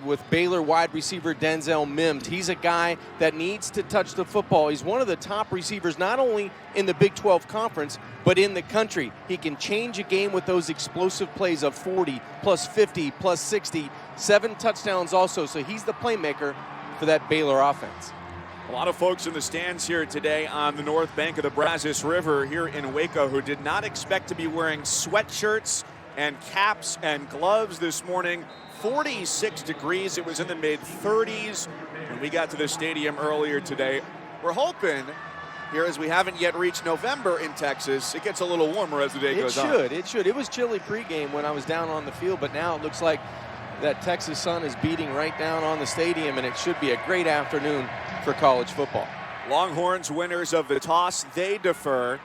with Baylor wide receiver Denzel Mims. He's a guy that needs to touch the football. He's one of the top receivers not only in the Big 12 Conference, but in the country. He can change a game with those explosive plays of 40, plus 50, plus 60, 7 touchdowns also. So he's the playmaker for that Baylor offense. A lot of folks in the stands here today on the north bank of the Brazos River here in Waco who did not expect to be wearing sweatshirts and caps and gloves this morning. 46 degrees. It was in the mid-30s when we got to the stadium earlier today. We're hoping here, as we haven't yet reached November in Texas, it gets a little warmer as the day goes on. It should. It was chilly pregame when I was down on the field, but now it looks like that Texas sun is beating right down on the stadium, and it should be a great afternoon for college football. Longhorns winners of the toss, they defer.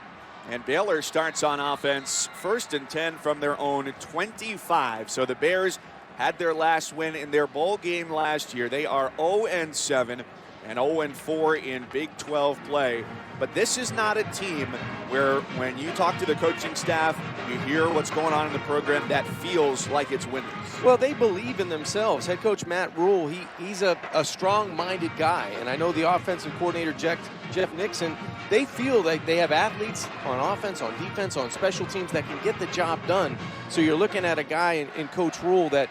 And Baylor starts on offense, 1st and 10 from their own 25. So the Bears had their last win in their bowl game last year. They are 0-7 and 0-4 in Big 12 play. But this is not a team where when you talk to the coaching staff, you hear what's going on in the program, that feels like it's winners. Well, they believe in themselves. Head coach Matt Rule, he's a strong-minded guy. And I know the offensive coordinator, Jeff Nixon, they feel like they have athletes on offense, on defense, on special teams that can get the job done. So you're looking at a guy in Coach Rule that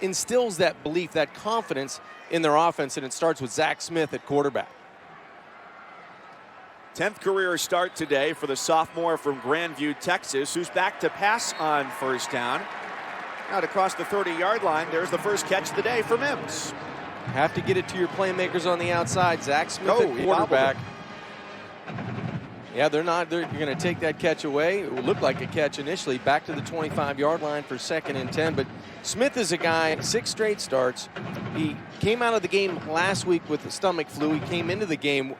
instills that belief, that confidence in their offense, and it starts with Zach Smith at quarterback. 10th career start today for the sophomore from Grandview, Texas, who's back to pass on first down. Now to cross the 30-yard line, there's the first catch of the day for Mims. Have to get it to your playmakers on the outside. Zach Smith at quarterback. Yeah, they're going to take that catch away. It would look like a catch initially. Back to the 25-yard line for 2nd and 10. But Smith is a guy, 6 straight starts. He came out of the game last week with the stomach flu. He came into the game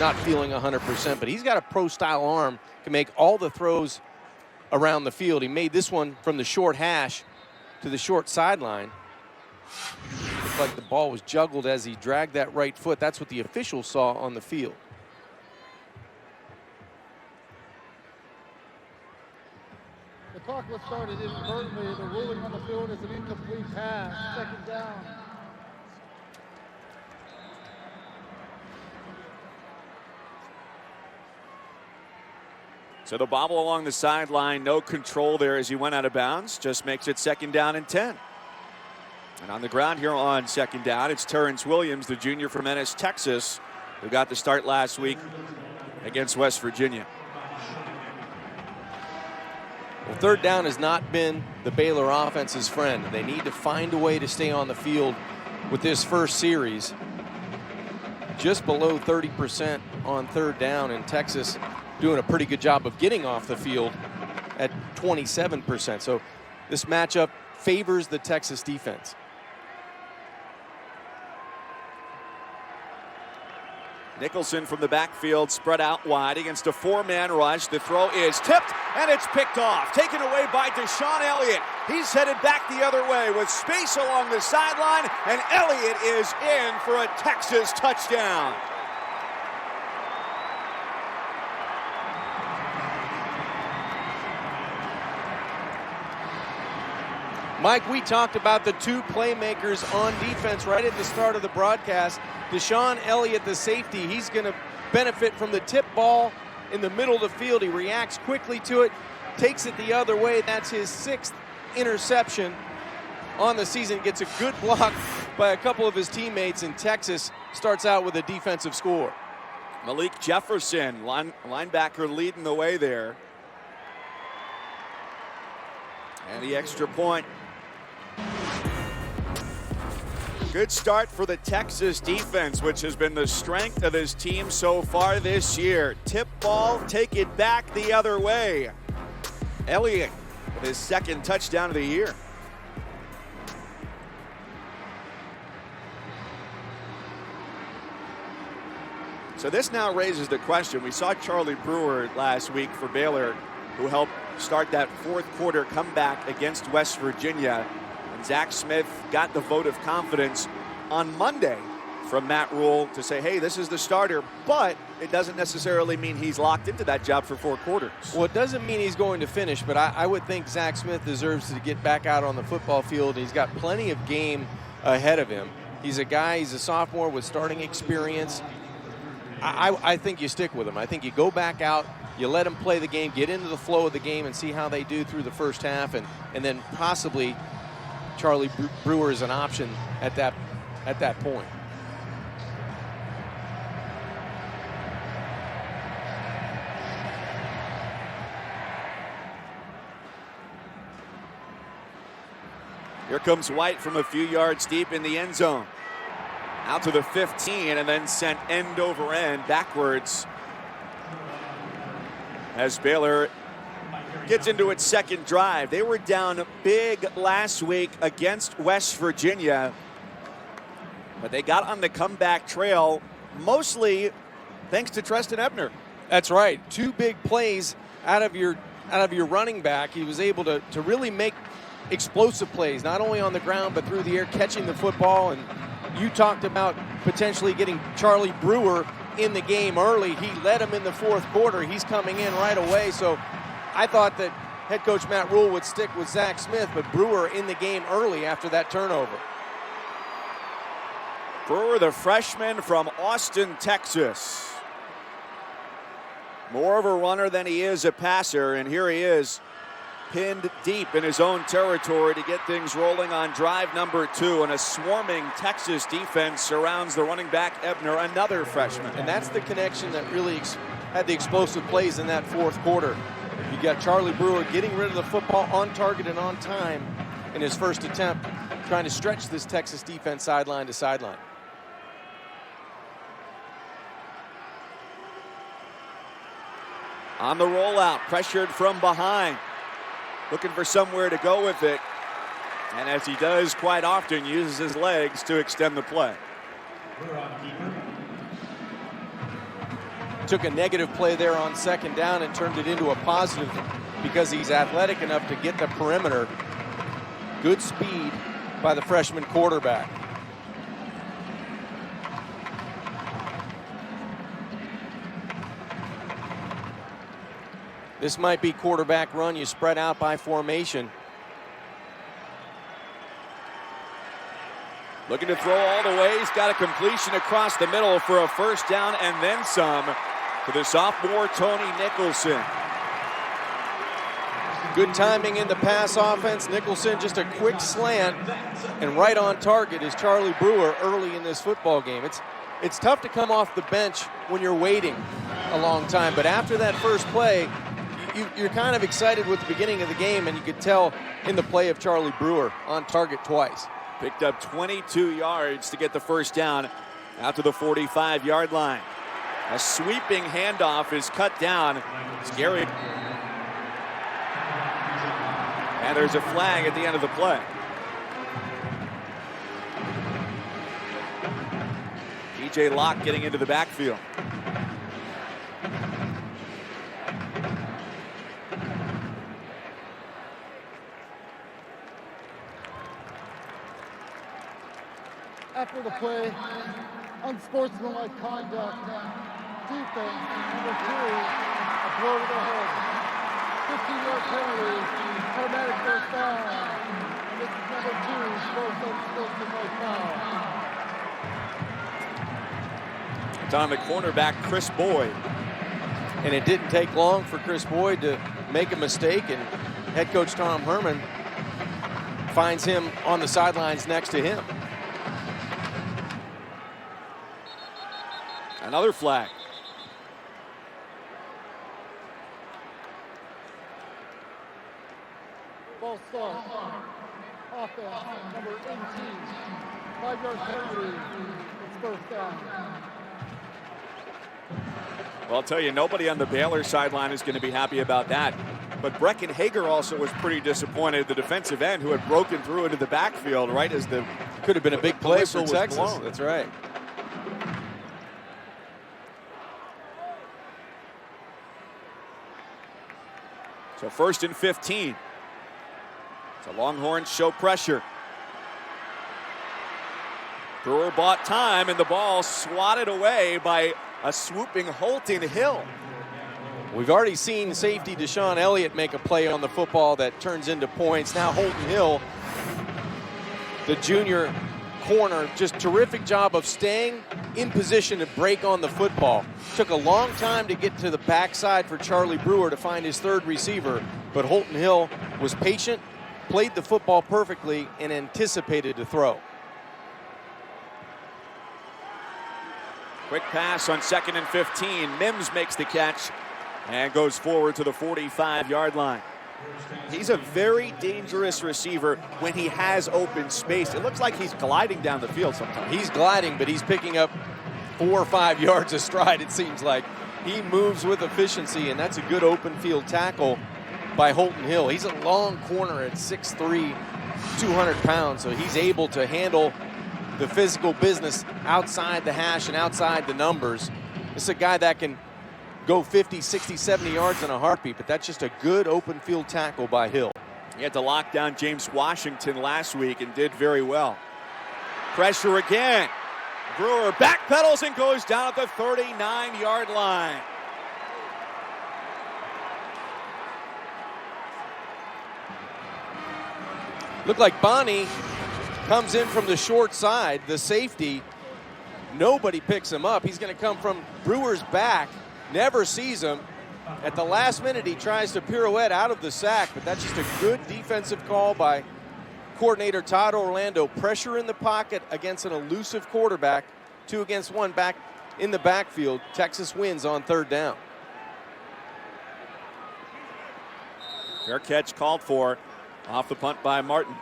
not feeling 100%, but he's got a pro-style arm, can make all the throws around the field. He made this one from the short hash to the short sideline. Looked like the ball was juggled as he dragged that right foot. That's what the officials saw on the field. The clock was started inadvertently. The ruling on the field is an incomplete pass. 2nd down. So the bobble along the sideline, no control there as he went out of bounds. Just makes it 2nd down and 10. And on the ground here on 2nd down, it's Terrence Williams, the junior from Ennis, Texas, who got the start last week against West Virginia. Well, 3rd down has not been the Baylor offense's friend. They need to find a way to stay on the field with this first series. Just below 30% on 3rd down, and Texas doing a pretty good job of getting off the field at 27%. So this matchup favors the Texas defense. Nicholson from the backfield, spread out wide against a 4-man rush. The throw is tipped, and it's picked off. Taken away by Deshaun Elliott. He's headed back the other way with space along the sideline, and Elliott is in for a Texas touchdown. Mike, we talked about the 2 playmakers on defense right at the start of the broadcast. Deshaun Elliott, the safety, he's going to benefit from the tip ball in the middle of the field. He reacts quickly to it, takes it the other way. That's his 6th interception on the season. Gets a good block by a couple of his teammates, and Texas starts out with a defensive score. Malik Jefferson, linebacker, leading the way there. And the extra point. Good start for the Texas defense, which has been the strength of his team so far this year. Tip ball, take it back the other way. Elliott with his 2nd touchdown of the year. So this now raises the question. We saw Charlie Brewer last week for Baylor, who helped start that 4th quarter comeback against West Virginia. And Zach Smith got the vote of confidence on Monday from Matt Rule to say, hey, this is the starter, but it doesn't necessarily mean he's locked into that job for 4 quarters. Well, it doesn't mean he's going to finish, but I would think Zach Smith deserves to get back out on the football field. He's got plenty of game ahead of him. He's a sophomore with starting experience. I think you stick with him. I think you go back out, you let him play the game, get into the flow of the game, and see how they do through the first half, and then possibly Charlie Brewer is an option at that point. Here comes White from a few yards deep in the end zone. Out to the 15 and then sent end over end backwards as Baylor gets into its second drive. They were down big last week against West Virginia, but they got on the comeback trail mostly thanks to Treston Ebner. That's right. 2 big plays out of your running back. He was able to really make explosive plays, not only on the ground but through the air, catching the football. And you talked about potentially getting Charlie Brewer in the game early. He led him in the fourth quarter. He's coming in right away. So I thought that head coach Matt Rule would stick with Zach Smith, but Brewer in the game early after that turnover. Brewer, the freshman from Austin, Texas. More of a runner than he is a passer, and here he is, pinned deep in his own territory to get things rolling on drive number 2, and a swarming Texas defense surrounds the running back Ebner, another freshman. And that's the connection that really had the explosive plays in that fourth quarter. You got Charlie Brewer getting rid of the football on target and on time in his first attempt, trying to stretch this Texas defense sideline to sideline. On the rollout, pressured from behind. Looking for somewhere to go with it. And as he does quite often, uses his legs to extend the play. Took a negative play there on second down and turned it into a positive because he's athletic enough to get the perimeter. Good speed by the freshman quarterback. This might be quarterback run. You spread out by formation. Looking to throw all the way. He's got a completion across the middle for a first down and then some to the sophomore Tony Nicholson. Good timing in the pass offense. Nicholson just a quick slant, and right on target is Charlie Brewer early in this football game. It's tough to come off the bench when you're waiting a long time, but after that first play, you're kind of excited with the beginning of the game, and you could tell in the play of Charlie Brewer on target twice. Picked up 22 yards to get the first down out to the 45-yard line. A sweeping handoff is cut down. Scary. And there's a flag at the end of the play. DJ Locke getting into the backfield. After the play, unsportsmanlike conduct, defense, number 2, a blow to the head. 15-yard penalty, automatic first down. And this is number 2, first unsportsmanlike foul. It's on the cornerback, Chris Boyd. And it didn't take long for Chris Boyd to make a mistake, and head coach Tom Herman finds him on the sidelines next to him. Another flag. Ball start. Offense, number 18. 5-yard penalty. It's first down. Well, I'll tell you, nobody on the Baylor sideline is going to be happy about that. But Brecken Hager also was pretty disappointed, the defensive end who had broken through into the backfield right as the could have been a big play for Texas. Blown. That's right. So 1st and 15. So Longhorns show pressure. Brewer bought time, and the ball swatted away by a swooping Holton Hill. We've already seen safety Deshaun Elliott make a play on the football that turns into points. Now Holton Hill, the junior corner, just terrific job of staying in position to break on the football. Took a long time to get to the backside for Charlie Brewer to find his third receiver, but Holton Hill was patient, played the football perfectly, and anticipated to throw. Quick pass on 2nd and 15. Mims makes the catch and goes forward to the 45-yard line. He's a very dangerous receiver when he has open space. It looks like he's gliding down the field sometimes. He's gliding, but he's picking up 4 or 5 yards a stride, it seems like. He moves with efficiency, and that's a good open field tackle by Holton Hill. He's a long corner at 6'3", 200 pounds, so he's able to handle the physical business outside the hash and outside the numbers. This is a guy that can go 50, 60, 70 yards in a heartbeat, but that's just a good open field tackle by Hill. He had to lock down James Washington last week and did very well. Pressure again. Brewer backpedals and goes down at the 39-yard line. Looked like Bonnie comes in from the short side, the safety. Nobody picks him up. He's going to come from Brewer's back, never sees him. At the last minute, he tries to pirouette out of the sack, but that's just a good defensive call by coordinator Todd Orlando. Pressure in the pocket against an elusive quarterback. 2 against 1 back in the backfield. Texas wins on 3rd down. Fair catch called for off the punt by Martin.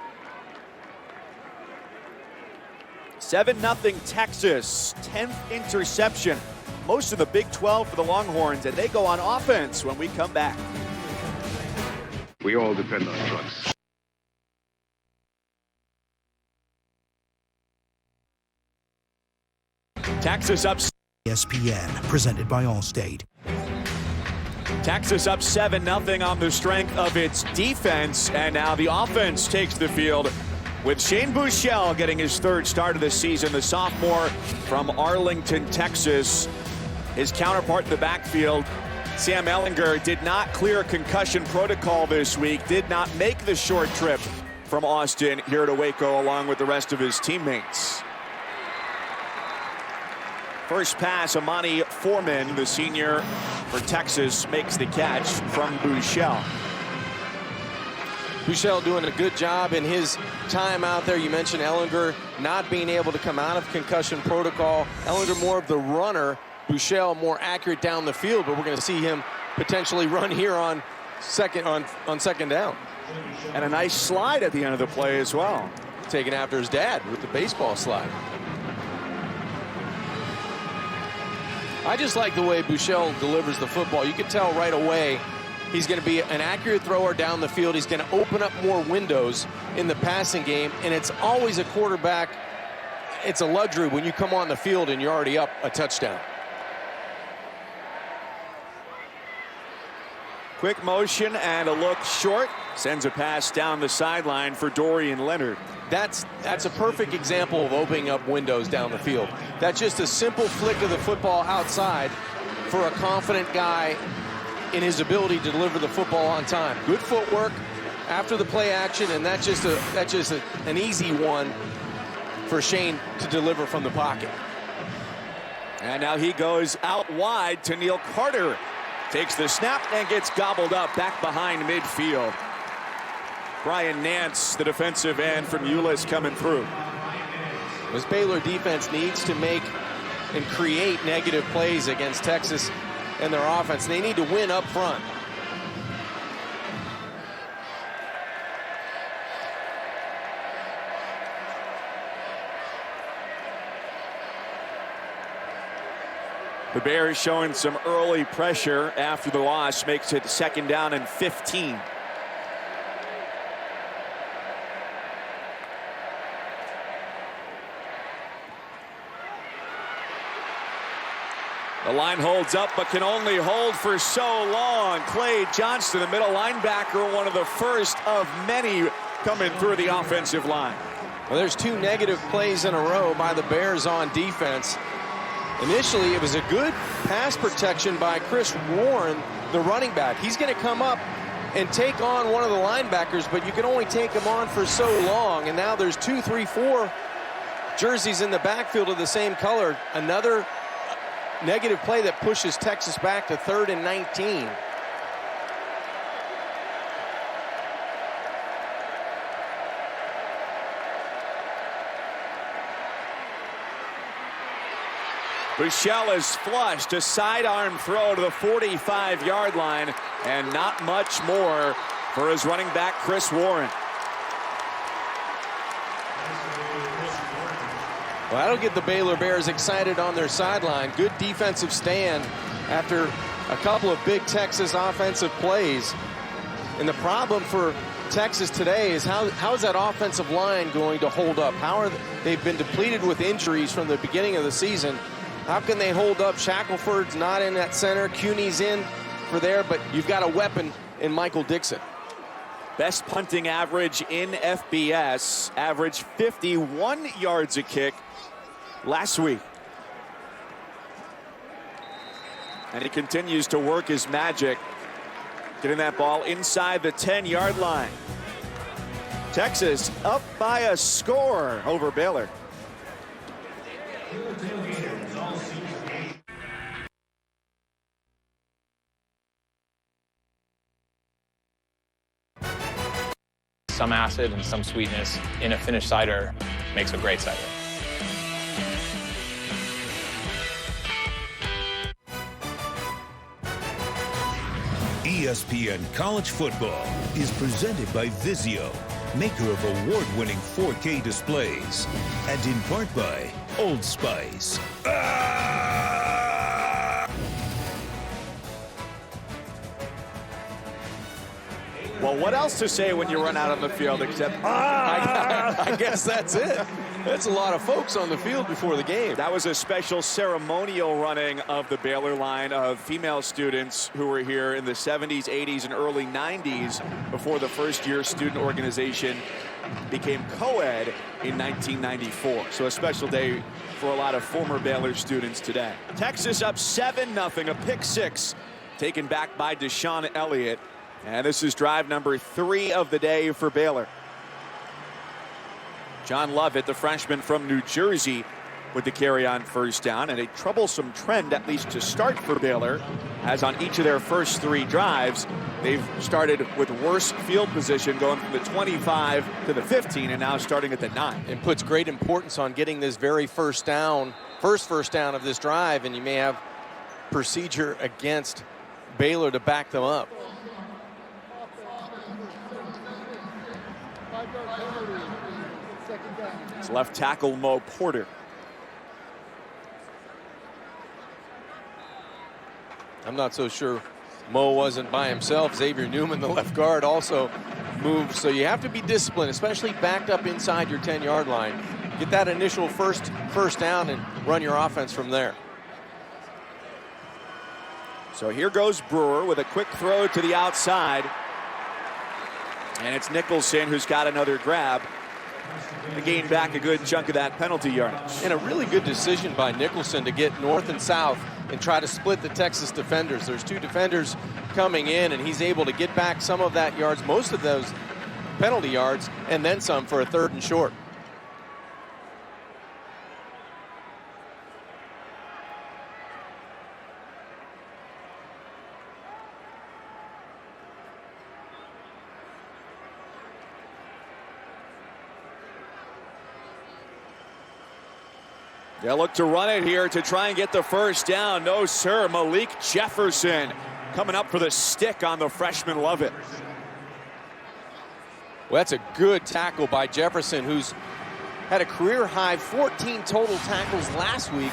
7-0 Texas, 10th interception. Most of the Big 12 for the Longhorns, and they go on offense when we come back. We all depend on trucks. Texas up. ESPN, presented by Allstate. Texas up 7-0 on the strength of its defense, and now the offense takes the field with Shane Buechele getting his 3rd start of the season, the sophomore from Arlington, Texas. His counterpart in the backfield, Sam Ehlinger, did not clear concussion protocol this week, did not make the short trip from Austin here to Waco along with the rest of his teammates. First pass, Amani Foreman, the senior for Texas, makes the catch from Buechele. Buechele doing a good job in his time out there. You mentioned Ehlinger not being able to come out of concussion protocol. Ehlinger more of the runner, Buechele more accurate down the field, but we're going to see him potentially run here on second down. And a nice slide at the end of the play as well. Taken after his dad with the baseball slide. I just like the way Buechele delivers the football. You can tell right away he's going to be an accurate thrower down the field. He's going to open up more windows in the passing game, and it's always a quarterback. It's a luxury when you come on the field and you're already up a touchdown. Quick motion and a look short. Sends a pass down the sideline for Dorian Leonard. That's a perfect example of opening up windows down the field. That's just a simple flick of the football outside for a confident guy in his ability to deliver the football on time. Good footwork after the play action, and that's just an easy one for Shane to deliver from the pocket. And now he goes out wide to Neil Carter. Takes the snap and gets gobbled up back behind midfield. Brian Nance, the defensive end from Euless, coming through. This Baylor defense needs to make and create negative plays against Texas and their offense. They need to win up front. The Bears showing some early pressure after the loss, makes it 2nd down and 15. The line holds up, but can only hold for so long. Clay Johnston, the middle linebacker, one of the first of many coming through the offensive line. Well, there's 2 negative plays in a row by the Bears on defense. Initially, it was a good pass protection by Chris Warren, the running back. He's going to come up and take on one of the linebackers, but you can only take him on for so long. And now there's 2, 3, 4 jerseys in the backfield are the same color. Another negative play that pushes Texas back to 3rd and 19. Buechele is flushed, a sidearm throw to the 45-yard line, and not much more for his running back, Chris Warren. Well, that'll get the Baylor Bears excited on their sideline. Good defensive stand after a couple of big Texas offensive plays. And the problem for Texas today is how is that offensive line going to hold up? They've been depleted with injuries from the beginning of the season. How can they hold up? Shackelford's not in that center. Cuny's in for there, but you've got a weapon in Michael Dixon. Best punting average in FBS, averaged 51 yards a kick last week. And he continues to work his magic, getting that ball inside the 10-yard line. Texas up by a score over Baylor. Some acid and some sweetness in a finished cider makes a great cider. ESPN College Football is presented by Vizio, maker of award-winning 4K displays, and in part by Old Spice. Well, what else to say when you run out on the field except, I guess that's it. That's a lot of folks on the field before the game. That was a special ceremonial running of the Baylor line of female students who were here in the 70s, 80s, and early 90s before the first-year student organization became co-ed in 1994. So a special day for a lot of former Baylor students today. Texas up 7-0, a pick six taken back by Deshaun Elliott. And this is drive number 3 of the day for Baylor. John Lovett, the freshman from New Jersey, with the carry on first down, and a troublesome trend, at least to start for Baylor, as on each of their first 3 drives, they've started with worse field position, going from the 25 to the 15, and now starting at the 9. It puts great importance on getting this very first down of this drive, and you may have procedure against Baylor to back them up. It's left tackle Mo Porter. I'm not so sure Mo wasn't by himself. Xavier Newman, the left guard, also moved. So you have to be disciplined, especially backed up inside your 10-yard line. Get that initial first down and run your offense from there. So here goes Brewer with a quick throw to the outside. And it's Nicholson who's got another grab to gain back a good chunk of that penalty yardage. And a really good decision by Nicholson to get north and south and try to split the Texas defenders. There's 2 defenders coming in, and he's able to get back some of that yards, most of those penalty yards, and then some for a 3rd and short. They'll look to run it here to try and get the first down. No, sir. Malik Jefferson coming up for the stick on the freshman Lovett. Well, that's a good tackle by Jefferson, who's had a career-high 14 total tackles last week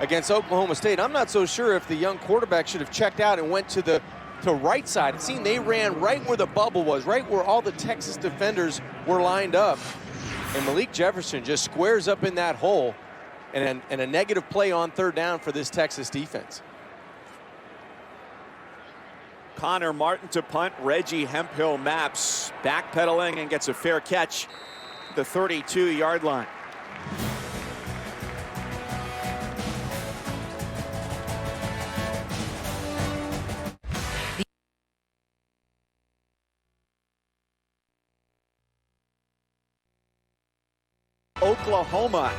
against Oklahoma State. I'm not so sure if the young quarterback should have checked out and went to the right side. It seemed they ran right where the bubble was, right where all the Texas defenders were lined up. And Malik Jefferson just squares up in that hole. And a negative play on 3rd down for this Texas defense. Connor Martin to punt. Reggie Hemphill maps, backpedaling and gets a fair catch at the 32-yard line. Oklahoma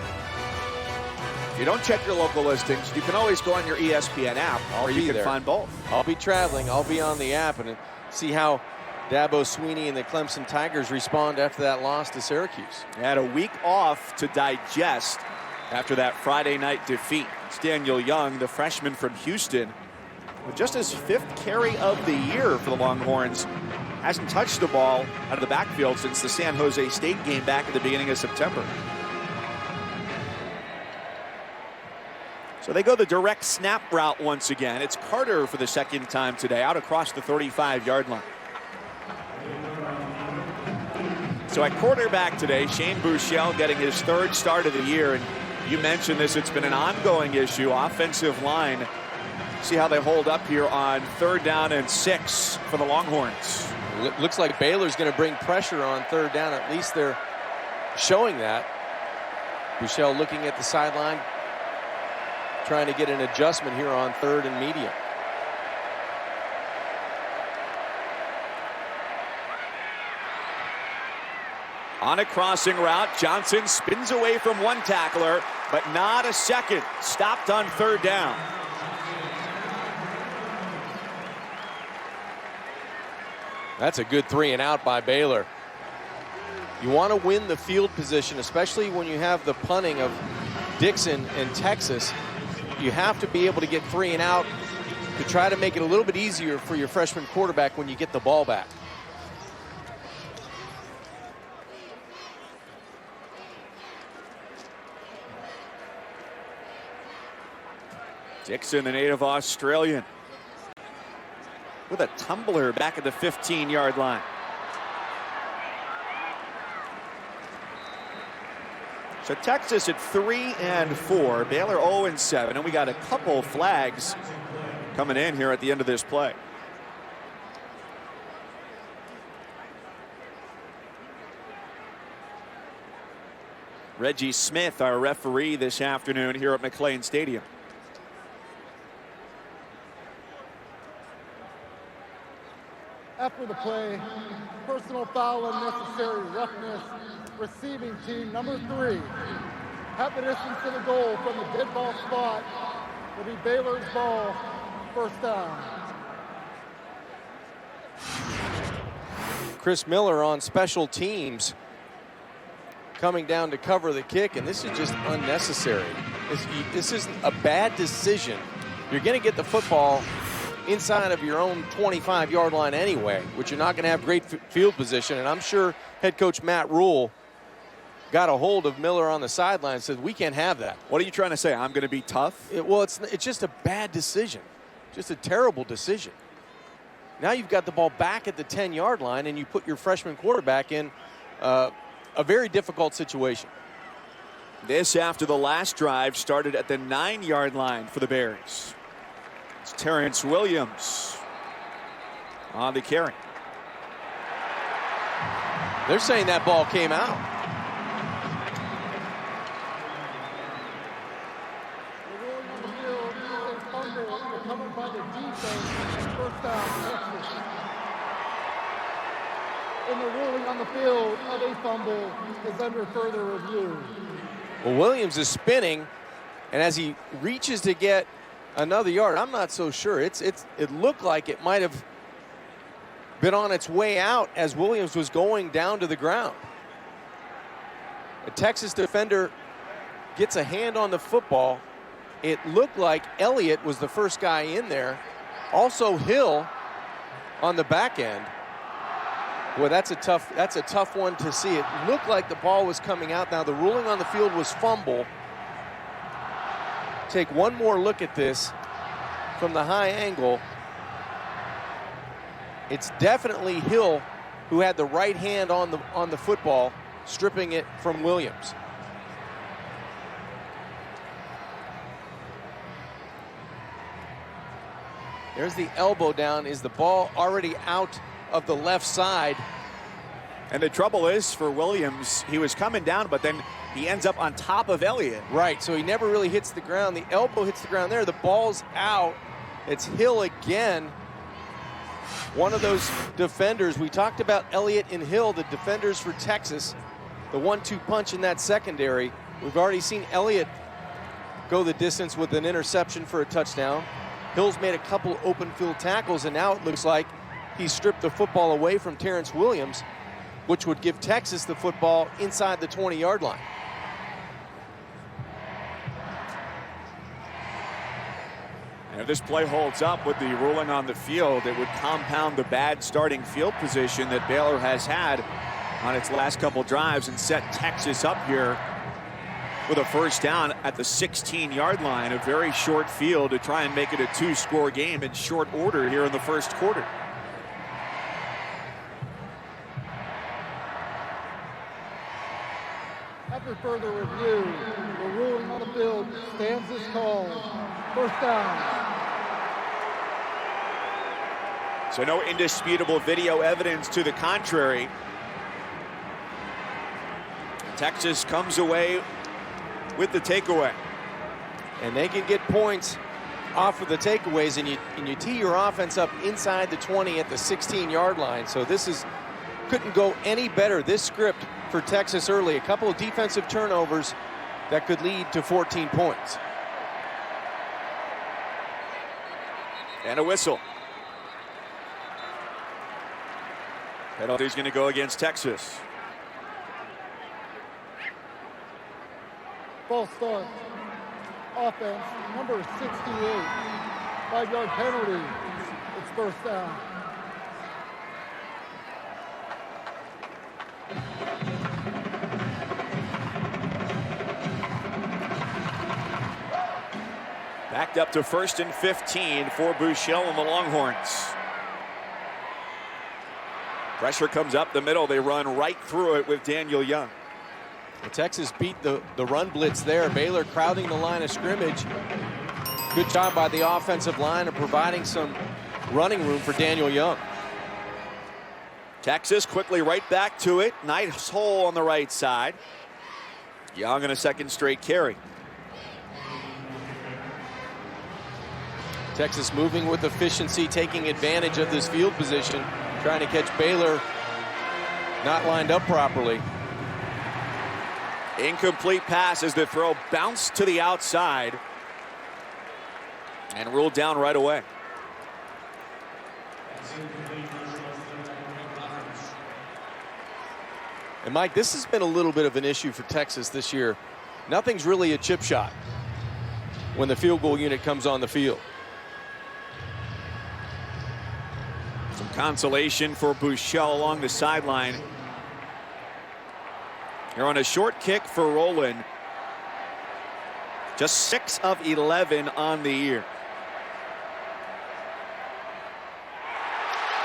If you don't check your local listings, you can always go on your ESPN app, or you can find both. I'll be traveling. I'll be on the app and see how Dabo Swinney and the Clemson Tigers respond after that loss to Syracuse. They had a week off to digest after that Friday night defeat. It's Daniel Young, the freshman from Houston, with just his 5th carry of the year for the Longhorns. Hasn't touched the ball out of the backfield since the San Jose State game back at the beginning of September. So they go the direct snap route once again. It's Carter for the second time today, out across the 35-yard line. So at quarterback today, Shane Buechele getting his 3rd start of the year. And you mentioned this, it's been an ongoing issue. Offensive line. See how they hold up here on 3rd down and 6 for the Longhorns. Looks like Baylor's going to bring pressure on 3rd down. At least they're showing that. Buechele looking at the sideline, trying to get an adjustment here on 3rd and medium. On a crossing route, Johnson spins away from one tackler, but not a second. Stopped on 3rd down. That's a good 3 and out by Baylor. You want to win the field position, especially when you have the punting of Dixon and Texas. You have to be able to get 3 and out to try to make it a little bit easier for your freshman quarterback when you get the ball back. Dixon, the native Australian, with a tumbler back at the 15-yard line. So Texas at 3-4, Baylor 0-7, and we got a couple flags coming in here at the end of this play. Reggie Smith, our referee this afternoon here at McLean Stadium. After the play, personal foul, unnecessary roughness, receiving team number 3. Half the distance to the goal from the dead ball spot will be Baylor's ball, 1st down. Chris Miller on special teams coming down to cover the kick, and this is just unnecessary. This is a bad decision. You're going to get the football inside of your own 25-yard line anyway, which you're not going to have great field position. And I'm sure head coach Matt Rule got a hold of Miller on the sideline and said, we can't have that. What are you trying to say? I'm going to be tough? Well, it's just a bad decision. Just a terrible decision. Now you've got the ball back at the 10-yard line, and you put your freshman quarterback in a very difficult situation. This after the last drive started at the 9-yard line for the Bears. It's Terrence Williams on the carry. They're saying that ball came out. They're rolling on the field, a fumble recovered by the defense, 1st down, Texas. And the ruling on the field of a fumble is under further review. Well, Williams is spinning, and as he reaches to get another yard, I'm not so sure. It looked like it might have been on its way out as Williams was going down to the ground. A Texas defender gets a hand on the football. It looked like Elliott was the first guy in there. Also Hill on the back end. Boy, that's a tough one to see. It looked like the ball was coming out. Now the ruling on the field was fumble. Take one more look at this from the high angle. It's definitely Hill who had the right hand on the football, stripping it from Williams. There's the elbow down. Is the ball already out of the left side? And the trouble is for Williams, he was coming down, but then he ends up on top of Elliott. Right, so he never really hits the ground. The elbow hits the ground there. The ball's out. It's Hill again. One of those defenders. We talked about Elliott and Hill, the defenders for Texas. The 1-2 punch in that secondary. We've already seen Elliott go the distance with an interception for a touchdown. Hill's made a couple open field tackles, and now it looks like he stripped the football away from Terrence Williams, which would give Texas the football inside the 20-yard line. And if this play holds up with the ruling on the field, it would compound the bad starting field position that Baylor has had on its last couple drives and set Texas up here with a first down at the 16-yard line. A very short field to try and make it a 2-score game in short order here in the first quarter. After further review, the ruling on the field stands as called. First down. So no indisputable video evidence to the contrary. Texas comes away with the takeaway. And they can get points off of the takeaways, and you tee your offense up inside the 20 at the 16-yard line. So this couldn't go any better, this script for Texas early. A couple of defensive turnovers that could lead to 14 points. And a whistle. Penalty's going to go against Texas. False start. Offense, number 68. 5-yard penalty. It's first down. Backed up to 1st and 15 for Buechele and the Longhorns. Pressure comes up the middle. They run right through it with Daniel Young. Well, Texas beat the run blitz there. Baylor crowding the line of scrimmage. Good job by the offensive line of providing some running room for Daniel Young. Texas quickly right back to it. Nice hole on the right side. Young on a second straight carry. Texas moving with efficiency, taking advantage of this field position, trying to catch Baylor not lined up properly. Incomplete pass as the throw bounced to the outside and ruled down right away. And Mike, this has been a little bit of an issue for Texas this year. Nothing's really a chip shot when the field goal unit comes on the field. Some consolation for Buechele along the sideline. Here on a short kick for Rowland. Just 6 of 11 on the year.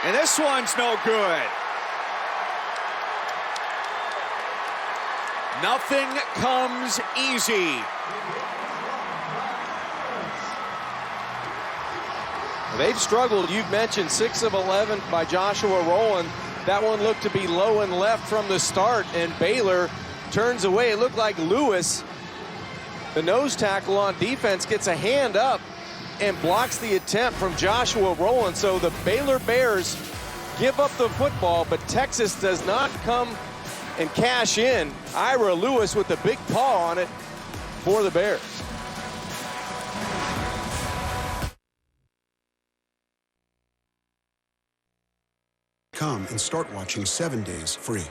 And this one's no good. Nothing comes easy. They've struggled. You've mentioned 6 of 11 by Joshua Rowland. That one looked to be low and left from the start, and Baylor turns away. It looked like Lewis, the nose tackle on defense, gets a hand up and blocks the attempt from Joshua Rowland. So the Baylor Bears give up the football, but Texas does not come and cash in. Ira Lewis with the big paw on it for the Bears. Come and start watching 7 days free.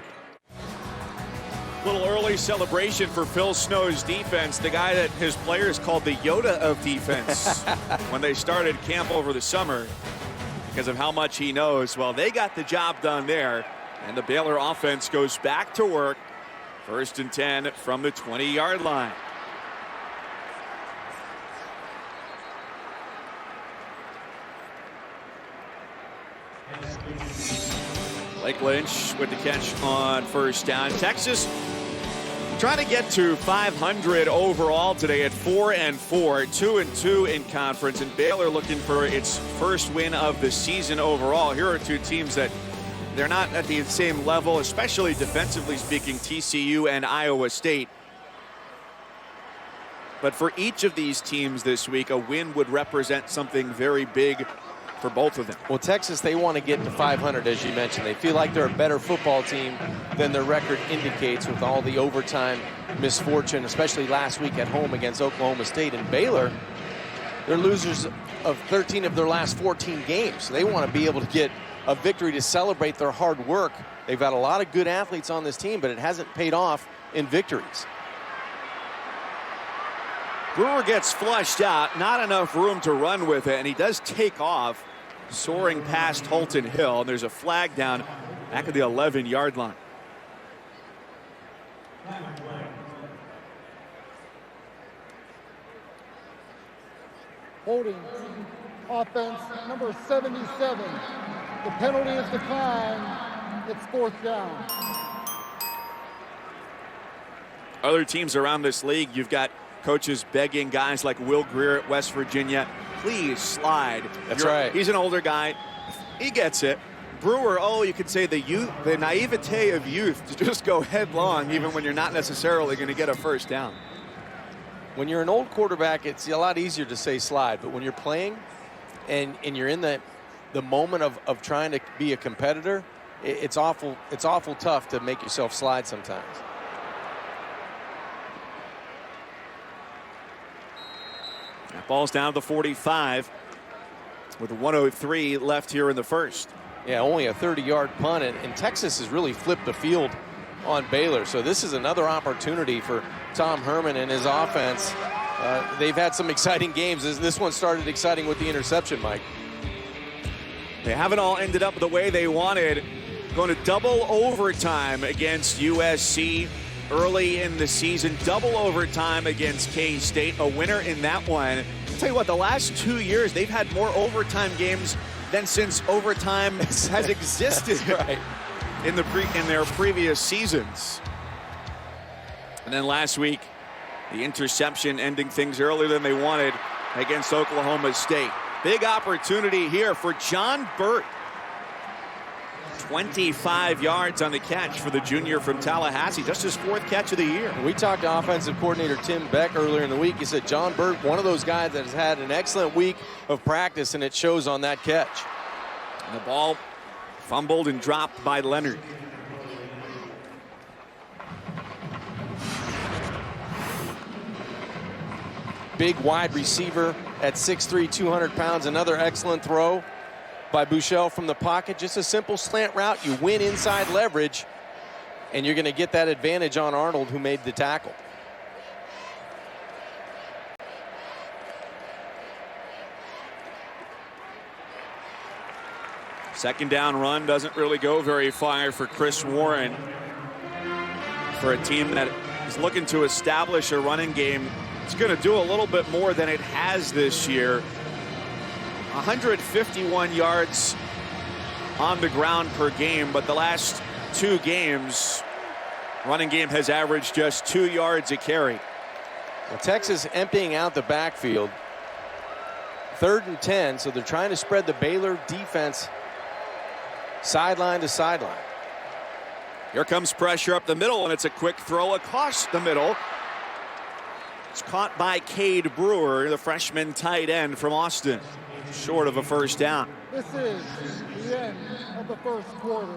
Little early celebration for Phil Snow's defense, the guy that his players called the Yoda of defense when they started camp over the summer because of how much he knows. Well, they got the job done there, and the Baylor offense goes back to work. 1st and 10 from the 20-yard line. Blake Lynch with the catch on 1st down. Texas trying to get to 500 overall today at 4-4, 2-2 in conference, and Baylor looking for its first win of the season overall. Here are two teams that they're not at the same level, especially defensively speaking, TCU and Iowa State. But for each of these teams this week, a win would represent something very big for both of them. Well, Texas, they want to get to 500, as you mentioned. They feel like they're a better football team than their record indicates with all the overtime misfortune, especially last week at home against Oklahoma State. And Baylor, they're losers of 13 of their last 14 games. So they want to be able to get a victory to celebrate their hard work. They've got a lot of good athletes on this team, but it hasn't paid off in victories. Brewer gets flushed out, not enough room to run with it, and he does take off, soaring past Holton Hill. And there's a flag down back at the 11-yard line. Holding offense number 77. The penalty is declined. It's 4th down. Other teams around this league, you've got coaches begging guys like Will Greer at West Virginia, please slide. That's right. He's an older guy. He gets it. Brewer, oh, you could say the naivete of youth to just go headlong even when you're not necessarily going to get a first down. When you're an old quarterback, it's a lot easier to say slide, but when you're playing and you're in the moment of trying to be a competitor, it's awful tough to make yourself slide sometimes. That ball's down to the 45 with 1:03 left here in the first. Yeah, only a 30-yard punt, and Texas has really flipped the field on Baylor. So this is another opportunity for Tom Herman and his offense. They've had some exciting games. This one started exciting with the interception, Mike. They haven't all ended up the way they wanted. Going to double overtime against USC early in the season. Double overtime against K-State. A winner in that one. I'll tell you what, the last 2 years, they've had more overtime games than since overtime has existed. Right. In their previous seasons. And then last week, the interception ending things earlier than they wanted against Oklahoma State. Big opportunity here for John Burt. 25 yards on the catch for the junior from Tallahassee. Just his 4th catch of the year. We talked to offensive coordinator Tim Beck earlier in the week. He said John Burt, one of those guys that has had an excellent week of practice, and it shows on that catch. And the ball fumbled and dropped by Leonard. Big wide receiver at 6'3", 200 pounds. Another excellent throw by Buechele from the pocket. Just a simple slant route. You win inside leverage, and you're going to get that advantage on Arnold, who made the tackle. Second down run doesn't really go very far for Chris Warren. For a team that is looking to establish a running game, it's going to do a little bit more than it has this year. 151 yards on the ground per game, but the last 2 games, running game has averaged just 2 yards a carry. Well, Texas emptying out the backfield. 3rd and 10, so they're trying to spread the Baylor defense sideline to sideline. Here comes pressure up the middle, and it's a quick throw across the middle. It's caught by Cade Brewer, the freshman tight end from Austin. Short of a first down. This is the end of the first quarter.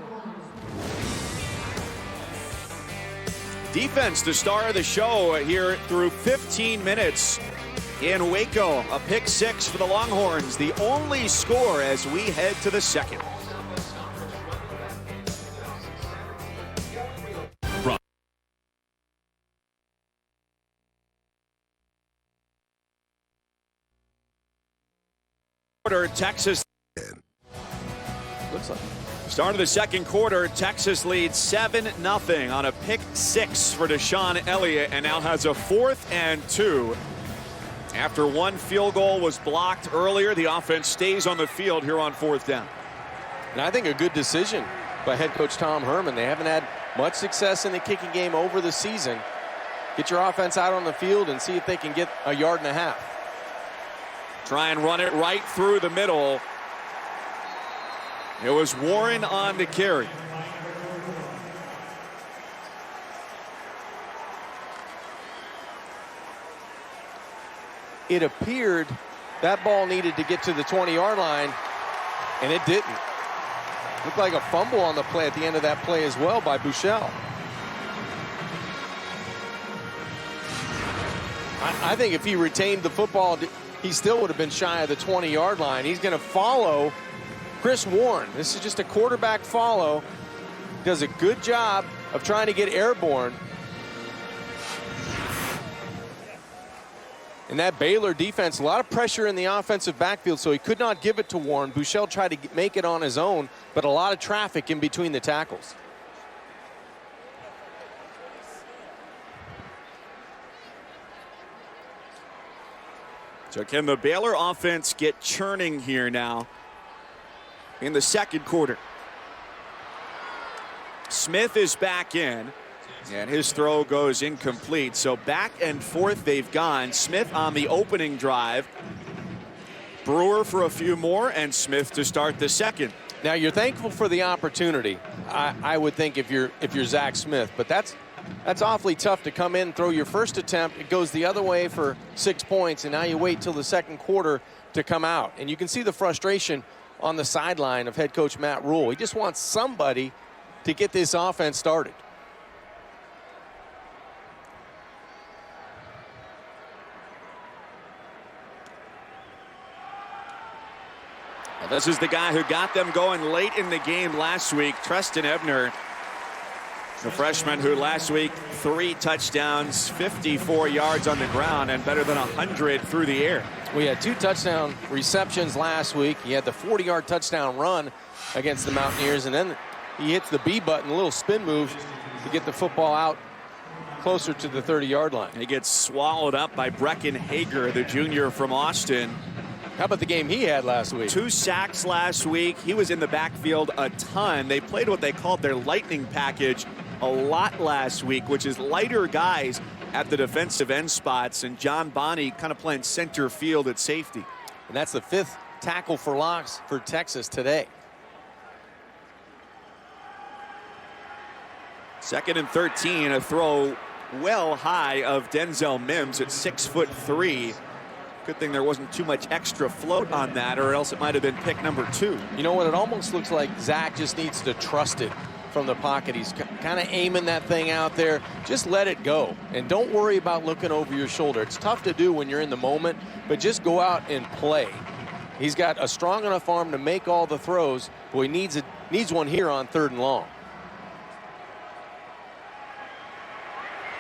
Defense, the star of the show here through 15 minutes in Waco. A pick 6 for the Longhorns, the only score as we head to the second. Texas. Looks like Start of the second quarter, Texas leads 7-0 on a pick 6 for Deshaun Elliott, and now has a 4th and 2. After one field goal was blocked earlier, the offense stays on the field here on 4th down. And I think a good decision by head coach Tom Herman. They haven't had much success in the kicking game over the season. Get your offense out on the field and see if they can get a yard and a half. Try and run it right through the middle. It was Warren on the carry. It appeared that ball needed to get to the 20-yard line, And it didn't. Looked like a fumble on the play at the end of that play as well by Buechele. I think if he retained the football, he still would have been shy of the 20-yard line. He's going to follow Chris Warren. This is just a quarterback follow. Does a good job of trying to get airborne. And that Baylor defense, a lot of pressure in the offensive backfield, so he could not give it to Warren. Buechele tried to make it on his own, but a lot of traffic in between the tackles. So can the Baylor offense get churning here now in the second quarter? Smith is back in, and his throw goes incomplete. So back and forth they've gone. Smith on the opening drive. Brewer for a few more, and Smith to start the second. Now you're thankful for the opportunity, I would think, if you're Zach Smith, but that's awfully tough to come in, throw your first attempt, it goes the other way for 6 points, and now you wait till the second quarter to come out. And you can see the frustration on the sideline of head coach Matt Rule. He just wants somebody to get this offense started. Well, this is the guy who got them going late in the game last week, Treston Ebner. The freshman who last week 3 touchdowns, 54 yards on the ground, and better than 100 through the air. We had 2 touchdown receptions last week. He had the 40-yard touchdown run against the Mountaineers, and then he hits the B button, a little spin move to get the football out closer to the 30-yard line. He gets swallowed up by Brecken Hager, the junior from Austin. How about the game he had last week? 2 sacks last week. He was in the backfield a ton. They played what they called their lightning package a lot last week, which is lighter guys at the defensive end spots, and John Bonney kind of playing center field at safety. And that's the 5th tackle for loss for Texas today. 2nd and 13, a throw well high of Denzel Mims at 6'3". Good thing there wasn't too much extra float on that, or else it might have been pick number 2. You know what? It almost looks like Zach just needs to trust it from the pocket. He's kind of aiming that thing out there. Just let it go, and don't worry about looking over your shoulder. It's tough to do when you're in the moment, but just go out and play. He's got a strong enough arm to make all the throws, but he needs one here on 3rd and long.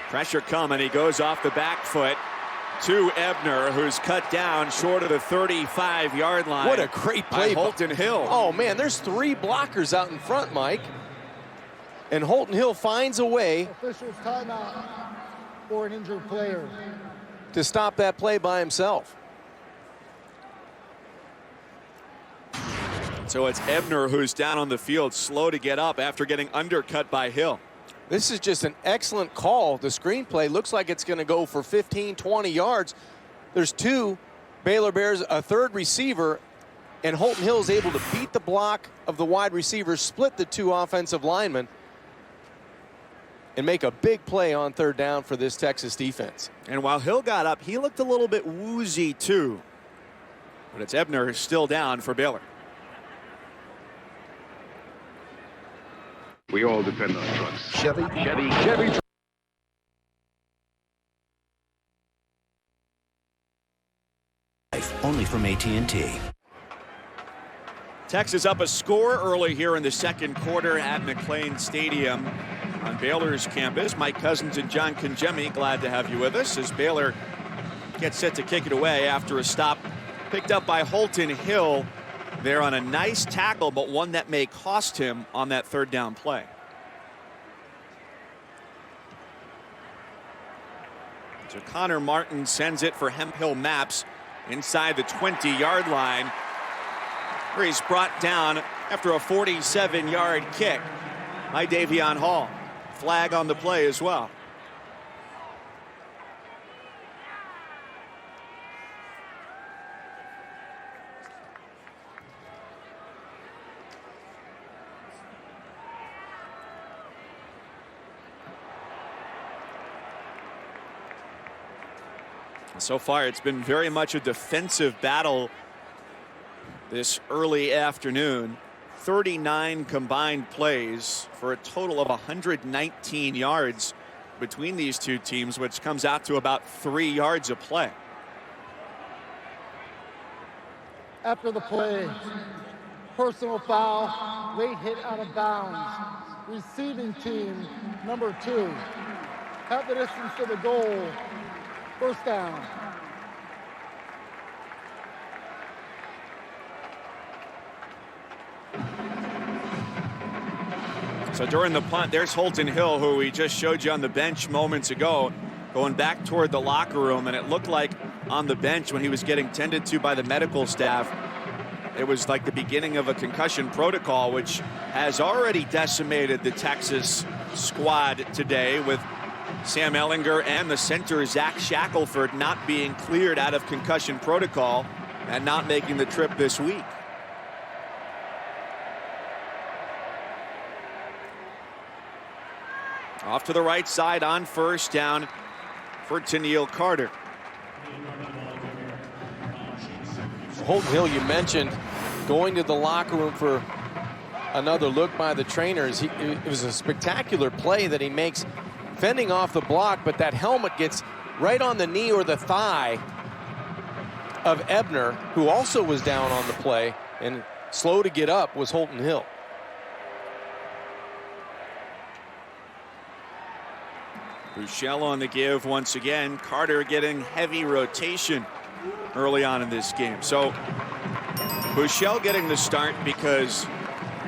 Pressure coming. He goes off the back foot to Ebner, who's cut down short of the 35-yard line. What a great play by Holton Hill. Oh, man, there's 3 blockers out in front, Mike. And Holton Hill finds a way. Officials timeout for an injured player. To stop that play by himself. So it's Ebner who's down on the field, slow to get up after getting undercut by Hill. This is just an excellent call. The screenplay looks like it's going to go for 15, 20 yards. There's 2 Baylor Bears, a 3rd receiver, and Holton Hill is able to beat the block of the wide receivers, split the 2 offensive linemen, and make a big play on 3rd down for this Texas defense. And while Hill got up, he looked a little bit woozy too. But it's Ebner still down for Baylor. We all depend on trucks. Chevy. Only from AT&T. Texas up a score early here in the second quarter at McLean Stadium on Baylor's campus. Mike Cousins and John Congemi, glad to have you with us as Baylor gets set to kick it away after a stop picked up by Holton Hill there on a nice tackle, but one that may cost him on that 3rd down play. So Connor Martin sends it for Hemphill Maps inside the 20-yard line, where he's brought down after a 47-yard kick by Davion Hall. Flag on the play as well. So far, it's been very much a defensive battle this early afternoon. 39 combined plays for a total of 119 yards between these two teams, which comes out to about 3 yards a play. After the play, personal foul, late hit out of bounds. Receiving team, number 2. Half the distance to the goal, first down. So during the punt, there's Holton Hill, who we just showed you on the bench moments ago, going back toward the locker room. And it looked like on the bench when he was getting tended to by the medical staff, it was like the beginning of a concussion protocol, which has already decimated the Texas squad today, with Sam Ehlinger and the center Zach Shackelford not being cleared out of concussion protocol and not making the trip this week. Off to the right side on first down for Tennille Carter. Holton Hill, you mentioned going to the locker room for another look by the trainers. It was a spectacular play that he makes, fending off the block, but that helmet gets right on the knee or the thigh of Ebner, who also was down on the play, and slow to get up was Holton Hill. Buechele on the give once again. Carter getting heavy rotation early on in this game. So Buechele getting the start because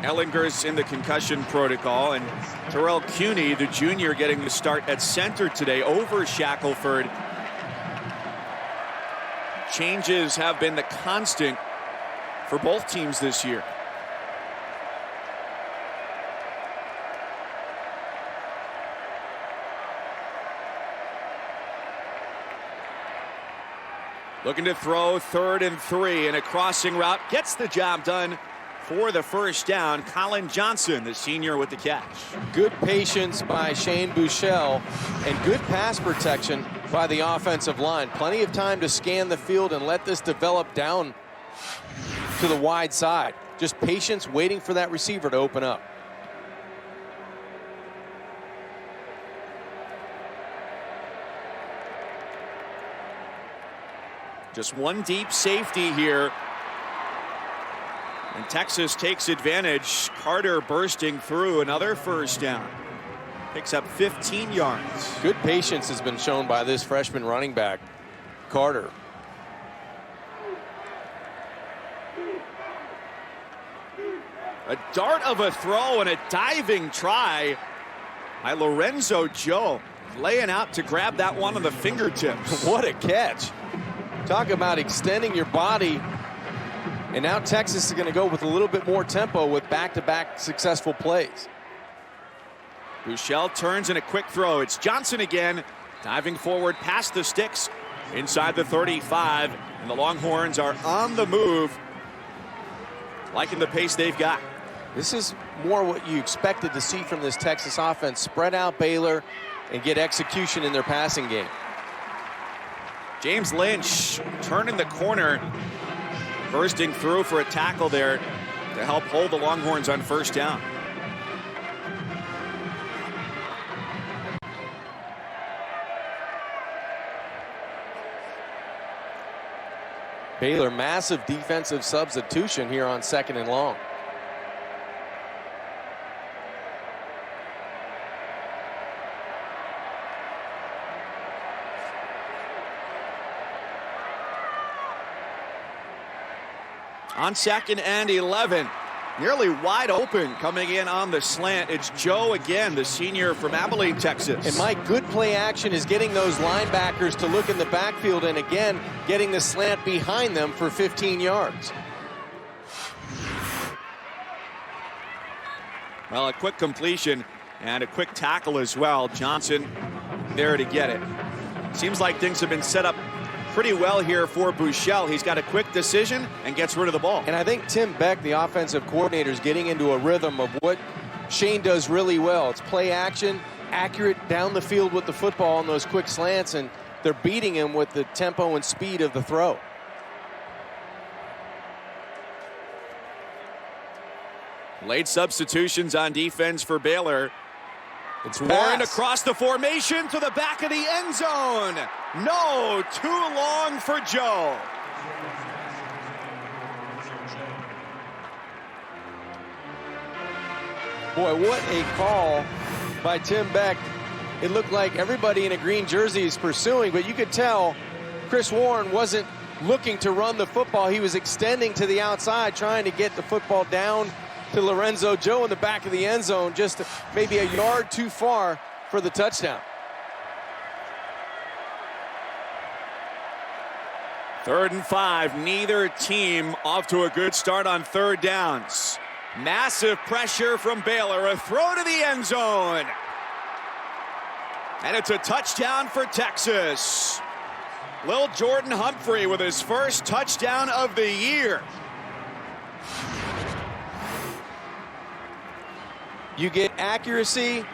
Ehlinger's in the concussion protocol, and Terrell Cuny, the junior, getting the start at center today over Shackelford. Changes have been the constant for both teams this year. Looking to throw, 3rd and 3, and a crossing route gets the job done for the first down. Colin Johnson, the senior, with the catch. Good patience by Shane Buechele and good pass protection by the offensive line. Plenty of time to scan the field and let this develop down to the wide side. Just patience, waiting for that receiver to open up. Just one deep safety here. And Texas takes advantage. Carter bursting through, another first down. Picks up 15 yards. Good patience has been shown by this freshman running back, Carter. A dart of a throw and a diving try by Lorenzo Joe, laying out to grab that one on the fingertips. What a catch. Talk about extending your body. And now Texas is going to go with a little bit more tempo with back-to-back successful plays. Buechele turns in a quick throw. It's Johnson again, diving forward past the sticks inside the 35. And the Longhorns are on the move, liking the pace they've got. This is more what you expected to see from this Texas offense. Spread out Baylor and get execution in their passing game. James Lynch turning the corner, bursting through for a tackle there to help hold the Longhorns on first down. Baylor, massive defensive substitution here on 2nd and long. On 2nd and 11, nearly wide open coming in on the slant. It's Joe again, the senior from Abilene, Texas. And Mike, good play action is getting those linebackers to look in the backfield, and again, getting the slant behind them for 15 yards. Well, a quick completion and a quick tackle as well. Johnson there to get it. Seems like things have been set up pretty well here for Buechele. He's got a quick decision and gets rid of the ball. And I think Tim Beck, the offensive coordinator, is getting into a rhythm of what Shane does really well. It's play action, accurate down the field with the football on those quick slants, and they're beating him with the tempo and speed of the throw. Late substitutions on defense for Baylor. It's Warren pass. across the formation to the back of the end zone. No, too long for Joe. Boy, what a call by Tim Beck. It looked like everybody in a green jersey is pursuing, but you could tell Chris Warren wasn't looking to run the football. He was extending to the outside, trying to get the football down to Lorenzo Joe in the back of the end zone, just maybe a yard too far for the touchdown. 3rd and 5. Neither team off to a good start on 3rd downs. Massive pressure from Baylor. A throw to the end zone. And it's a touchdown for Texas. Lil Jordan Humphrey with his first touchdown of the year. You get accuracy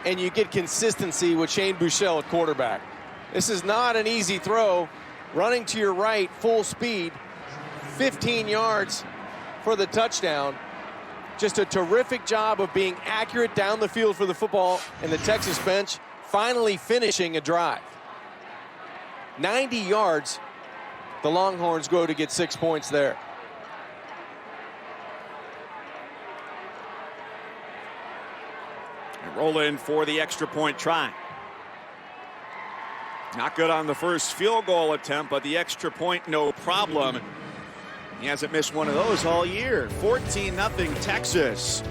and you get consistency with Shane Buechele at quarterback. This is not an easy throw. Running to your right, full speed, 15 yards for the touchdown. Just a terrific job of being accurate down the field for the football, and the Texas bench finally finishing a drive. 90 yards, the Longhorns go to get 6 points there. And roll in for the extra point try. Not good on the first field goal attempt, but the extra point, no problem. He hasn't missed one of those all year. 14-0 Texas.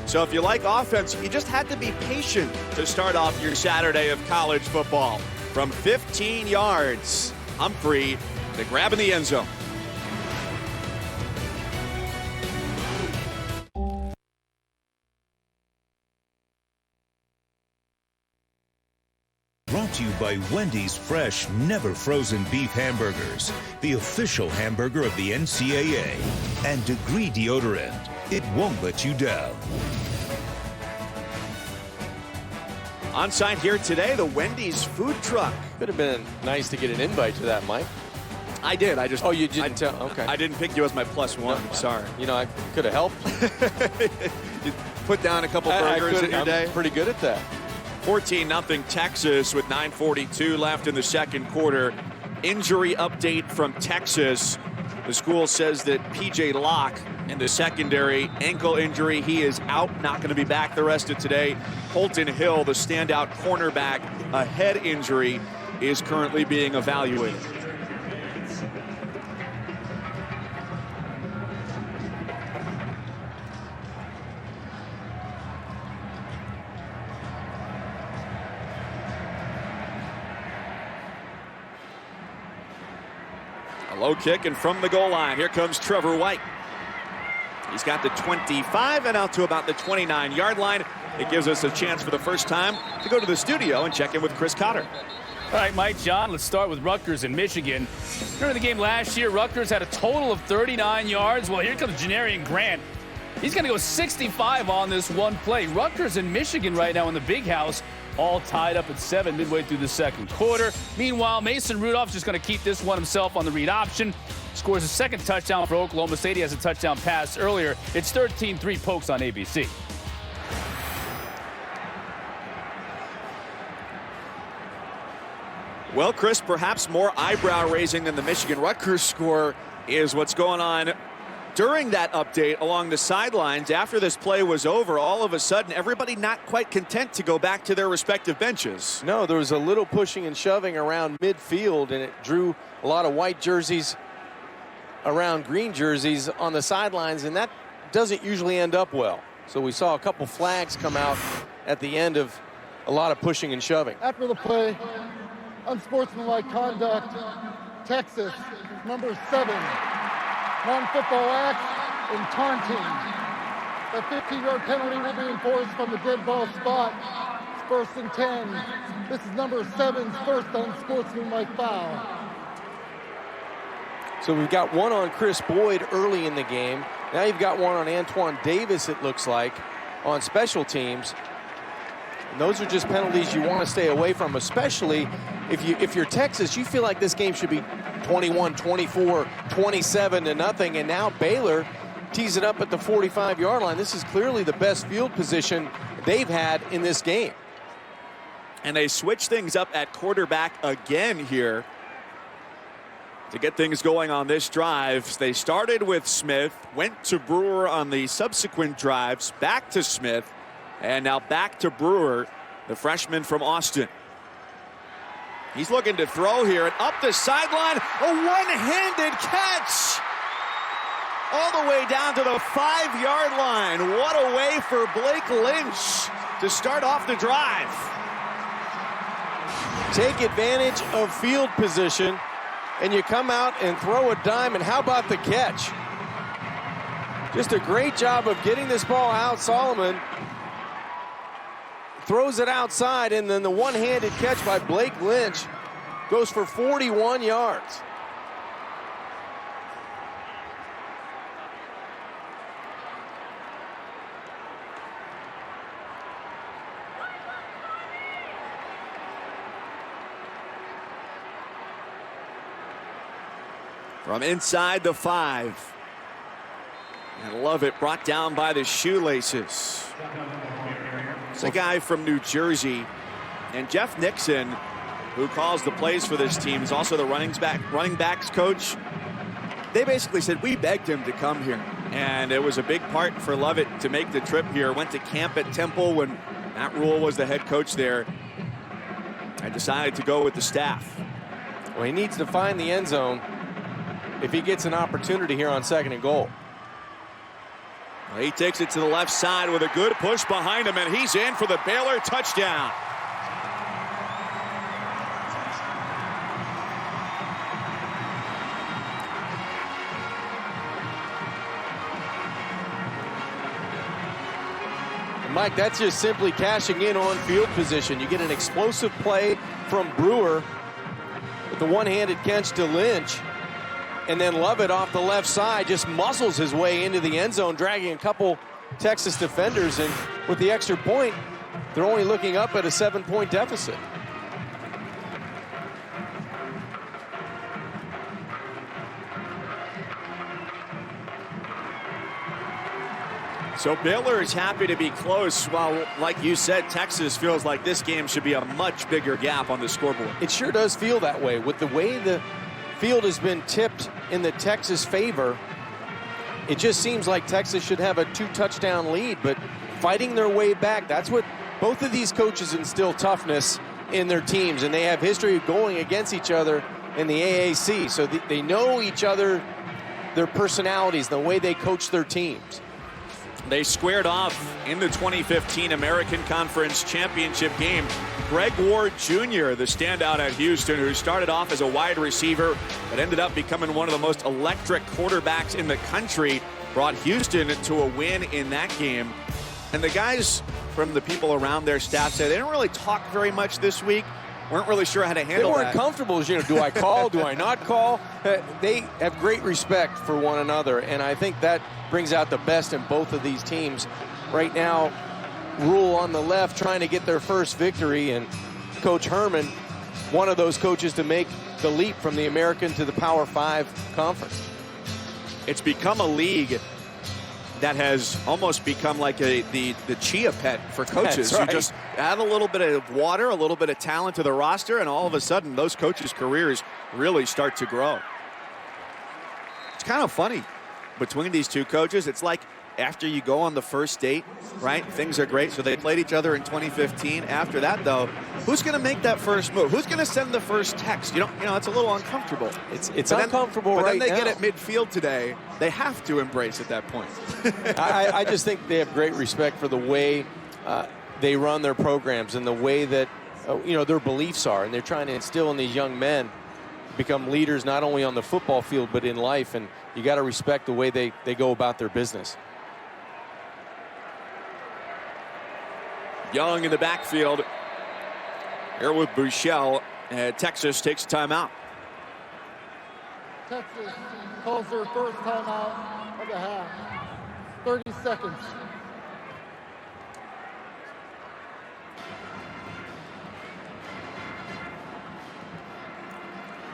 So if you like offense, you just had to be patient to start off your Saturday of college football. From 15 yards, Humphrey, the grab in the end zone. Brought to you by Wendy's fresh, never frozen beef hamburgers, the official hamburger of the NCAA, and Degree deodorant. It won't let you down. On site here today, the Wendy's food truck. Could have been nice to get an invite to that, Mike. I did. Oh, you didn't tell? Okay. I didn't pick you as my +1. No, sorry. You know, I could have helped. You put down a couple burgers in your day. I'm pretty good at that. 14-0 Texas with 9:42 left in the second quarter. Injury update from Texas. The school says that P.J. Locke in the secondary, ankle injury. He is out, not going to be back the rest of today. Holton Hill, the standout cornerback, a head injury, is currently being evaluated. Low kick and from the goal line. Here comes Trevor White. He's got the 25 and out to about the 29-yard line. It gives us a chance for the first time to go to the studio and check in with Chris Cotter. All right, Mike, John, let's start with Rutgers and Michigan. Remember the game last year? Rutgers had a total of 39 yards. Well, here comes Janarian Grant. He's going to go 65 on this one play. Rutgers and Michigan right now in the Big House, all tied up at 7 midway through the second quarter. Meanwhile, Mason Rudolph's just going to keep this one himself on the read option. Scores a second touchdown for Oklahoma State. He has a touchdown pass earlier. It's 13-3 Pokes on ABC. Well, Chris, perhaps more eyebrow-raising than the Michigan-Rutgers score is what's going on during that update along the sidelines. After this play was over, all of a sudden, everybody not quite content to go back to their respective benches. No, there was a little pushing and shoving around midfield, and it drew a lot of white jerseys around green jerseys on the sidelines, and that doesn't usually end up well. So we saw a couple flags come out at the end of a lot of pushing and shoving. After the play, unsportsmanlike conduct, Texas, number 7, non-football act and taunting. The 15-yard penalty will be enforced from the dead ball spot. It's 1st and 10. This is number 7's first unsportsmanlike foul. So we've got one on Chris Boyd early in the game. Now you've got one on Antoine Davis, it looks like, on special teams. And those are just penalties you want to stay away from, especially if you're Texas. You feel like this game should be 21, 24, 27-0, and now Baylor tees it up at the 45-yard line. This is clearly the best field position they've had in this game. And they switch things up at quarterback again here to get things going on this drive. They started with Smith, went to Brewer on the subsequent drives, back to Smith, and now back to Brewer, the freshman from Austin. He's looking to throw here, and up the sideline, a one-handed catch all the way down to the 5-yard line. What a way for Blake Lynch to start off the drive. Take advantage of field position, and you come out and throw a dime, and how about the catch? Just a great job of getting this ball out. Solomon throws it outside, and then the one-handed catch by Blake Lynch goes for 41 yards. From inside the 5. And Lovett brought down by the shoelaces. It's a guy from New Jersey. And Jeff Nixon, who calls the plays for this team, is also the running backs coach. They basically said, we begged him to come here. And it was a big part for Lovett to make the trip here. Went to camp at Temple when Matt Rule was the head coach there. And decided to go with the staff. Well, he needs to find the end zone if he gets an opportunity here on 2nd and goal. Well, he takes it to the left side with a good push behind him, and he's in for the Baylor touchdown. Mike, that's just simply cashing in on field position. You get an explosive play from Brewer with the one-handed catch to Lynch. And then Lovett off the left side just muscles his way into the end zone, dragging a couple Texas defenders. And with the extra point, they're only looking up at a 7-point deficit. So Baylor is happy to be close, while, like you said, Texas feels like this game should be a much bigger gap on the scoreboard. It sure does feel that way. With the way the field has been tipped in the Texas favor, it just seems like Texas should have a 2-touchdown lead, but fighting their way back, that's what both of these coaches instill, toughness in their teams, and they have history of going against each other in the AAC, so they know each other, their personalities, the way they coach their teams. They squared off in the 2015 American Conference Championship game. Greg Ward Jr., the standout at Houston, who started off as a wide receiver but ended up becoming one of the most electric quarterbacks in the country, brought Houston to a win in that game. And the guys from the people around their staff say they didn't really talk very much this week. Weren't really sure how to handle that. They weren't comfortable. Do I call? Do I not call? They have great respect for one another, and I think that brings out the best in both of these teams. Right now, Rule on the left trying to get their first victory, and Coach Herman, one of those coaches to make the leap from the American to the Power 5 conference. It's become a league that has almost become like the chia pet for coaches. Right. You just add a little bit of water, a little bit of talent to the roster, and all of a sudden those coaches' careers really start to grow. It's kind of funny between these two coaches. It's like after you go on the first date, right? Things are great. So they played each other in 2015. After that, though, who's going to make that first move? Who's going to send the first text? You know, it's a little uncomfortable. It's uncomfortable right now. But then they get at midfield today. They have to embrace at that point. I just think they have great respect for the way they run their programs and the way that their beliefs are, and they're trying to instill in these young men become leaders not only on the football field but in life, and you got to respect the way they go about their business. Young in the backfield here with Buechele. Texas takes timeout. Texas calls their first timeout of the half. 30 seconds.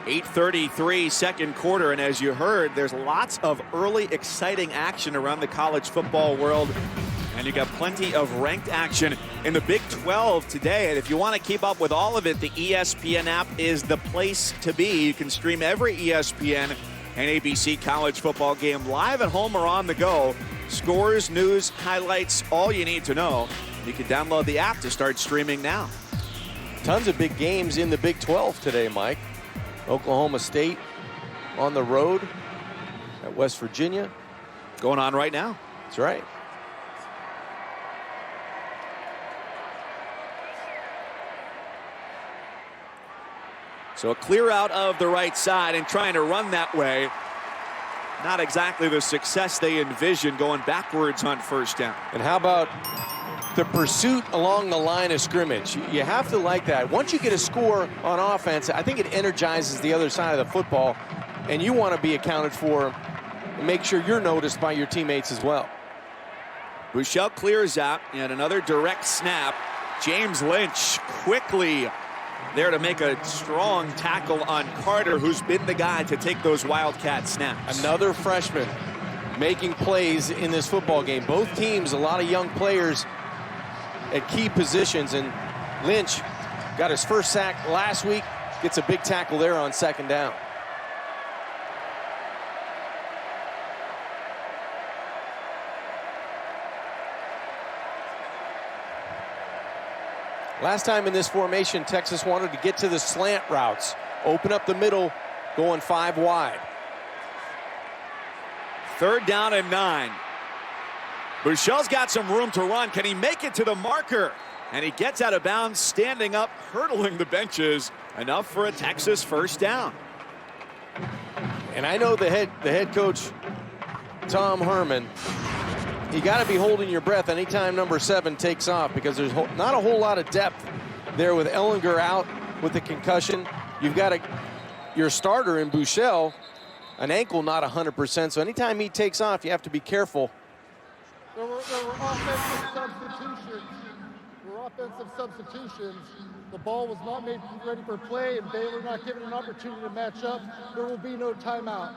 8:33 second quarter, and as you heard, there's lots of early exciting action around the college football world, and you got plenty of ranked action in the Big 12 today. And if you want to keep up with all of it, the ESPN app is the place to be. You can stream every ESPN and ABC college football game live at home or on the go. Scores, news, highlights, all you need to know. You can download the app to start streaming now. Tons of big games in the Big 12 today, Mike. Oklahoma State on the road at West Virginia. Going on right now. That's right. So a clear out of the right side and trying to run that way. Not exactly the success they envisioned, going backwards on first down. And how about the pursuit along the line of scrimmage? You have to like that. Once you get a score on offense, I think it energizes the other side of the football, and you want to be accounted for and make sure you're noticed by your teammates as well. Buechele clears out, and another direct snap. James Lynch quickly there to make a strong tackle on Carter, who's been the guy to take those Wildcat snaps. Another freshman making plays in this football game. Both teams, a lot of young players at key positions, and Lynch got his first sack last week, gets a big tackle there on second down. Last time in this formation, Texas wanted to get to the slant routes, open up the middle, going 5 wide. 3rd down and 9. Buechele's got some room to run. Can he make it to the marker? And he gets out of bounds, standing up, hurdling the benches. Enough for a Texas first down. And I know the head coach, Tom Herman, you got to be holding your breath anytime number 7 takes off, because there's not a whole lot of depth there with Ellinger out with the concussion. You've got your starter in Buechele, an ankle not 100%, so anytime he takes off, you have to be careful. There were offensive substitutions. The ball was not made ready for play, and Baylor not given an opportunity to match up. There will be no timeout.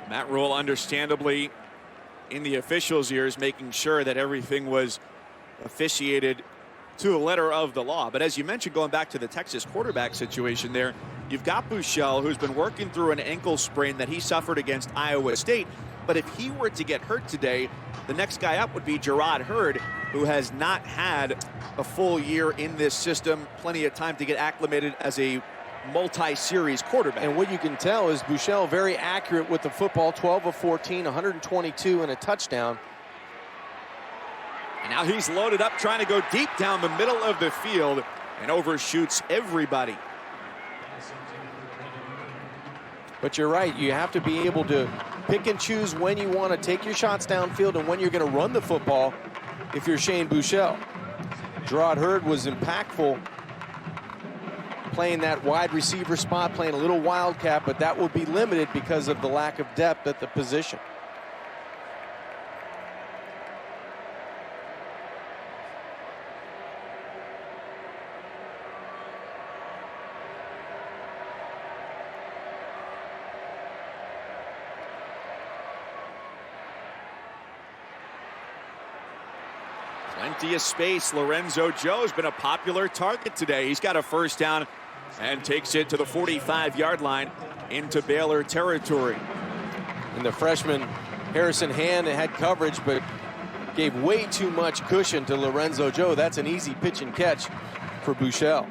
Matt Rule, understandably, in the officials' ears, making sure that everything was officiated to the letter of the law. But as you mentioned, going back to the Texas quarterback situation there, you've got Buechele, who's been working through an ankle sprain that he suffered against Iowa State. But if he were to get hurt today, the next guy up would be Gerard Hurd, who has not had a full year in this system, plenty of time to get acclimated as a multi-series quarterback. And what you can tell is Buechele very accurate with the football, 12 of 14, 122 and a touchdown. And now he's loaded up, trying to go deep down the middle of the field and overshoots everybody. But you're right, you have to be able to pick and choose when you want to take your shots downfield and when you're going to run the football if you're Shane Buechele. Gerard Hurd was impactful playing that wide receiver spot, playing a little wildcat, but that will be limited because of the lack of depth at the position. Plenty of space. Lorenzo Joe's been a popular target today. He's got a first down and takes it to the 45-yard line into Baylor territory. And the freshman Harrison Hand had coverage, but gave way too much cushion to Lorenzo Joe. That's an easy pitch and catch for Buechele.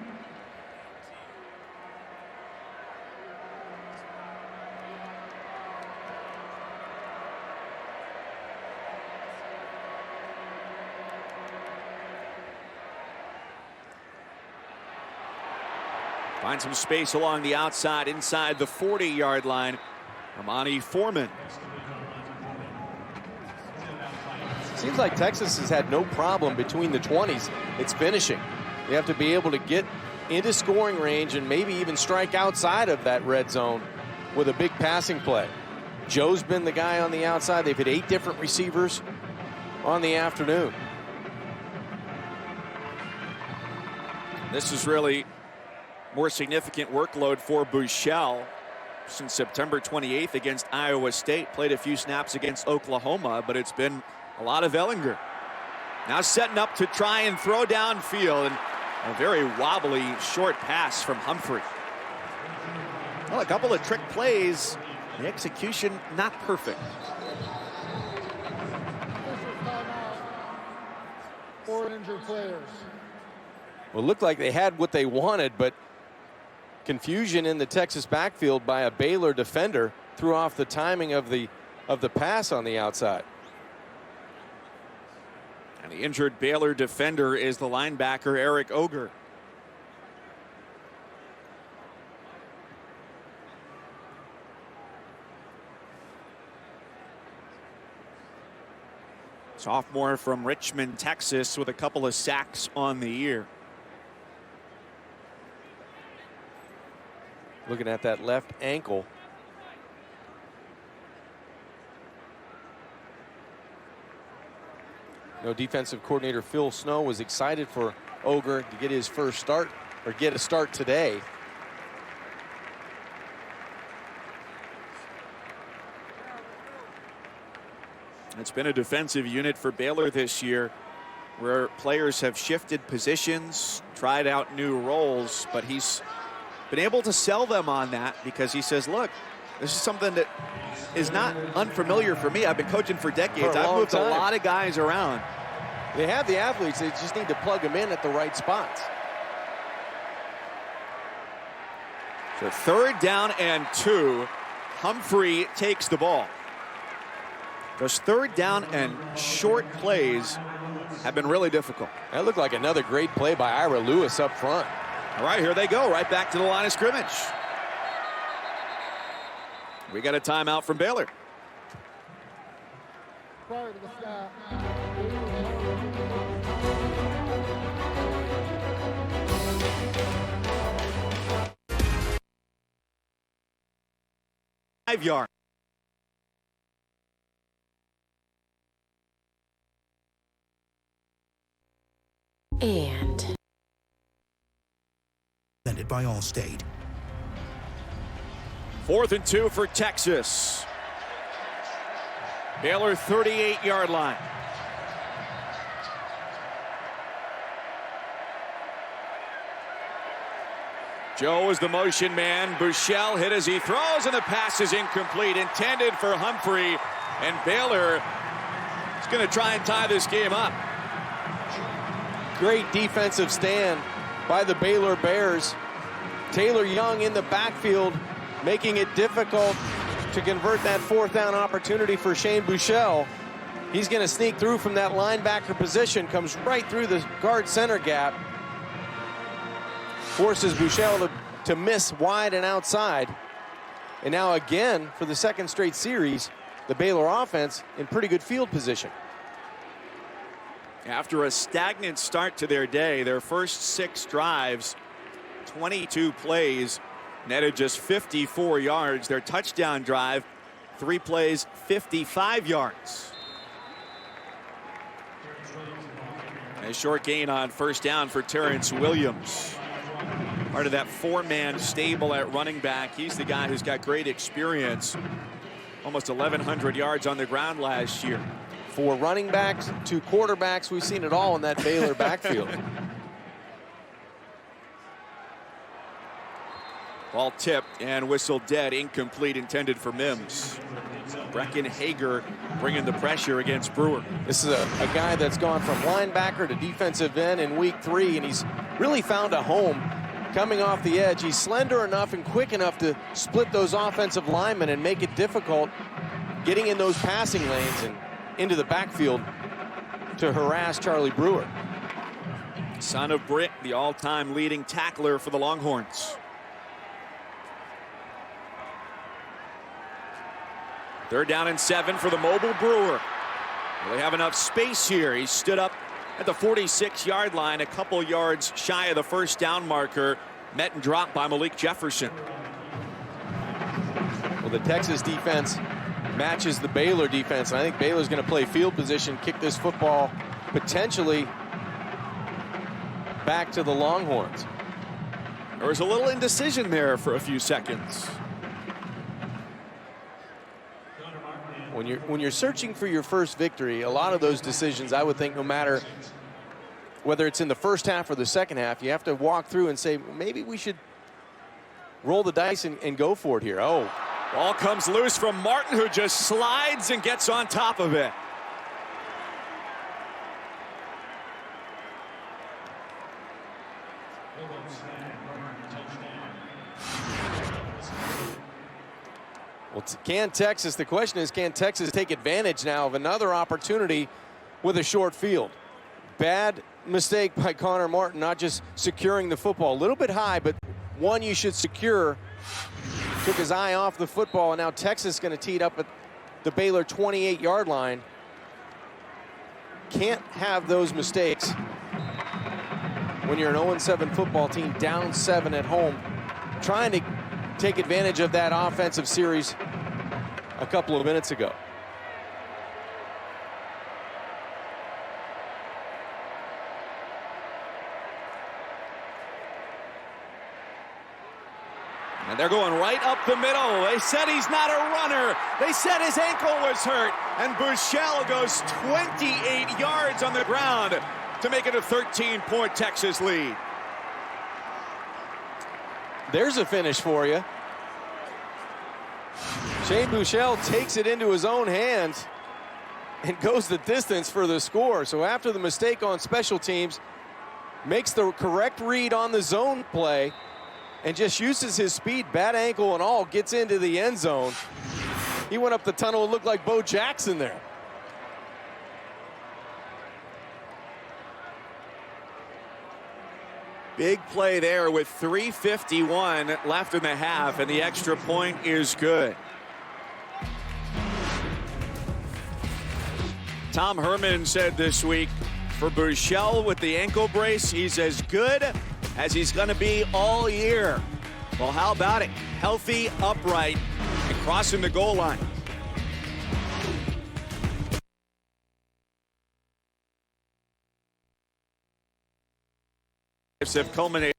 Find some space along the outside inside the 40-yard line. Amani Foreman. Seems like Texas has had no problem between the 20s. It's finishing. You have to be able to get into scoring range and maybe even strike outside of that red zone with a big passing play. Joe's been the guy on the outside. They've hit 8 different receivers on the afternoon. This is really more significant workload for Buechele since September 28th against Iowa State. Played a few snaps against Oklahoma, but it's been a lot of Ehlinger. Now setting up to try and throw downfield, and a very wobbly short pass from Humphrey. Well, a couple of trick plays. The execution not perfect. Four injured players. Well, it looked like they had what they wanted, but confusion in the Texas backfield by a Baylor defender threw off the timing of the pass on the outside. And the injured Baylor defender is the linebacker Eric Oger. Sophomore from Richmond, Texas, with a couple of sacks on the year. Looking at that left ankle. No, defensive coordinator Phil Snow was excited for Oger to get his first start, or get a start today. It's been a defensive unit for Baylor this year, where players have shifted positions, tried out new roles, but he's been able to sell them on that because he says, look, this is something that is not unfamiliar for me. I've been coaching for decades. I've moved a lot of guys around. They have the athletes. They just need to plug them in at the right spots. So 3rd down and 2. Humphrey takes the ball. Those 3rd down and short plays have been really difficult. That looked like another great play by Ira Lewis up front. All right, here they go, right back to the line of scrimmage. We got a timeout from Baylor. Prior to the snap, 5 yard. And Presented by Allstate. 4th and 2 for Texas. Baylor 38-yard line. Joe is the motion man. Buechele hit as he throws, and the pass is incomplete, intended for Humphrey. And Baylor is going to try and tie this game up. Great defensive stand by the Baylor Bears. Taylor Young in the backfield, making it difficult to convert that 4th down opportunity for Shane Buechele. He's going to sneak through from that linebacker position, comes right through the guard center gap, forces Buechele to miss wide and outside. And now again, for the 2nd straight series, the Baylor offense in pretty good field position. After a stagnant start to their day, their first 6 drives, 22 plays, netted just 54 yards. Their touchdown drive, 3 plays, 55 yards. A short gain on 1st down for Terrence Williams. Part of that 4-man stable at running back. He's the guy who's got great experience. Almost 1,100 yards on the ground last year. 4 running backs, 2 quarterbacks. We've seen it all in that Baylor backfield. Ball tipped and whistled dead, incomplete, intended for Mims. Brecken Hager bringing the pressure against Brewer. This is a guy that's gone from linebacker to defensive end in week 3, and he's really found a home coming off the edge. He's slender enough and quick enough to split those offensive linemen and make it difficult getting in those passing lanes and into the backfield to harass Charlie Brewer. Son of Britt, the all-time leading tackler for the Longhorns. 3rd down and 7 for the mobile Brewer. Well, they have enough space here. He stood up at the 46-yard line, a couple yards shy of the 1st down marker. Met and dropped by Malik Jefferson. Well, the Texas defense matches the Baylor defense, and I think Baylor's going to play field position, kick this football potentially back to the Longhorns. There was a little indecision there for a few seconds. When you're searching for your first victory, a lot of those decisions, I would think, no matter whether it's in the first half or the second half, you have to walk through and say, maybe we should roll the dice and go for it here. Oh. Ball comes loose from Martin, who just slides and gets on top of it. Well, can Texas, the question is, can Texas take advantage now of another opportunity with a short field? Bad mistake by Connor Martin, not just securing the football. A little bit high, but one you should secure. Took his eye off the football, and now Texas is going to tee it up at the Baylor 28-yard line. Can't have those mistakes when you're an 0-7 football team, down 7 at home, trying to take advantage of that offensive series a couple of minutes ago. And they're going right up the middle. They said he's not a runner. They said his ankle was hurt. And Buechele goes 28 yards on the ground to make it a 13-point Texas lead. There's a finish for you. Shane Buechele takes it into his own hands and goes the distance for the score. So after the mistake on special teams, makes the correct read on the zone play and just uses his speed, bad ankle and all, gets into the end zone. He went up the tunnel and looked like Bo Jackson there. Big play there with 3:51 left in the half, and the extra point is good. Tom Herman said this week, for Buechele with the ankle brace, he's as good as he's going to be all year. Well, how about it? Healthy, upright, and crossing the goal line. Have culminated.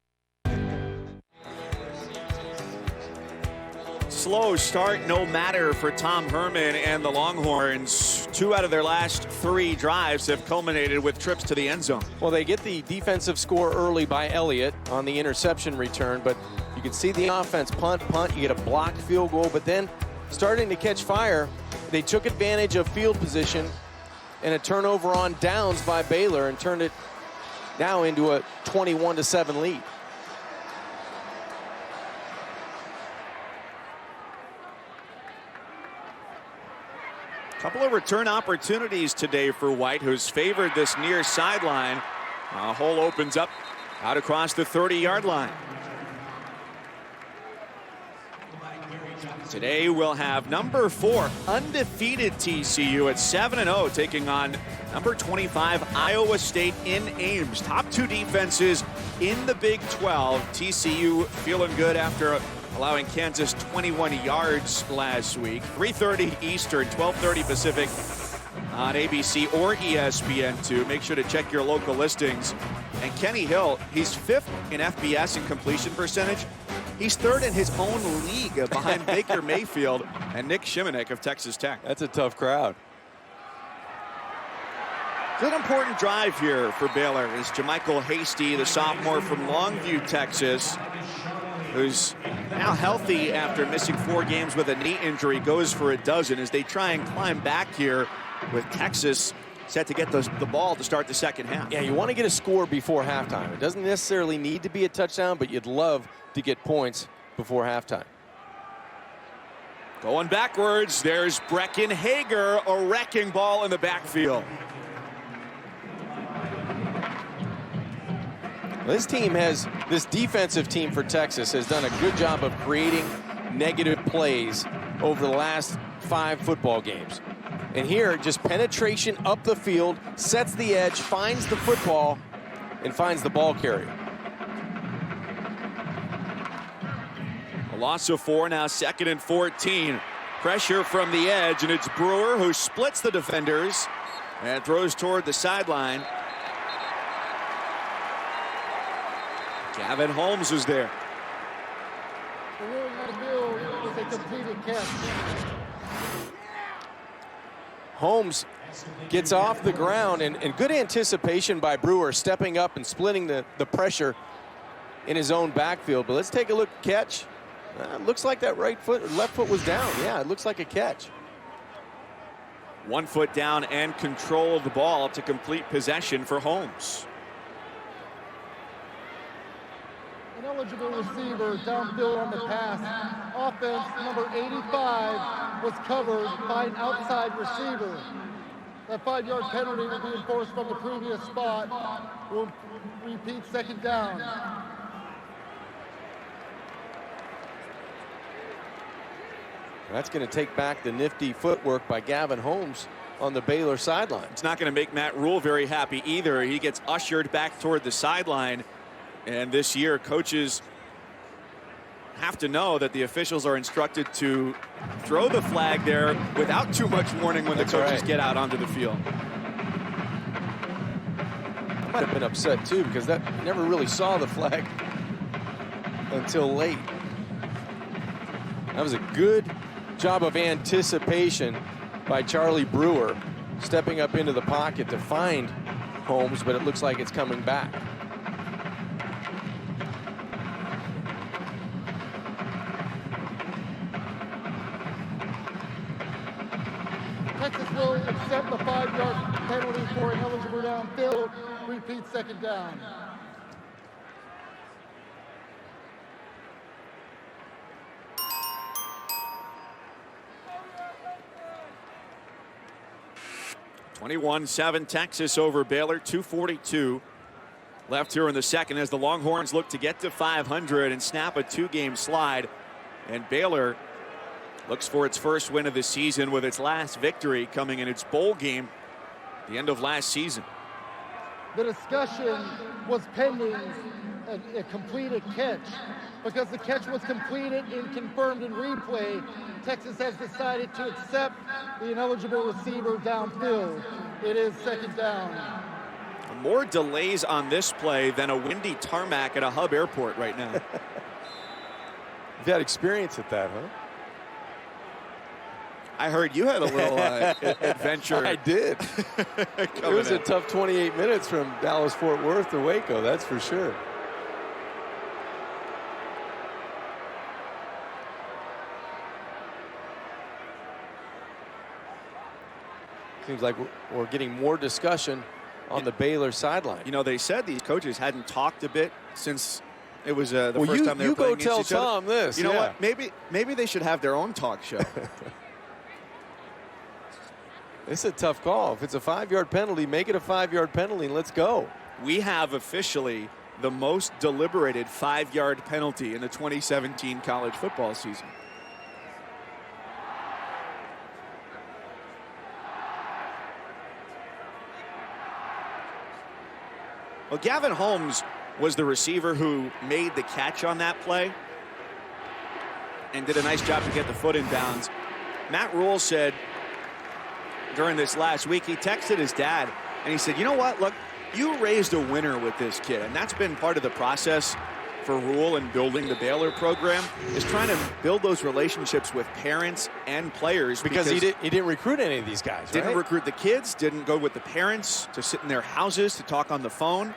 Slow start, no matter for Tom Herman and the Longhorns. 2 out of their last 3 drives have culminated with trips to the end zone. Well, they get the defensive score early by Elliott on the interception return, but you can see the offense punt, you get a blocked field goal, but then starting to catch fire, they took advantage of field position and a turnover on downs by Baylor and turned it now into a 21-7 lead. Couple of return opportunities today for White, who's favored this near sideline. A hole opens up out across the 30-yard line. Today we'll have number 4 undefeated TCU at 7-0 taking on number 25 Iowa State in Ames. Top 2 defenses in the Big 12. TCU feeling good after allowing Kansas 21 yards last week. 3:30 Eastern, 12:30 Pacific on ABC or ESPN2. Make sure to check your local listings. And Kenny Hill, he's 5th in FBS in completion percentage. He's 3rd in his own league behind Baker Mayfield and Nick Shimonek of Texas Tech. That's a tough crowd. It's an important drive here for Baylor is Jamichael Hasty, the sophomore from Longview, Texas, who's now healthy after missing 4 games with a knee injury, goes for a dozen as they try and climb back here with Texas set to get the ball to start the second half. Yeah, you want to get a score before halftime. It doesn't necessarily need to be a touchdown, but you'd love to get points before halftime. Going backwards, there's Brecken Hager, a wrecking ball in the backfield. This defensive team for Texas has done a good job of creating negative plays over the last 5 football games. And here, just penetration up the field, sets the edge, finds the football, and finds the ball carrier. A loss of 4, now 2nd and 14. Pressure from the edge, and it's Brewer who splits the defenders and throws toward the sideline. Gavin Holmes was there. The ruling on the field is a completed catch. Holmes gets off the ground, and good anticipation by Brewer, stepping up and splitting the pressure in his own backfield. But let's take a look at catch. Looks like that left foot was down. Yeah, it looks like a catch. 1 foot down and control of the ball to complete possession for Holmes. An eligible receiver downfield on the pass. Offense number 85 was covered by an outside receiver. That 5-yard penalty will be enforced from the previous spot. We'll repeat second down. That's going to take back the nifty footwork by Gavin Holmes on the Baylor sideline. It's not going to make Matt Rule very happy either. He gets ushered back toward the sideline. And this year, coaches have to know that the officials are instructed to throw the flag there without too much warning when the coaches get out onto the field. I might have been upset too, because that never really saw the flag until late. That was a good job of anticipation by Charlie Brewer, stepping up into the pocket to find Holmes, but it looks like it's coming back. Texas will accept the 5-yard penalty for an eligible downfield. Repeat second down. (21-7) Texas over Baylor. 2:42 left here in the second as the Longhorns look to get to 500 and snap a 2-game slide. And Baylor looks for its first win of the season, with its last victory coming in its bowl game the end of last season. The discussion was pending a completed catch. Because the catch was completed and confirmed in replay, Texas has decided to accept the ineligible receiver downfield. It is second down. More delays on this play than a windy tarmac at a hub airport right now. You've had experience at that, huh? I heard you had a little adventure. I did. It was a tough 28 minutes from Dallas-Fort Worth to Waco, that's for sure. Seems like we're getting more discussion on the Baylor sideline. You know, they said these coaches hadn't talked a bit since it was the first time they were playing against each other. You go tell Tom this. You know what? Maybe they should have their own talk show. It's a tough call. If it's a 5-yard penalty, make it a 5-yard penalty and let's go. We have officially the most deliberated 5-yard penalty in the 2017 college football season. Well, Gavin Holmes was the receiver who made the catch on that play and did a nice job to get the foot in bounds. Matt Rule said during this last week, he texted his dad and he said, you know what, look, you raised a winner with this kid. And that's been part of the process for Rule in building the Baylor program, is trying to build those relationships with parents and players. Because he didn't recruit any of these guys, didn't recruit the kids, didn't go with the parents to sit in their houses to talk on the phone.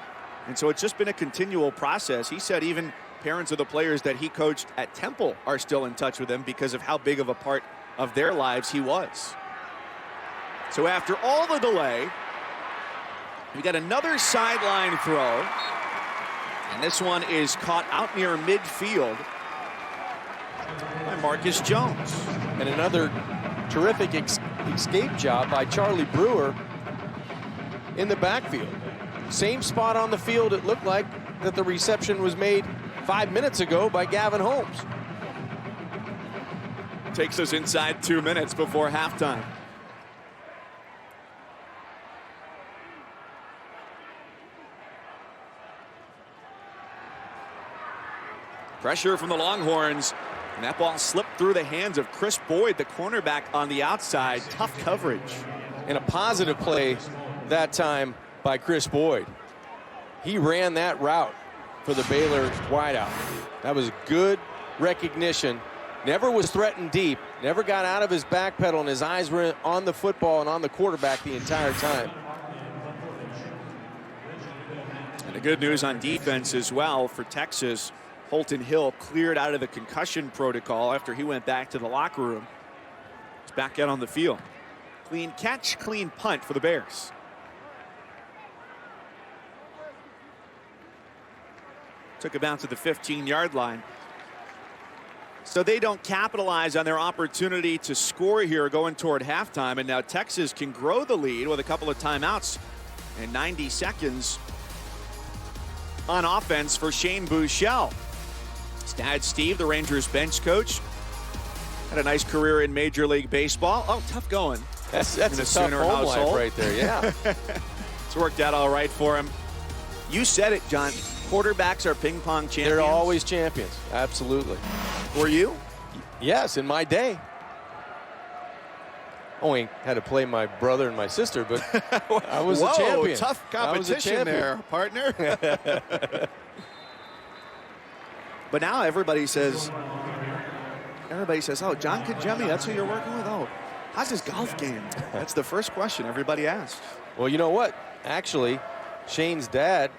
And so it's just been a continual process. He said even parents of the players that he coached at Temple are still in touch with him because of how big of a part of their lives he was. So after all the delay, we got another sideline throw. And this one is caught out near midfield by Marcus Jones. And another terrific escape job by Charlie Brewer in the backfield. Same spot on the field it looked like that the reception was made 5 minutes ago by Gavin Holmes. Takes us inside 2 minutes before halftime. Pressure from the Longhorns, and that ball slipped through the hands of Chris Boyd, the cornerback on the outside. Tough coverage. And a positive play that time by Chris Boyd. He ran that route for the Baylor wideout. That was good recognition. Never was threatened deep, never got out of his back pedal, and his eyes were on the football and on the quarterback the entire time. And the good news on defense as well for Texas, Holton Hill cleared out of the concussion protocol after he went back to the locker room. He's back out on the field. Clean catch, clean punt for the Bears. Took him out to the 15-yard line. So they don't capitalize on their opportunity to score here going toward halftime. And now Texas can grow the lead with a couple of timeouts and 90 seconds on offense for Shane Buechele. His dad, Steve, the Rangers bench coach, had a nice career in Major League Baseball. Oh, tough going. That's a tough home life right there, yeah. It's worked out all right for him. You said it, John. Quarterbacks are ping pong champions. They're always champions. Absolutely. Were you? Yes, in my day. Only had to play my brother and my sister, but I was a champion. Tough competition there, partner. But now everybody says, oh, John Kajemi, that's who you're working with? Oh, how's his golf game? That's the first question everybody asks. Well, you know what? Actually, Shane's dad,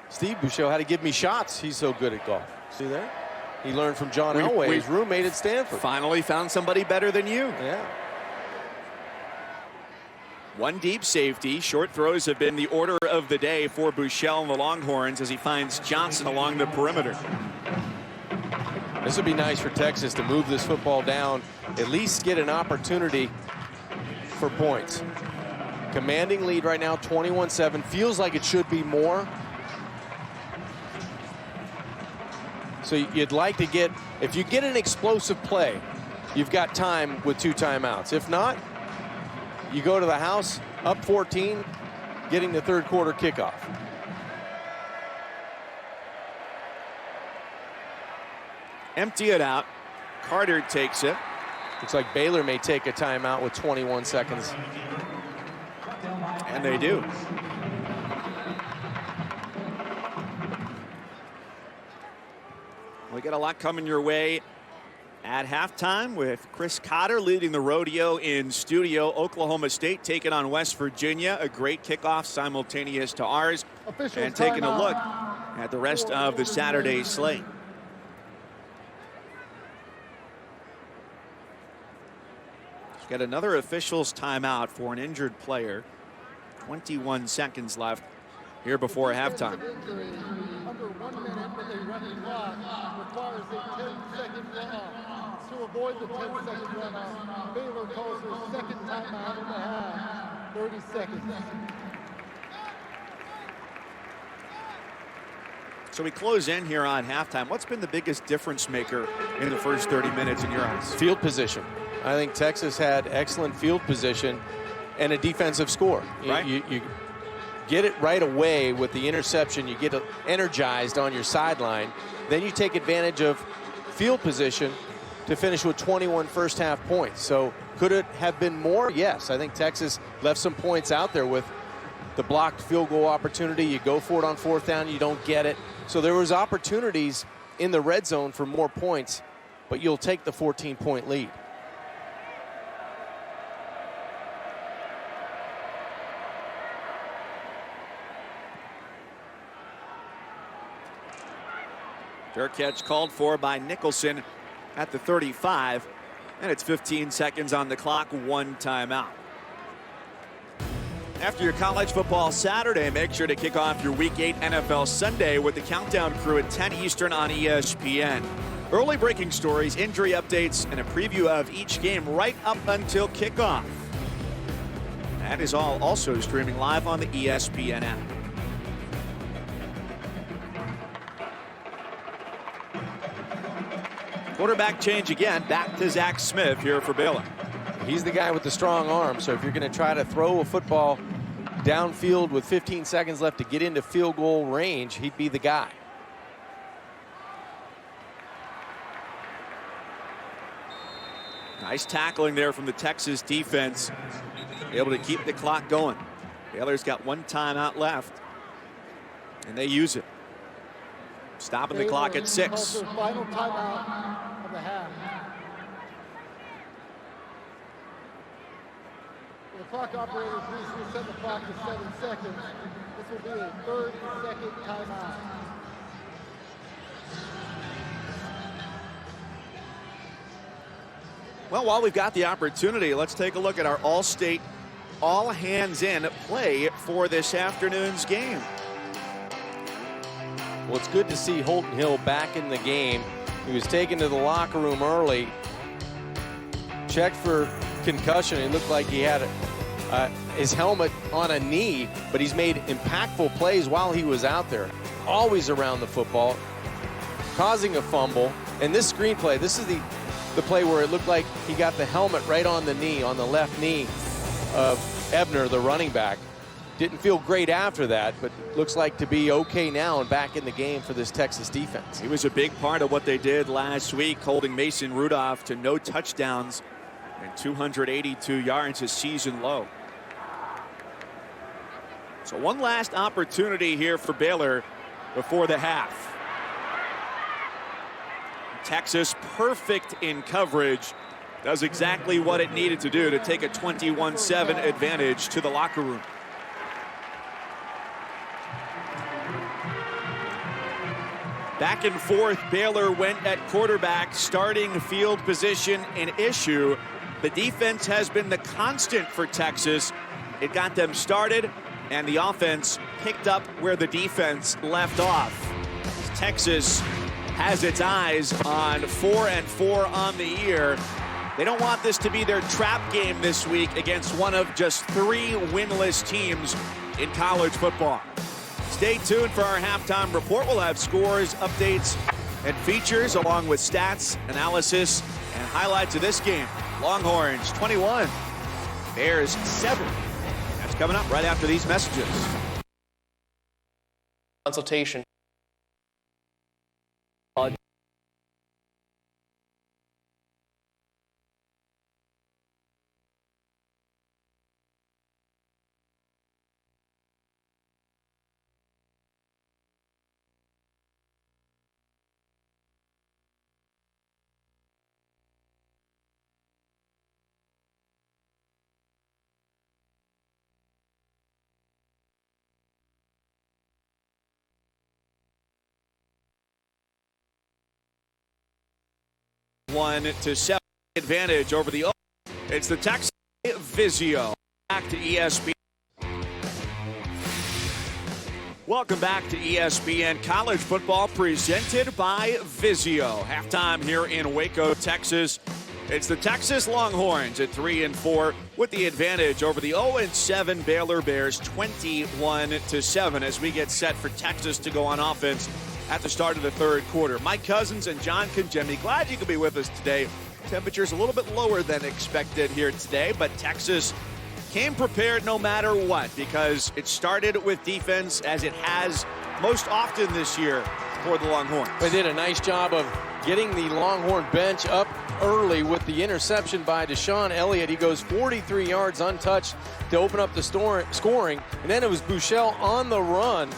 Steve Buechele, had to give me shots. He's so good at golf. See there? He learned from John Elway, his roommate at Stanford. Finally found somebody better than you. Yeah. One deep safety. Short throws have been the order of the day for Buechele and the Longhorns as he finds Johnson along the perimeter. This would be nice for Texas to move this football down, at least get an opportunity for points. Commanding lead right now, 21-7. Feels like it should be more. So you'd like to get, if you get an explosive play, you've got time with 2 timeouts. If not, you go to the house up 14, getting the third quarter kickoff. Empty it out. Carter takes it. Looks like Baylor may take a timeout with 21 seconds. And they do. We got a lot coming your way at halftime with Chris Cotter leading the rodeo in studio. Oklahoma State taking on West Virginia. A great kickoff simultaneous to ours. And taking a look at the rest of the Saturday slate. Got another official's timeout for an injured player. 21 seconds left here before halftime. Under 1 minute with a running clock requires a 10-second runoff. To avoid the 10-second runoff, Baylor calls her second timeout in the half. 30 seconds. So we close in here on halftime. What's been the biggest difference maker in the first 30 minutes in your eyes? Field position. I think Texas had excellent field position and a defensive score. Right. You get it right away with the interception. You get energized on your sideline. Then you take advantage of field position to finish with 21 first half points. So could it have been more? Yes. I think Texas left some points out there with the blocked field goal opportunity. You go for it on 4th down, you don't get it. So there was opportunities in the red zone for more points, but you'll take the 14-point lead. Fair catch called for by Nicholson at the 35. And it's 15 seconds on the clock, 1 timeout. After your college football Saturday, make sure to kick off your Week 8 NFL Sunday with the Countdown Crew at 10 Eastern on ESPN. Early breaking stories, injury updates, and a preview of each game right up until kickoff. That is all also streaming live on the ESPN app. Quarterback change again, back to Zach Smith here for Baylor. He's the guy with the strong arm, so if you're going to try to throw a football downfield with 15 seconds left to get into field goal range, he'd be the guy. Nice tackling there from the Texas defense, able to keep the clock going. Baylor's got 1 timeout left, and they use it. Stopping the clock at 6. Calls their final timeout of the half. The clock operator, please reset the clock to 7 seconds. This will be a 30-second timeout. Well, while we've got the opportunity, let's take a look at our all-state, all-hands-in play for this afternoon's game. Well, it's good to see Holton Hill back in the game. He was taken to the locker room early, checked for concussion. It looked like he had his helmet on a knee, but he's made impactful plays while he was out there. Always around the football, causing a fumble. And this screenplay, this is the play where it looked like he got the helmet right on the knee, on the left knee of Ebner, the running back. Didn't feel great after that, but looks like to be okay now and back in the game for this Texas defense. He was a big part of what they did last week, holding Mason Rudolph to no touchdowns and 282 yards, his season low. So one last opportunity here for Baylor before the half. Texas, perfect in coverage, does exactly what it needed to do to take a 21-7 advantage to the locker room. Back and forth, Baylor went at quarterback, starting field position an issue. The defense has been the constant for Texas. It got them started, and the offense picked up where the defense left off. Texas has its eyes on 4-4 on the year. They don't want this to be their trap game this week against one of just 3 winless teams in college football. Stay tuned for our halftime report. We'll have scores, updates, and features along with stats, analysis, and highlights of this game. Longhorns 21, Bears 7. That's coming up right after these messages. Consultation. One to 7 advantage over the. It's the Texas Vizio. Back to ESPN. Welcome back to ESPN College Football presented by Vizio. Halftime here in Waco, Texas. It's the Texas Longhorns at 3-4 with the advantage over the 0-7 Baylor Bears, 21-7 as we get set for Texas to go on offense at the start of the third quarter. Mike Cousins and John Conjemi, glad you could be with us today. Temperatures a little bit lower than expected here today, but Texas came prepared no matter what because it started with defense as it has most often this year for the Longhorns. They did a nice job of getting the Longhorn bench up early with the interception by Deshaun Elliott. He goes 43 yards untouched to open up the scoring, and then it was Buechele on the run.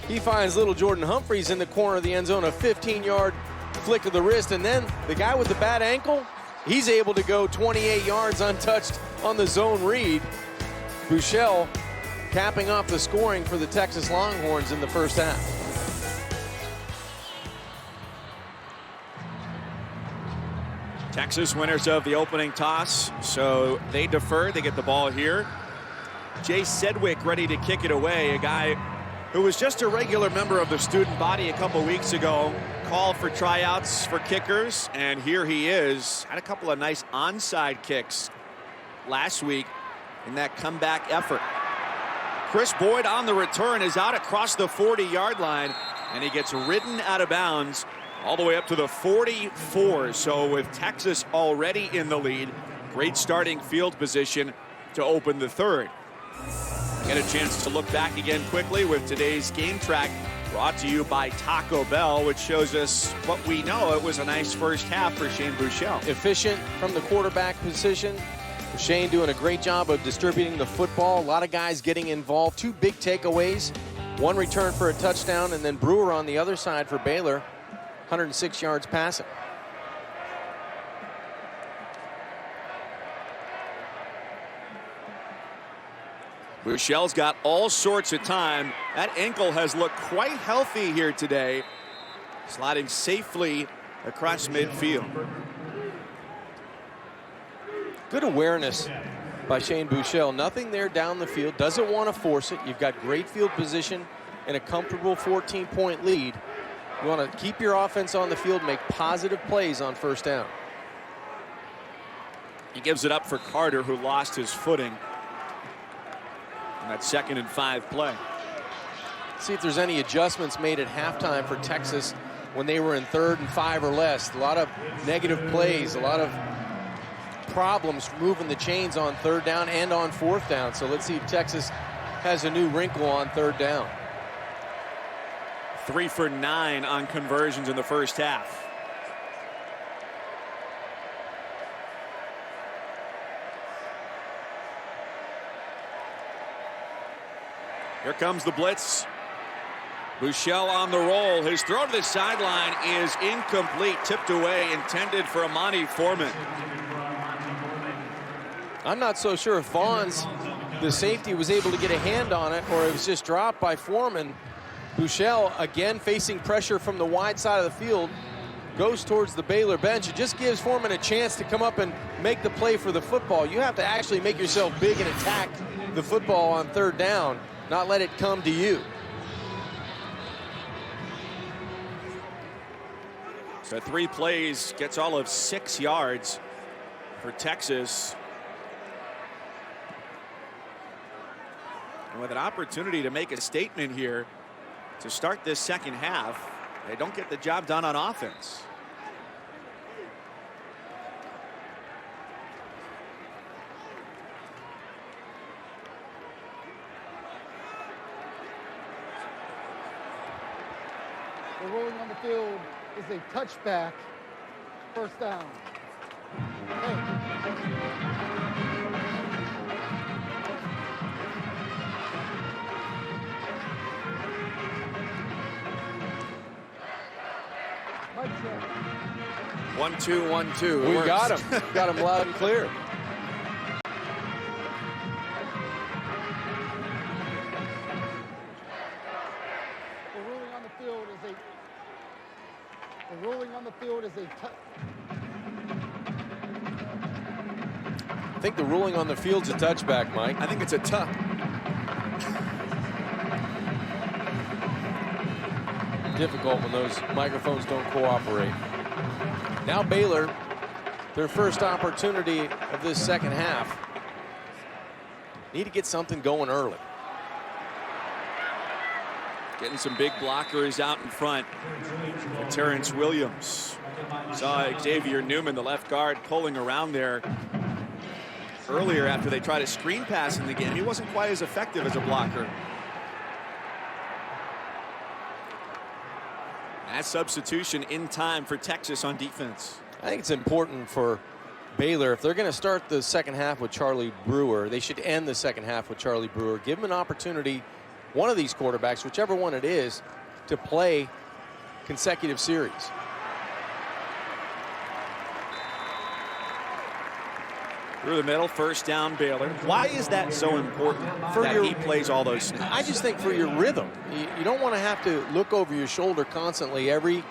He finds little Jordan Humphreys in the corner of the end zone, a 15-yard flick of the wrist, and then the guy with the bad ankle, he's able to go 28 yards untouched on the zone read. Buechele capping off the scoring for the Texas Longhorns in the first half. Texas winners of the opening toss, so they defer. They get the ball here. Jay Sedgwick ready to kick it away, a guy who was just a regular member of the student body a couple weeks ago, called for tryouts for kickers, and here he is. Had a couple of nice onside kicks last week in that comeback effort. Chris Boyd on the return is out across the 40-yard line, and he gets ridden out of bounds all the way up to the 44. So with Texas already in the lead, great starting field position to open the third. Get a chance to look back again quickly with today's game track brought to you by Taco Bell, which shows us what we know. It was a nice first half for Shane Buechele. Efficient from the quarterback position. Shane doing a great job of distributing the football. A lot of guys getting involved. 2 big takeaways One return for a touchdown, and then Brewer on the other side for Baylor, 106 yards passing. Buechele's got all sorts of time. That ankle has looked quite healthy here today, sliding safely across midfield. Good awareness by Shane Buechele. Nothing there down the field. Doesn't want to force it. You've got great field position and a comfortable 14-point lead. You want to keep your offense on the field, make positive plays on first down. He gives it up for Carter, who lost his footing in that 2nd and 5 play. See if there's any adjustments made at halftime for Texas when they were in 3rd and 5 or less. A lot of negative plays, a lot of problems moving the chains on 3rd down and on 4th down. So let's see if Texas has a new wrinkle on 3rd down. 3 for 9 on conversions in the first half. Here comes the blitz. Buechele on the roll. His throw to the sideline is incomplete, tipped away, intended for Amani Foreman. I'm not so sure if Vaughn's, the safety, was able to get a hand on it or it was just dropped by Foreman. Buechele, again facing pressure from the wide side of the field, goes towards the Baylor bench. It just gives Foreman a chance to come up and make the play for the football. You have to actually make yourself big and attack the football on 3rd down, not let it come to you. So 3 plays, gets all of 6 yards for Texas. And with an opportunity to make a statement here to start this second half, they don't get the job done on offense. The ruling on the field is a touchback, first down. Mic check. 1-2, 1-2. We got him. Got him loud and clear. The ruling on the field is a I think the ruling on the field's a touchback, Mike. I think it's a tuck. Difficult when those microphones don't cooperate. Now Baylor, their first opportunity of this second half. Need to get something going early. Getting some big blockers out in front for Terrence Williams. Saw Xavier Newman, the left guard, pulling around there earlier after they tried a screen pass in the game. He wasn't quite as effective as a blocker. That substitution in time for Texas on defense. I think it's important for Baylor, if they're going to start the second half with Charlie Brewer, they should end the second half with Charlie Brewer. Give him an opportunity, one of these quarterbacks, whichever one it is, to play consecutive series. Through the middle, first down Baylor. Why is that so important that he plays all those snaps? I just think for your rhythm, you don't want to have to look over your shoulder constantly every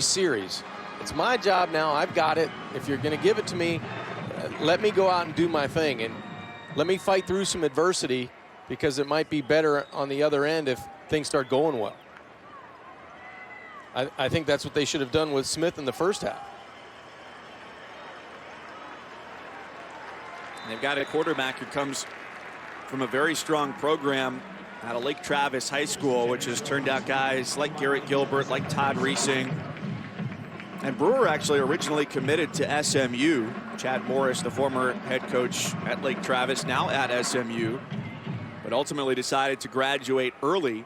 series. It's my job now. I've got it. If you're going to give it to me, let me go out and do my thing. And let me fight through some adversity because it might be better on the other end if things start going well. I think that's what they should have done with Smith in the first half. They've got a quarterback who comes from a very strong program out of Lake Travis High School, which has turned out guys like Garrett Gilbert, like Todd Reesing. And Brewer actually originally committed to SMU. Chad Morris, the former head coach at Lake Travis, now at SMU, but ultimately decided to graduate early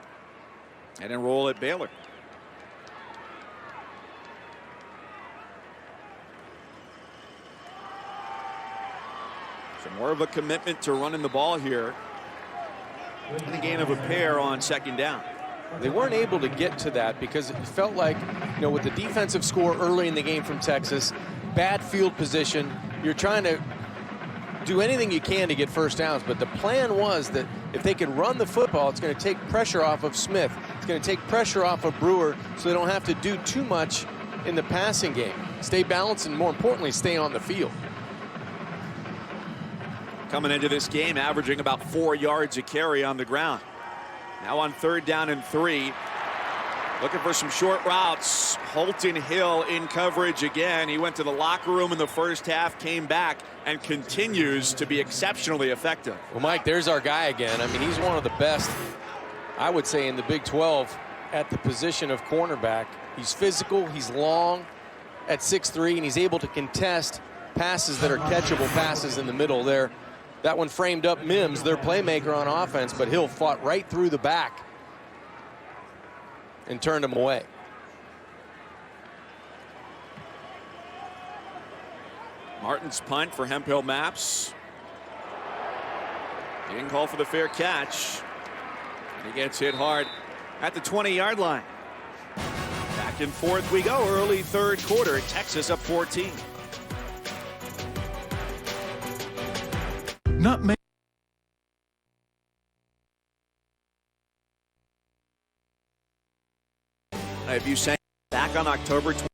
and enroll at Baylor. So more of a commitment to running the ball here. And a gain of a pair on second down. They weren't able to get to that because it felt like, with the defensive score early in the game from Texas, bad field position, you're trying to do anything you can to get first downs. But the plan was that if they could run the football, it's going to take pressure off of Smith. It's going to take pressure off of Brewer so they don't have to do too much in the passing game. Stay balanced and, more importantly, stay on the field. Coming into this game, averaging about 4 yards a carry on the ground. Now on 3rd down and 3. Looking for some short routes. Holton Hill in coverage again. He went to the locker room in the first half, came back, and continues to be exceptionally effective. Well, Mike, there's our guy again. I mean, he's one of the best, I would say, in the Big 12 at the position of cornerback. He's physical, he's long at 6'3", and he's able to contest passes that are catchable passes in the middle there. That one framed up Mims, their playmaker on offense, but Hill fought right through the back and turned him away. Martin's punt for Hemphill Maps. He didn't call for the fair catch. And he gets hit hard at the 20-yard line. Back and forth we go. Early 3rd quarter. Texas up 14. Not many. Have you sang back on October 20th?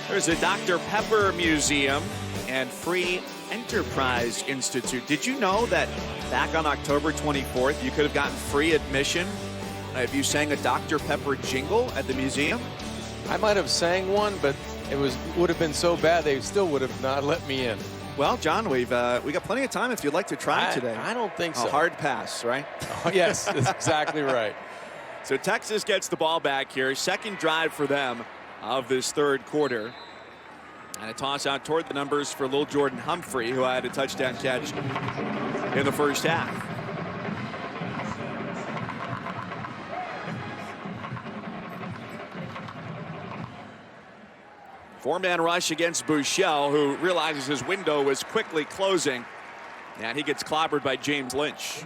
There's a Dr. Pepper Museum and Free Enterprise Institute. Did you know that back on October 24th, you could have gotten free admission if you sang a Dr. Pepper jingle at the museum? I might have sang one, but it would have been so bad they still would have not let me in. Well, John, we got plenty of time if you'd like to try today. I don't think so. A hard pass, right? Oh, yes, that's exactly right. So Texas gets the ball back here. Second drive for them of this 3rd quarter. And a toss out toward the numbers for Lil Jordan Humphrey, who had a touchdown catch in the first half. Four-man rush against Buechele, who realizes his window is quickly closing. And he gets clobbered by James Lynch.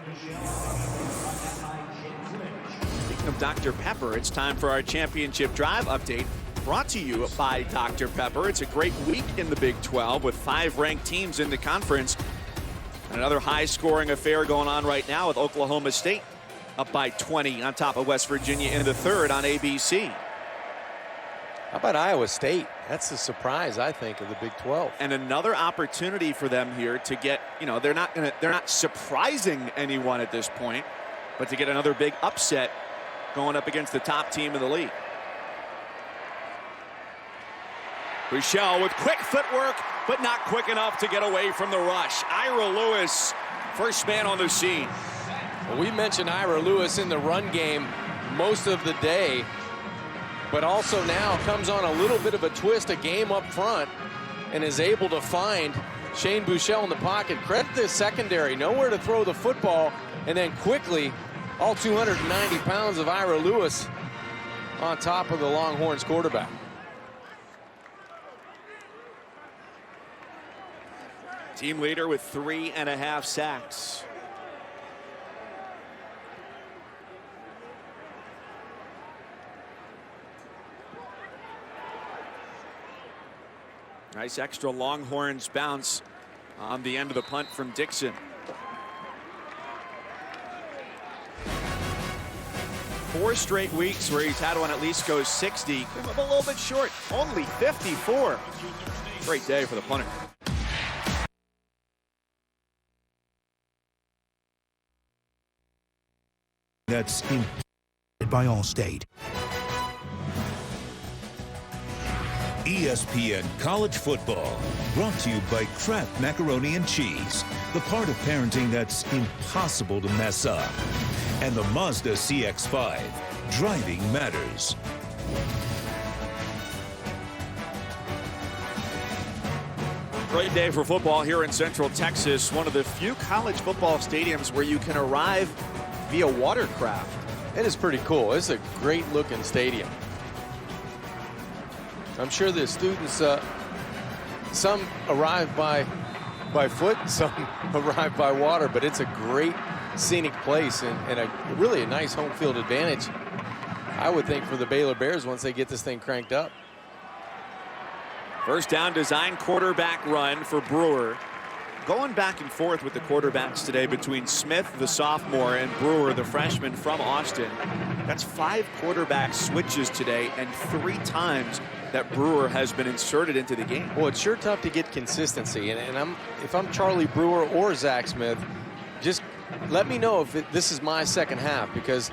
Speaking of Dr. Pepper, it's time for our championship drive update. Brought to you by Dr. Pepper. It's a great week in the Big 12 with 5 ranked teams in the conference. Another high-scoring affair going on right now with Oklahoma State up by 20 on top of West Virginia in the 3rd on ABC. How about Iowa State? That's the surprise, I think, of the Big 12. And another opportunity for them here to get, they're not surprising anyone at this point, but to get another big upset going up against the top team in the league. Buechele with quick footwork, but not quick enough to get away from the rush. Ira Lewis, first man on the scene. Well, we mentioned Ira Lewis in the run game most of the day, but also now comes on a little bit of a twist, a game up front, and is able to find Shane Buechele in the pocket. Credit the secondary, nowhere to throw the football, and then quickly, all 290 pounds of Ira Lewis on top of the Longhorns quarterback. Team leader with 3.5 sacks. Nice extra Longhorns bounce on the end of the punt from Dixon. Four straight weeks where he's had one at least go 60. A little bit short, only 54. Great day for the punter. That's impounded by Allstate. ESPN College Football, brought to you by Kraft Macaroni and Cheese, the part of parenting that's impossible to mess up. And the Mazda CX-5, driving matters. Great day for football here in Central Texas. One of the few college football stadiums where you can arrive via watercraft. It is pretty cool. It's a great looking stadium. I'm sure the students, some arrive by foot, some arrive by water, but it's a great scenic place and really a nice home field advantage, I would think, for the Baylor Bears once they get this thing cranked up. First down design quarterback run for Brewer. Going back and forth with the quarterbacks today between Smith, the sophomore, and Brewer, the freshman from Austin. That's 5 quarterback switches today and 3 times that Brewer has been inserted into the game. Well, it's sure tough to get consistency. And if I'm Charlie Brewer or Zach Smith, just let me know if this is my second half, because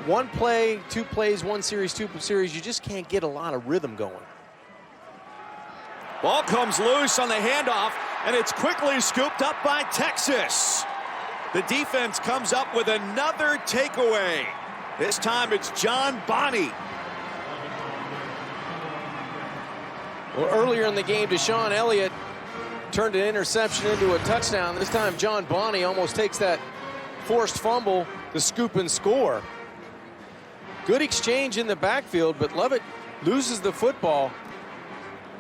one play, 2 plays, 1 series, 2 series, you just can't get a lot of rhythm going. Ball comes loose on the handoff, and it's quickly scooped up by Texas. The defense comes up with another takeaway. This time it's John Bonney. Well, earlier in the game, Deshaun Elliott turned an interception into a touchdown. This time John Bonney almost takes that forced fumble to scoop and score. Good exchange in the backfield, but Lovett loses the football.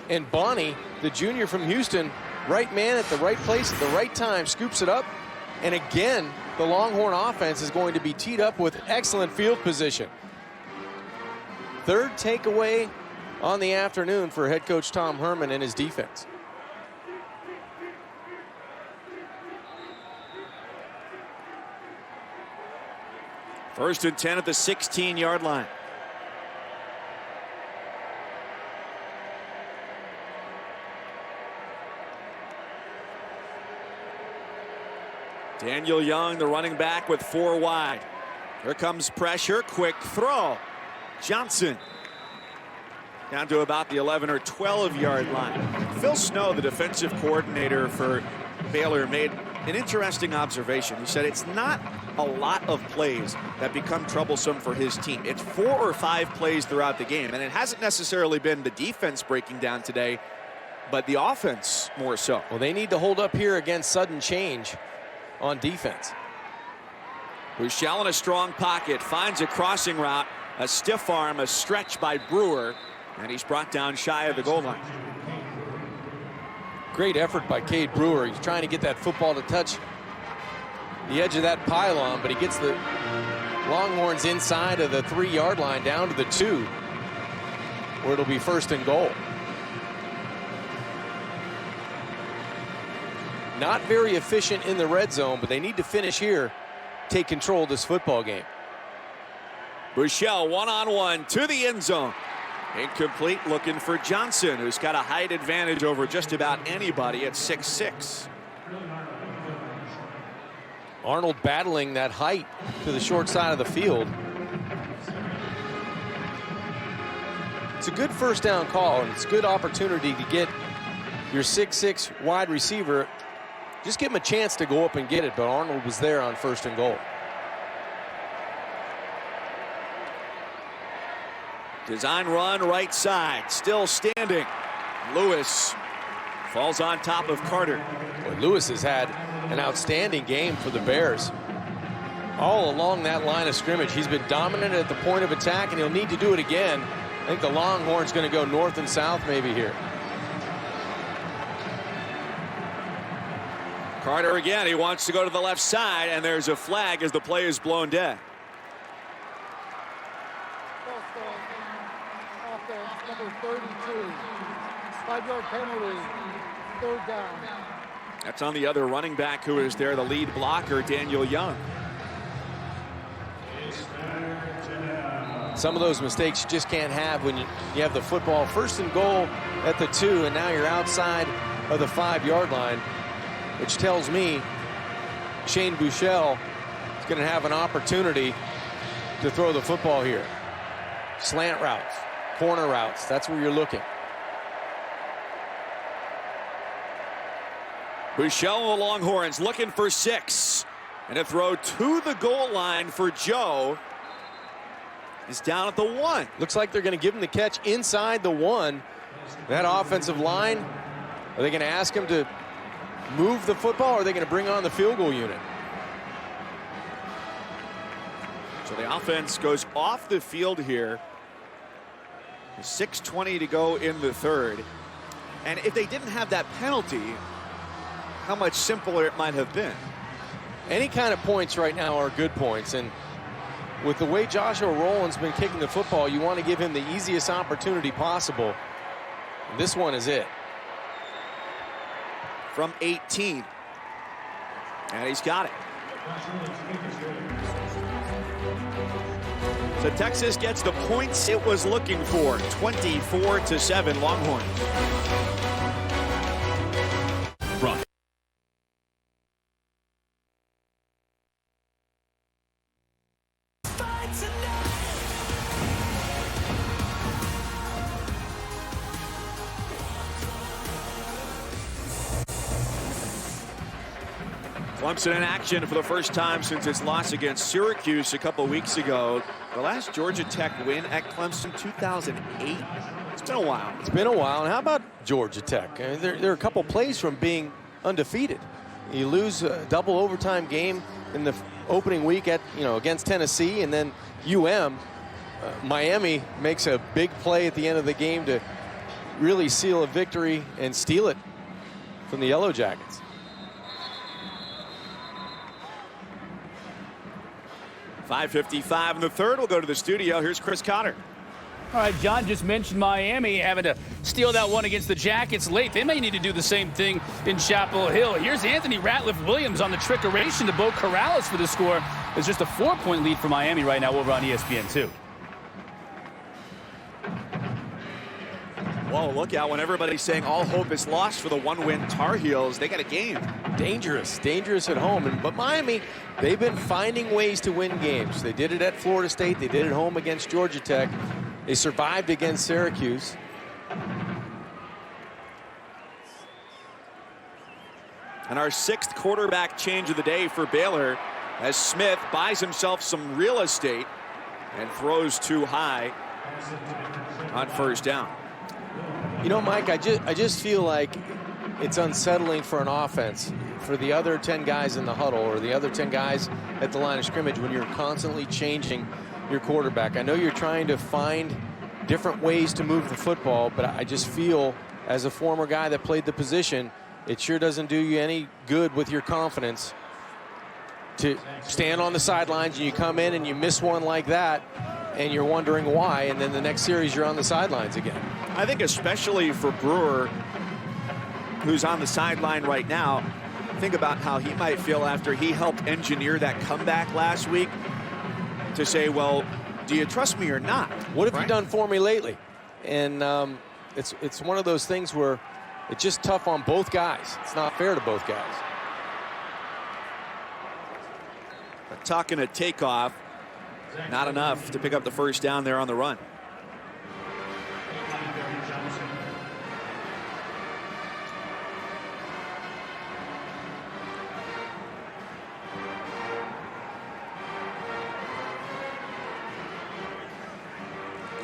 And Bonney, the junior from Houston, right man at the right place at the right time, scoops it up. And again, the Longhorn offense is going to be teed up with excellent field position. Third takeaway on the afternoon for head coach Tom Herman and his defense. First and 10 at the 16-yard line. Daniel Young, the running back, with 4 wide. Here comes pressure, quick throw. Johnson down to about the 11 or 12-yard line. Phil Snow, the defensive coordinator for Baylor, made an interesting observation. He said it's not a lot of plays that become troublesome for his team. It's 4 or 5 plays throughout the game, and it hasn't necessarily been the defense breaking down today, but the offense more so. Well, they need to hold up here against sudden change on defense. Buechele in a strong pocket, finds a crossing route, a stiff arm, a stretch by Brewer, and he's brought down shy of the goal line. Great effort by Cade Brewer. He's trying to get that football to touch the edge of that pylon, but he gets the Longhorns inside of the 3-yard line down to the 2, where it'll be first and goal. Not very efficient in the red zone, but they need to finish here, take control of this football game. Buechele one-on-one to the end zone. Incomplete, looking for Johnson, who's got a height advantage over just about anybody at 6'6". Arnold battling that height to the short side of the field. It's a good first down call, and it's a good opportunity to get your 6'6" wide receiver. Just give him a chance to go up and get it, but Arnold was there on first and goal. Design run right side, still standing. Lewis falls on top of Carter. Well, Lewis has had an outstanding game for the Bears. All along that line of scrimmage, he's been dominant at the point of attack, and he'll need to do it again. I think the Longhorns going to go north and south maybe here. Carter again, he wants to go to the left side, and there's a flag as the play is blown dead. Offense, number 32. 5-yard penalty, 3rd down. That's on the other running back who is there, the lead blocker, Daniel Young. Some of those mistakes you just can't have when you have the football first and goal at the 2, and now you're outside of the 5-yard line, which tells me Shane Buechele is going to have an opportunity to throw the football here. Slant routes, corner routes, that's where you're looking. Buechele and the Longhorns looking for 6. And a throw to the goal line for Joe is down at the 1. Looks like they're going to give him the catch inside the 1. That offensive line, are they going to ask him to move the football, or are they going to bring on the field goal unit? So the offense goes off the field here. 6:20 to go in the third. And if they didn't have that penalty, how much simpler it might have been. Any kind of points right now are good points. And with the way Joshua Rowland's been kicking the football, you want to give him the easiest opportunity possible. And this one is it. From 18. And he's got it. So Texas gets the points it was looking for. 24-7 Longhorns. Run. Clemson in action for the first time since its loss against Syracuse a couple weeks ago. The last Georgia Tech win at Clemson, 2008. It's been a while. It's been a while. And how about Georgia Tech? I mean, they're a couple plays from being undefeated. You lose a double overtime game in the opening week against Tennessee, and then Miami makes a big play at the end of the game to really seal a victory and steal it from the Yellow Jackets. 5:55 in the third. We'll go to the studio. Here's Chris Cotter. All right, John just mentioned Miami having to steal that one against the Jackets late. They may need to do the same thing in Chapel Hill. Here's Anthony Ratliff-Williams on the trickeration to Bo Corrales for the score. It's just a 4-point lead for Miami right now over on ESPN2. Whoa, look out when everybody's saying all hope is lost for the one-win Tar Heels. They got a game. Dangerous at home. But Miami, they've been finding ways to win games. They did it at Florida State. They did it home against Georgia Tech. They survived against Syracuse. And our sixth quarterback change of the day for Baylor as Smith buys himself some real estate and throws too high on first down. You know, Mike, I just feel like it's unsettling for an offense, for the other 10 guys in the huddle or the other 10 guys at the line of scrimmage when you're constantly changing your quarterback. I know you're trying to find different ways to move the football, but I just feel, as a former guy that played the position, it sure doesn't do you any good with your confidence to stand on the sidelines and you come in and you miss one like that and you're wondering why, and then the next series you're on the sidelines again. I think especially for Brewer, who's on the sideline right now, think about how he might feel after he helped engineer that comeback last week to say, well, do you trust me or not? What have you done for me lately? And it's one of those things where it's just tough on both guys. It's not fair to both guys. But talking a takeoff, not enough to pick up the first down there on the run.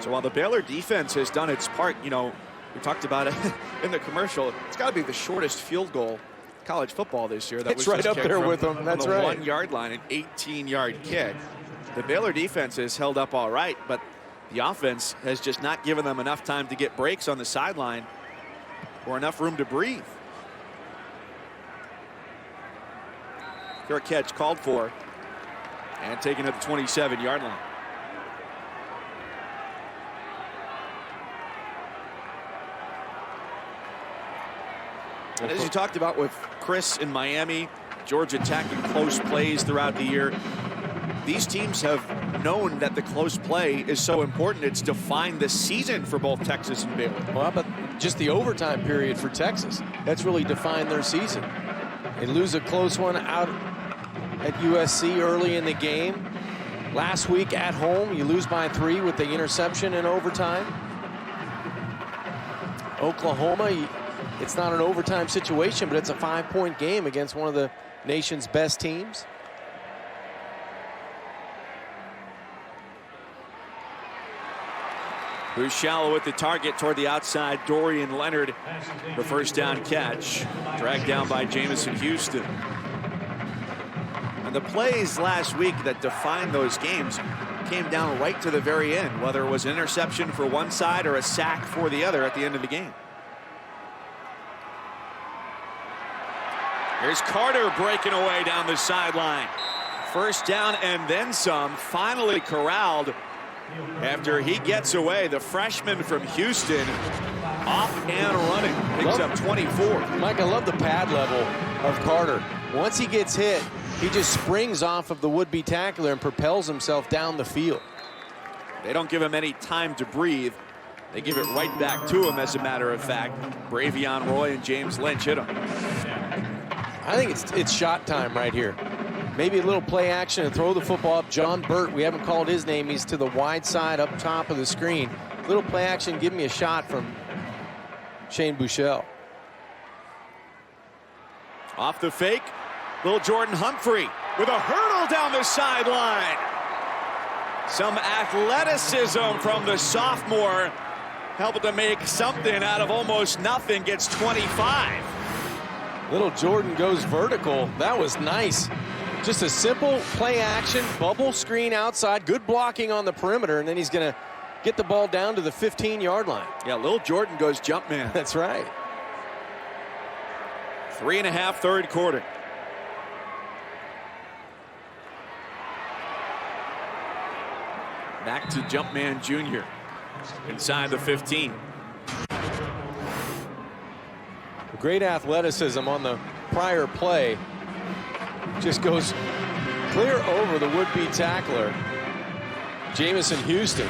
So while the Baylor defense has done its part, we talked about it in the commercial, it's got to be the shortest field goal college football this year. It's right up there with them. That's right. 1 yard line, an 18-yard kick. The Baylor defense has held up all right, but the offense has just not given them enough time to get breaks on the sideline or enough room to breathe. Fair catch called for and taken at the 27-yard line. And as you talked about with Chris in Miami, Georgia Tech in close plays throughout the year, these teams have known that the close play is so important. It's defined the season for both Texas and Baylor. Well, how about just the overtime period for Texas? That's really defined their season. They lose a close one out at USC early in the game. Last week at home, you lose by 3 with the interception in overtime. Oklahoma, it's not an overtime situation, but it's a 5-point game against one of the nation's best teams. Who's shallow with the target toward the outside. Dorian Leonard, the first down catch, dragged down by Jamison Houston. And the plays last week that defined those games came down right to the very end, whether it was an interception for one side or a sack for the other at the end of the game. Here's Carter breaking away down the sideline. First down and then some. Finally corralled after he gets away. The freshman from Houston off and running. Picks up 24. Mike, I love the pad level of Carter. Once he gets hit, he just springs off of the would-be tackler and propels himself down the field. They don't give him any time to breathe. They give it right back to him, as a matter of fact. Bravion Roy and James Lynch hit him. I think it's shot time right here. Maybe a little play action and throw the football up. John Burt, we haven't called his name. He's to the wide side up top of the screen. Little play action, give me a shot from Shane Buechele. Off the fake, little Jordan Humphrey with a hurdle down the sideline. Some athleticism from the sophomore, helping to make something out of almost nothing. Gets 25. Little Jordan goes vertical. That was nice. Just a simple play action, bubble screen outside, good blocking on the perimeter, and then he's going to get the ball down to the 15-yard line. Yeah, little Jordan goes jump man. That's right. 3.5 third quarter. Back to Jumpman Jr. inside the 15. Great athleticism on the prior play. Just goes clear over the would-be tackler, Jamison Houston.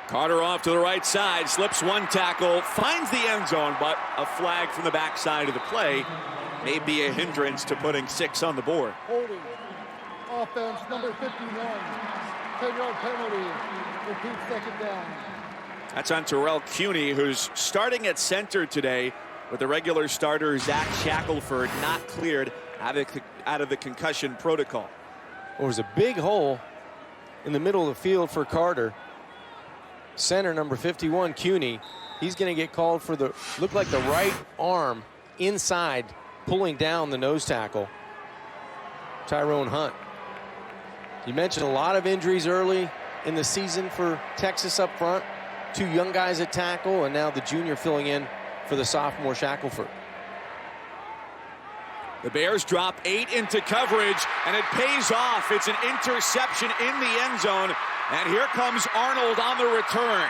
Carter off to the right side, slips one tackle, finds the end zone, but a flag from the backside of the play may be a hindrance to putting 6 on the board. Holding. Offense, number 51. 10-yard penalty. Repeat second down. That's on Terrell Cuny, who's starting at center today, with the regular starter Zach Shackelford not cleared out of the concussion protocol. There was a big hole in the middle of the field for Carter. Center number 51, Cuny. He's going to get called for the, look like the right arm inside, pulling down the nose tackle, Tyrone Hunt. You mentioned a lot of injuries early in the season for Texas up front. 2 young guys at tackle, and now the junior filling in for the sophomore Shackelford. The Bears drop 8 into coverage, and it pays off. It's an interception in the end zone, and here comes Arnold on the return.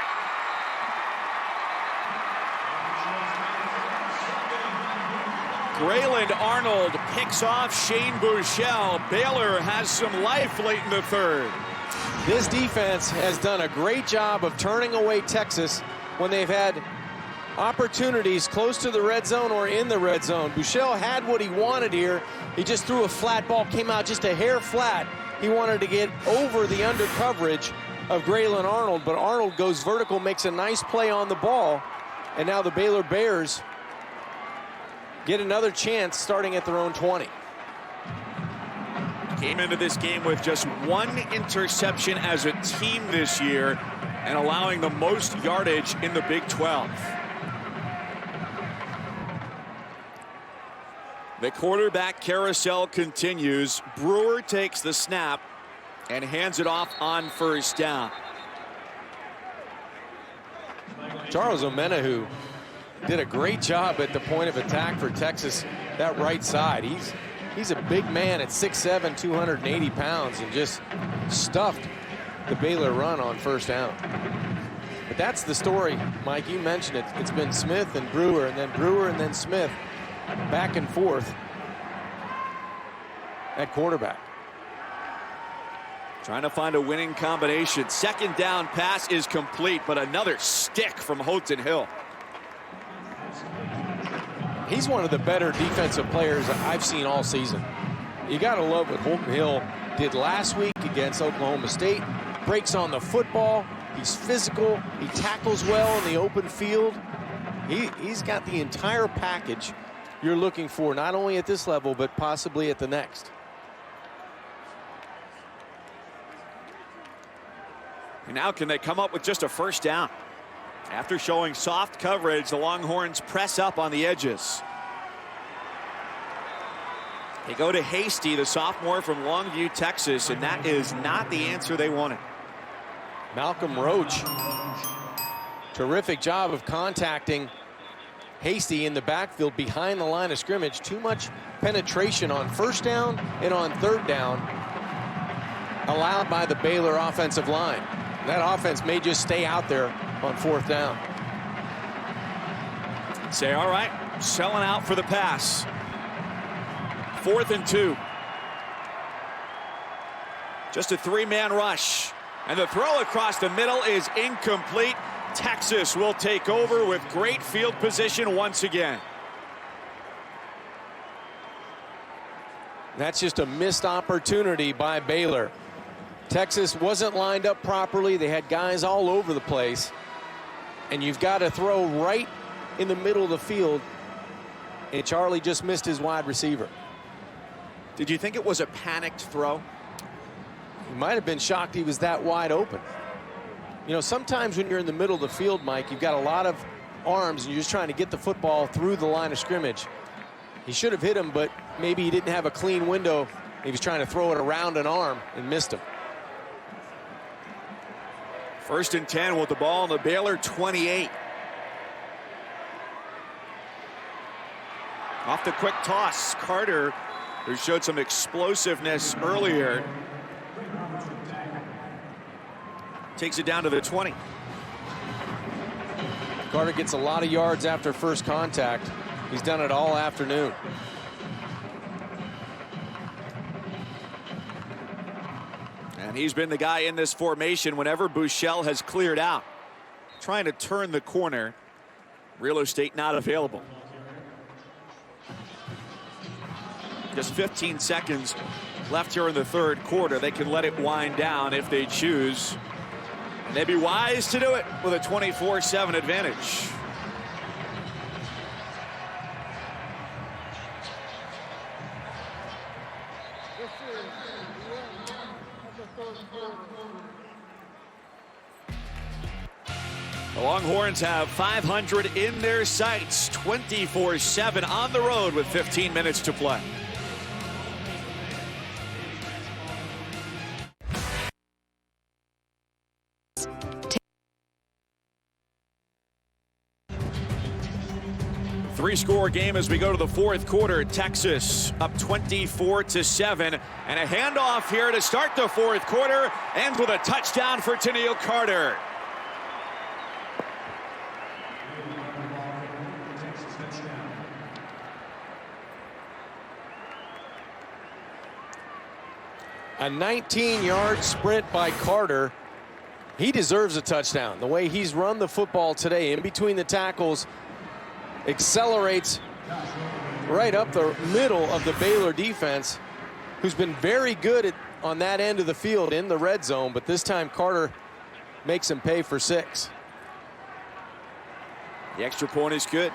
Grayland Arnold picks off Shane Buechele. Baylor has some life late in the third. This defense has done a great job of turning away Texas when they've had opportunities close to the red zone or in the red zone. Buechele had what he wanted here. He just threw a flat ball, came out just a hair flat. He wanted to get over the under coverage of Grayland Arnold, but Arnold goes vertical, makes a nice play on the ball, and now the Baylor Bears get another chance starting at their own 20. Came into this game with just 1 interception as a team this year and allowing the most yardage in the Big 12. The quarterback carousel continues. Brewer takes the snap and hands it off on first down. Charles Omenihu did a great job at the point of attack for Texas, that right side. He's a big man at 6'7", 280 pounds, and just stuffed the Baylor run on first down. But that's the story, Mike. You mentioned it. It's been Smith and Brewer, and then Smith, back and forth at quarterback. Trying to find a winning combination. Second down pass is complete, but another stick from Houghton Hill. He's one of the better defensive players I've seen all season. You got to love what Houghton Hill did last week against Oklahoma State. Breaks on the football. He's physical. He tackles well in the open field. He's got the entire package you're looking for, not only at this level, but possibly at the next. And now can they come up with just a first down? After showing soft coverage, the Longhorns press up on the edges. They go to Hasty, the sophomore from Longview, Texas, and that is not the answer they wanted. Malcolm Roach, terrific job of contacting Hasty in the backfield behind the line of scrimmage. Too much penetration on first down and on third down allowed by the Baylor offensive line. That offense may just stay out there on fourth down. Say, all right, selling out for the pass. 4th and 2. Just a 3-man rush. And the throw across the middle is incomplete. Texas will take over with great field position once again. That's just a missed opportunity by Baylor. Texas wasn't lined up properly. They had guys all over the place. And you've got to throw right in the middle of the field. And Charlie just missed his wide receiver. Did you think it was a panicked throw? He might have been shocked he was that wide open. You know, sometimes when you're in the middle of the field, Mike, you've got a lot of arms and you're just trying to get the football through the line of scrimmage. He should have hit him, but maybe he didn't have a clean window. He was trying to throw it around an arm and missed him. 1st and 10 with the ball on the Baylor 28. Off the quick toss, Carter, who showed some explosiveness earlier, takes it down to the 20. Carter gets a lot of yards after first contact. He's done it all afternoon. And he's been the guy in this formation whenever Buechele has cleared out. Trying to turn the corner. Real estate not available. Just 15 seconds left here in the third quarter. They can let it wind down if they choose. And they'd be wise to do it with a 24-7 advantage. The Longhorns have 500 in their sights, 24-7 on the road with 15 minutes to play. Three-score game as we go to the fourth quarter. Texas up 24-7, and a handoff here to start the fourth quarter, ends with a touchdown for Tennille Carter. A 19-yard sprint by Carter. He deserves a touchdown. The way he's run the football today in between the tackles, accelerates right up the middle of the Baylor defense, who's been very good on that end of the field in the red zone, but this time Carter makes him pay for 6. The extra point is good.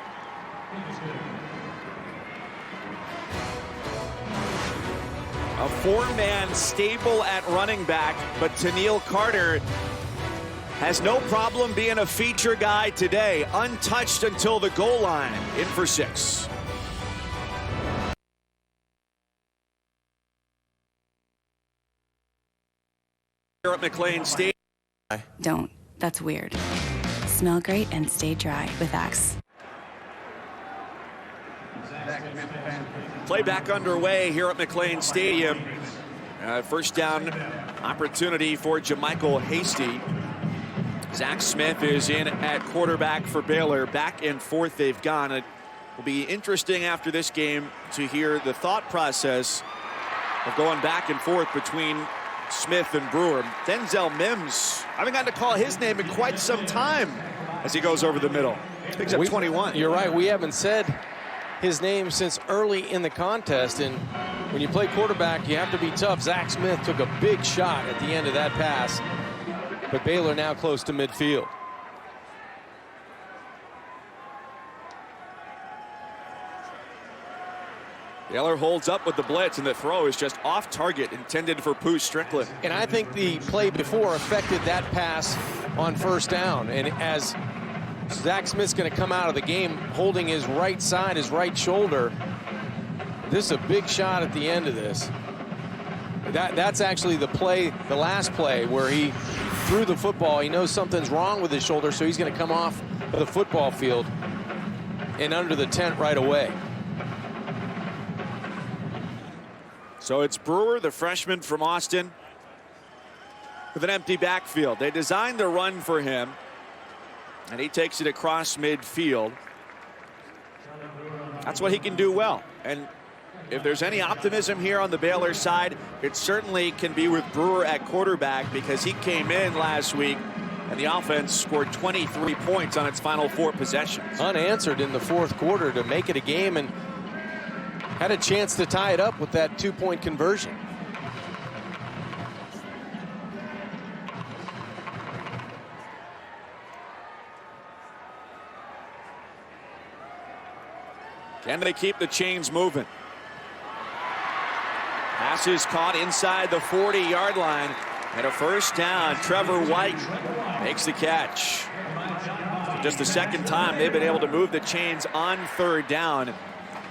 A 4-man stable at running back, but Tennille Carter has no problem being a feature guy today. Untouched until the goal line. In for 6. Here at McLean Stadium. Don't. That's weird. Smell great and stay dry with Axe. Play back underway here at McLean Stadium. First down opportunity for Jamichael Hasty. Zach Smith is in at quarterback for Baylor. Back and forth they've gone. It will be interesting after this game to hear the thought process of going back and forth between Smith and Brewer. Denzel Mims, I haven't gotten to call his name in quite some time as he goes over the middle. Picks up 21. You're right. We haven't said his name since early in the contest, and when you play quarterback, you have to be tough. Zach Smith took a big shot at the end of that pass, but Baylor now close to midfield. Baylor holds up with the blitz, and the throw is just off target, intended for Pooh Strickland. And I think the play before affected that pass on first down, and as Zach Smith's going to come out of the game holding his right side, his right shoulder, This is a big shot at the end of this. That's actually the play, the last play, where he threw the football. He knows something's wrong with his shoulder, so he's going to come off the football field and under the tent right away. So it's Brewer, the freshman from Austin, with an empty backfield. They designed the run for him, and he takes it across midfield. That's what he can do well. And if there's any optimism here on the Baylor side, it certainly can be with Brewer at quarterback, because he came in last week and the offense scored 23 points on its final 4 possessions. Unanswered in the fourth quarter to make it a game, and had a chance to tie it up with that 2-point conversion. Can they keep the chains moving? Pass is caught inside the 40-yard line, and a first down. Trevor White makes the catch. Just the second time they've been able to move the chains on third down.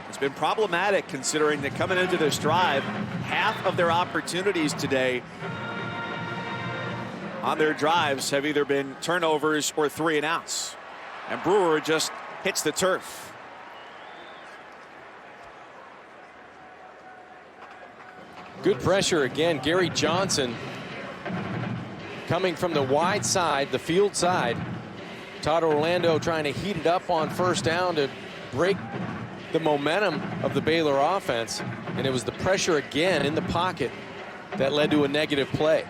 It's been problematic, considering that coming into this drive, half of their opportunities today on their drives have either been turnovers or 3 and outs. And Brewer just hits the turf. Good pressure again. Gary Johnson coming from the wide side, the field side. Todd Orlando trying to heat it up on first down to break the momentum of the Baylor offense. And it was the pressure again in the pocket that led to a negative play.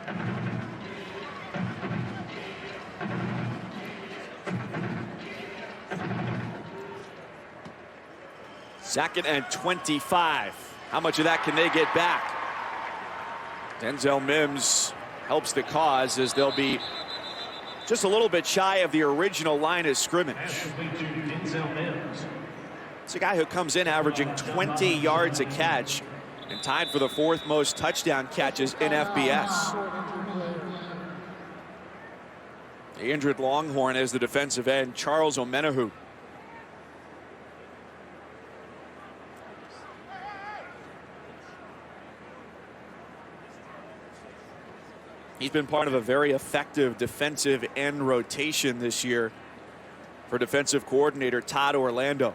Second and 25. How much of that can they get back? Denzel Mims helps the cause, as they'll be just a little bit shy of the original line of scrimmage. It's a guy who comes in averaging 20 yards a catch and tied for the 4th most touchdown catches in FBS. The injured Longhorn is the defensive end, Charles Omenihu. He's been part of a very effective defensive end rotation this year for defensive coordinator Todd Orlando.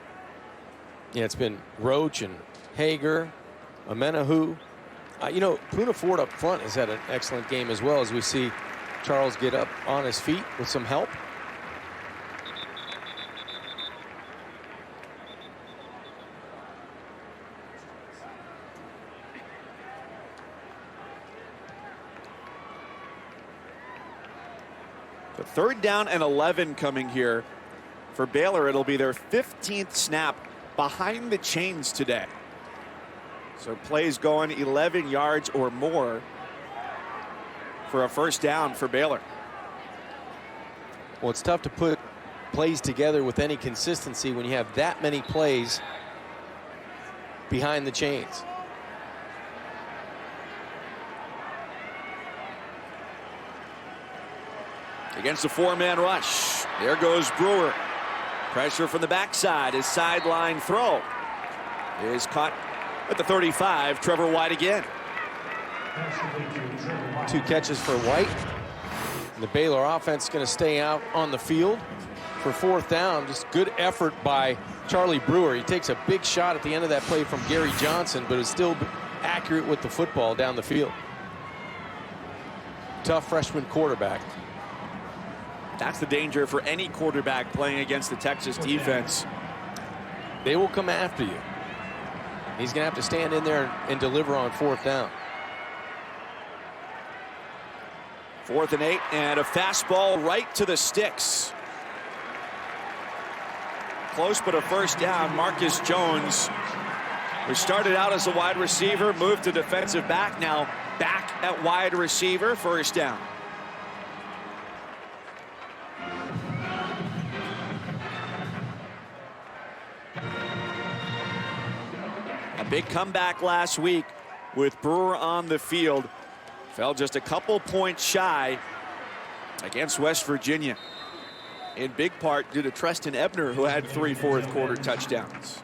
Yeah, it's been Roach and Hager, Omenihu. You know, Poona Ford up front has had an excellent game as well, as we see Charles get up on his feet with some help. So 3rd down and 11 coming here for Baylor. It'll be their 15th snap behind the chains today. So plays going 11 yards or more for a first down for Baylor. Well, it's tough to put plays together with any consistency when you have that many plays behind the chains. Against a 4-man rush. There goes Brewer. Pressure from the backside. His sideline throw is caught at the 35. Trevor White again. 2 catches for White. And the Baylor offense is going to stay out on the field for 4th down. Just good effort by Charlie Brewer. He takes a big shot at the end of that play from Gary Johnson, but is still accurate with the football down the field. Tough freshman quarterback. That's the danger for any quarterback playing against the Texas defense. They will come after you. He's going to have to stand in there and deliver on 4th down. 4th and 8, and a fastball right to the sticks. Close, but a first down. Marcus Jones, who started out as a wide receiver, moved to defensive back, now back at wide receiver. First down. A big comeback last week with Brewer on the field. Fell just a couple points shy against West Virginia, in big part due to Treston Ebner, who had 3 fourth quarter touchdowns.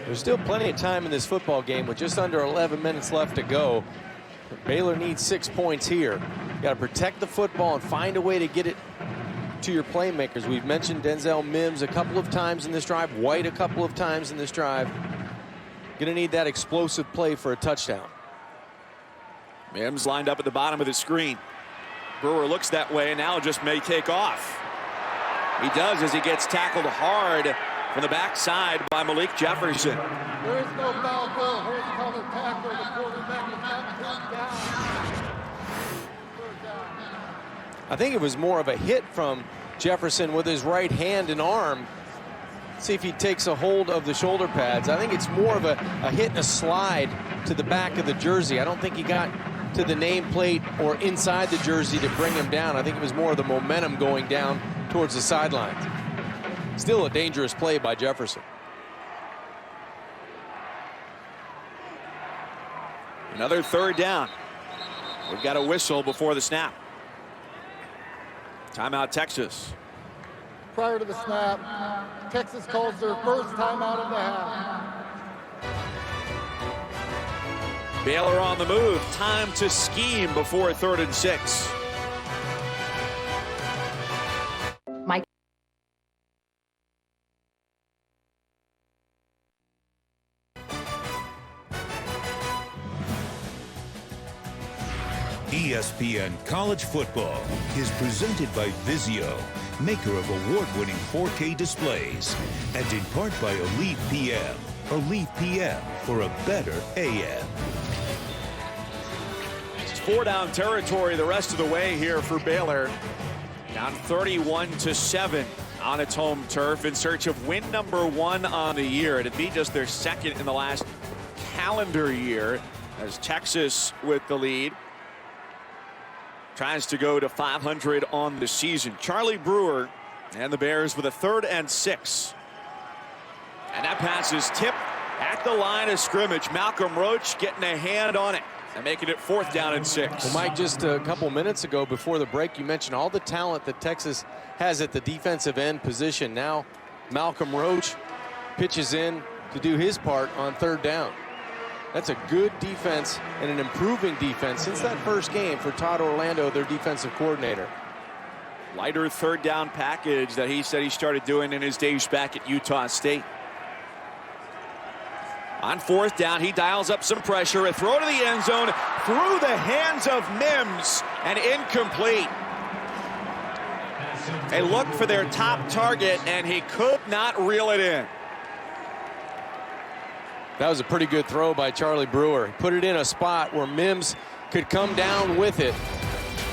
There's still plenty of time in this football game with just under 11 minutes left to go. Baylor needs 6 points here. You got to protect the football and find a way to get it to your playmakers. We've mentioned Denzel Mims a couple of times in this drive, White a couple of times in this drive. Going to need that explosive play for a touchdown. Mims lined up at the bottom of the screen. Brewer looks that way and now just may take off. He does as he gets tackled hard from the backside by Malik Jefferson. There is no foul call. Horse-collar tackle. The quarterback is not pushed down. Third down. I think it was more of a hit from Jefferson with his right hand and arm. See if he takes a hold of the shoulder pads. I think it's more of a hit and a slide to the back of the jersey. I don't think he got to the nameplate or inside the jersey to bring him down. I think it was more of the momentum going down towards the sidelines. Still a dangerous play by Jefferson. Another third down. We've got a whistle before the snap. Timeout Texas. Prior to the snap, Texas calls their first timeout of the half. Baylor on the move. Time to scheme before 3rd and 6. Mike. ESPN College Football is presented by Vizio, maker of award-winning 4K displays, and in part by Elite PM. Elite PM for a better AM. It's 4-down territory the rest of the way here for Baylor. Down 31-7 on its home turf in search of win number 1 on the year. It'd be just their second in the last calendar year as Texas with the lead tries to go to 500 on the season. Charlie Brewer and the Bears with a 3rd and 6. And that pass is tipped at the line of scrimmage. Malcolm Roach getting a hand on it and making it 4th down and 6. Well, Mike, just a couple minutes ago before the break, you mentioned all the talent that Texas has at the defensive end position. Now Malcolm Roach pitches in to do his part on 3rd down. That's a good defense and an improving defense since that first game for Todd Orlando, their defensive coordinator. Lighter 3rd down package that he said he started doing in his days back at Utah State. On 4th down, he dials up some pressure. A throw to the end zone through the hands of Mims and incomplete. A look for their top target, and he could not reel it in. That was a pretty good throw by Charlie Brewer. He put it in a spot where Mims could come down with it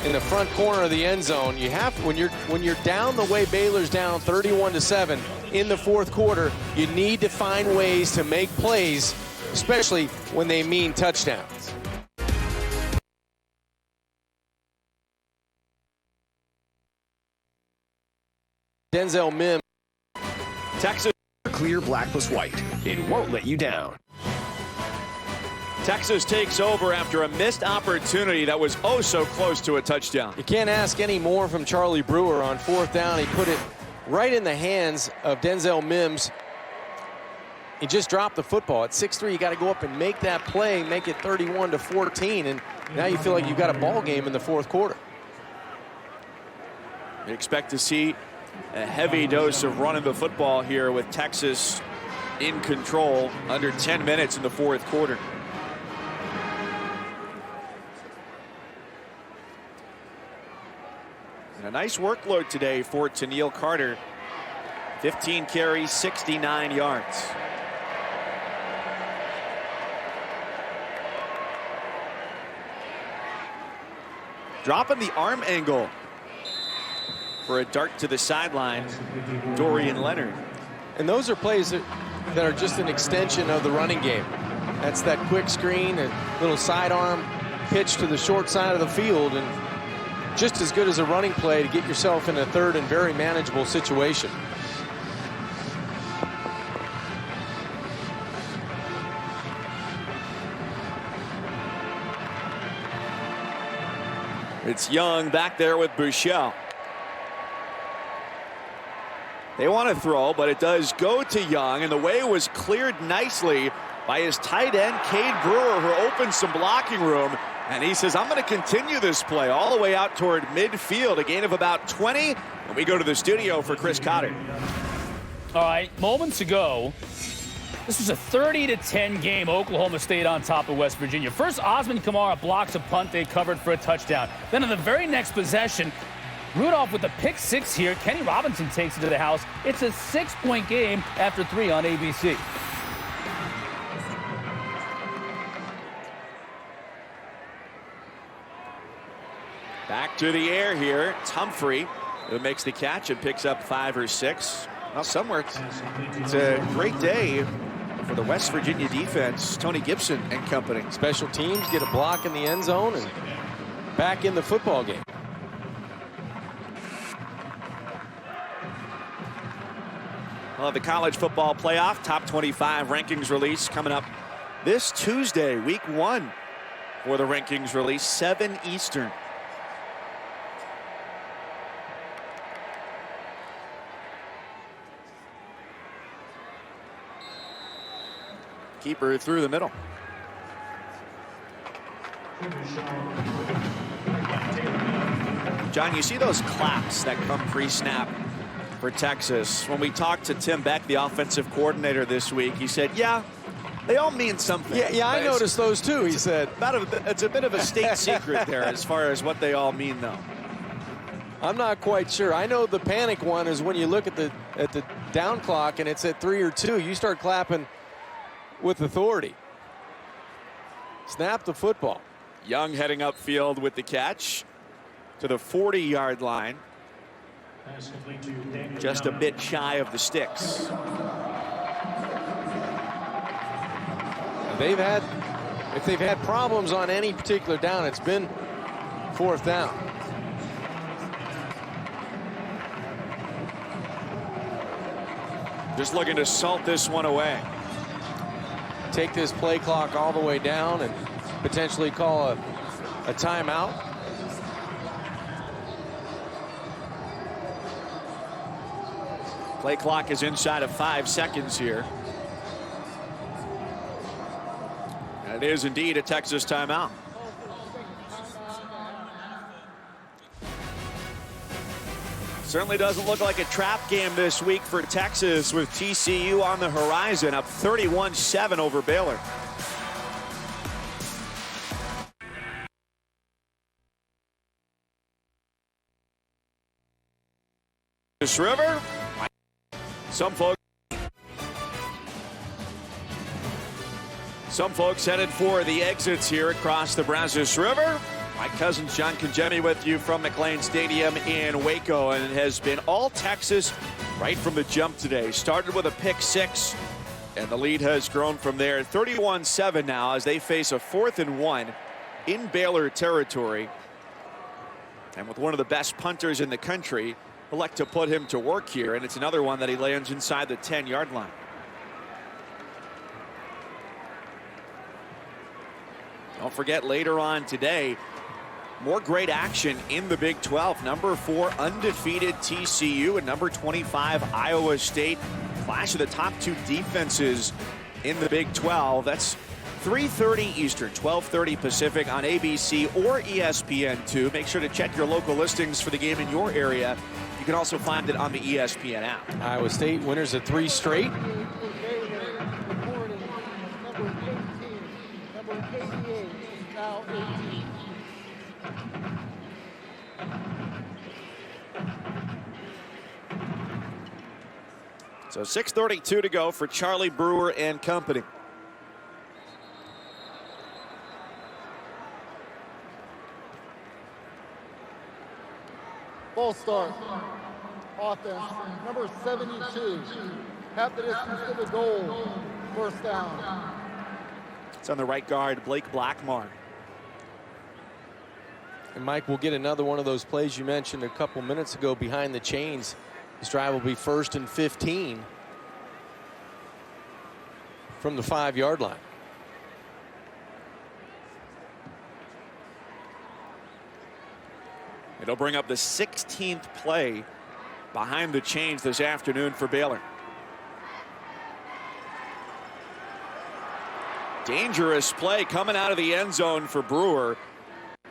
in the front corner of the end zone. You have to, when you're down the way Baylor's down 31-7 in the 4th quarter, you need to find ways to make plays, especially when they mean touchdowns. Denzel Mims. Texas. Clear black plus white. It won't let you down. Texas takes over after a missed opportunity that was oh so close to a touchdown. You can't ask any more from Charlie Brewer on 4th down. He put it right in the hands of Denzel Mims. He just dropped the football. At 6'3", you got to go up and make that play, make it 31-14, and now you feel like you've got a ball game in the 4th quarter. We expect to see a heavy dose of running the football here with Texas in control under 10 minutes in the 4th quarter. And a nice workload today for Tennille Carter. 15 carries, 69 yards. Dropping the arm angle for a dart to the sideline, Dorian Leonard. And those are plays that are just an extension of the running game. That's that quick screen, a little sidearm pitch to the short side of the field, and just as good as a running play to get yourself in a 3rd and very manageable situation. It's Young back there with Buechele. They want to throw, but it does go to Young, and the way was cleared nicely by his tight end, Cade Brewer, who opened some blocking room. And he says, I'm going to continue this play all the way out toward midfield, a gain of about 20. And we go to the studio for Chris Cotter. All right, moments ago, this was a 30-10 game. Oklahoma State on top of West Virginia. First, Osman Kamara blocks a punt they covered for a touchdown. Then on the very next possession, Rudolph with the pick six here. Kenny Robinson takes it to the house. It's a 6-point game after 3 on ABC. Back to the air here. It's Humphrey who makes the catch and picks up 5 or 6. Well, somewhere it's a great day for the West Virginia defense. Tony Gibson and company. Special teams get a block in the end zone and back in the football game. Well, the college football playoff top 25 rankings release coming up this Tuesday, week 1 for the rankings release, 7 Eastern. Keeper through the middle. John, you see those claps that come pre-snap for Texas. When we talked to Tim Beck, the offensive coordinator this week, he said, yeah, they all mean something. Yeah, I noticed those too, he said. It's a bit of a state secret there as far as what they all mean, though. I'm not quite sure. I know the panic one is when you look at the down clock and it's at 3 or 2, you start clapping with authority. Snap the football. Young heading upfield with the catch to the 40-yard line. Just a bit shy of the sticks. If they've had problems on any particular down, it's been 4th down. Just looking to salt this one away. Take this play clock all the way down and potentially call a timeout. Play clock is inside of 5 seconds here. And it is indeed a Texas timeout. Certainly doesn't look like a trap game this week for Texas, with TCU on the horizon, up 31-7 over Baylor. This river, some folks headed for the exits here across the Brazos River. My cousin John Congemi with you from McLean Stadium in Waco, and it has been all Texas right from the jump today. Started with a pick 6, and the lead has grown from there. 31-7 now as they face a 4th and 1 in Baylor territory. And with one of the best punters in the country, elect to put him to work here, and it's another one that he lands inside the 10-yard line. Don't forget, later on today, more great action in the Big 12. Number 4 undefeated TCU and number 25 Iowa State. Clash of the top 2 defenses in the Big 12. That's 3:30 Eastern, 12:30 Pacific on ABC or ESPN2. Make sure to check your local listings for the game in your area. You can also find it on the ESPN app. Iowa State winners of 3 straight. So 6:32 to go for Charlie Brewer and company. Ball start. Offense. Number 72. Half the distance to the goal. 1st down. It's on the right guard, Blake Blackmar. And Mike, we'll get another one of those plays you mentioned a couple minutes ago behind the chains. This drive will be 1st and 15 from the 5-yard line. It'll bring up the 16th play behind the chains this afternoon for Baylor. Dangerous play coming out of the end zone for Brewer,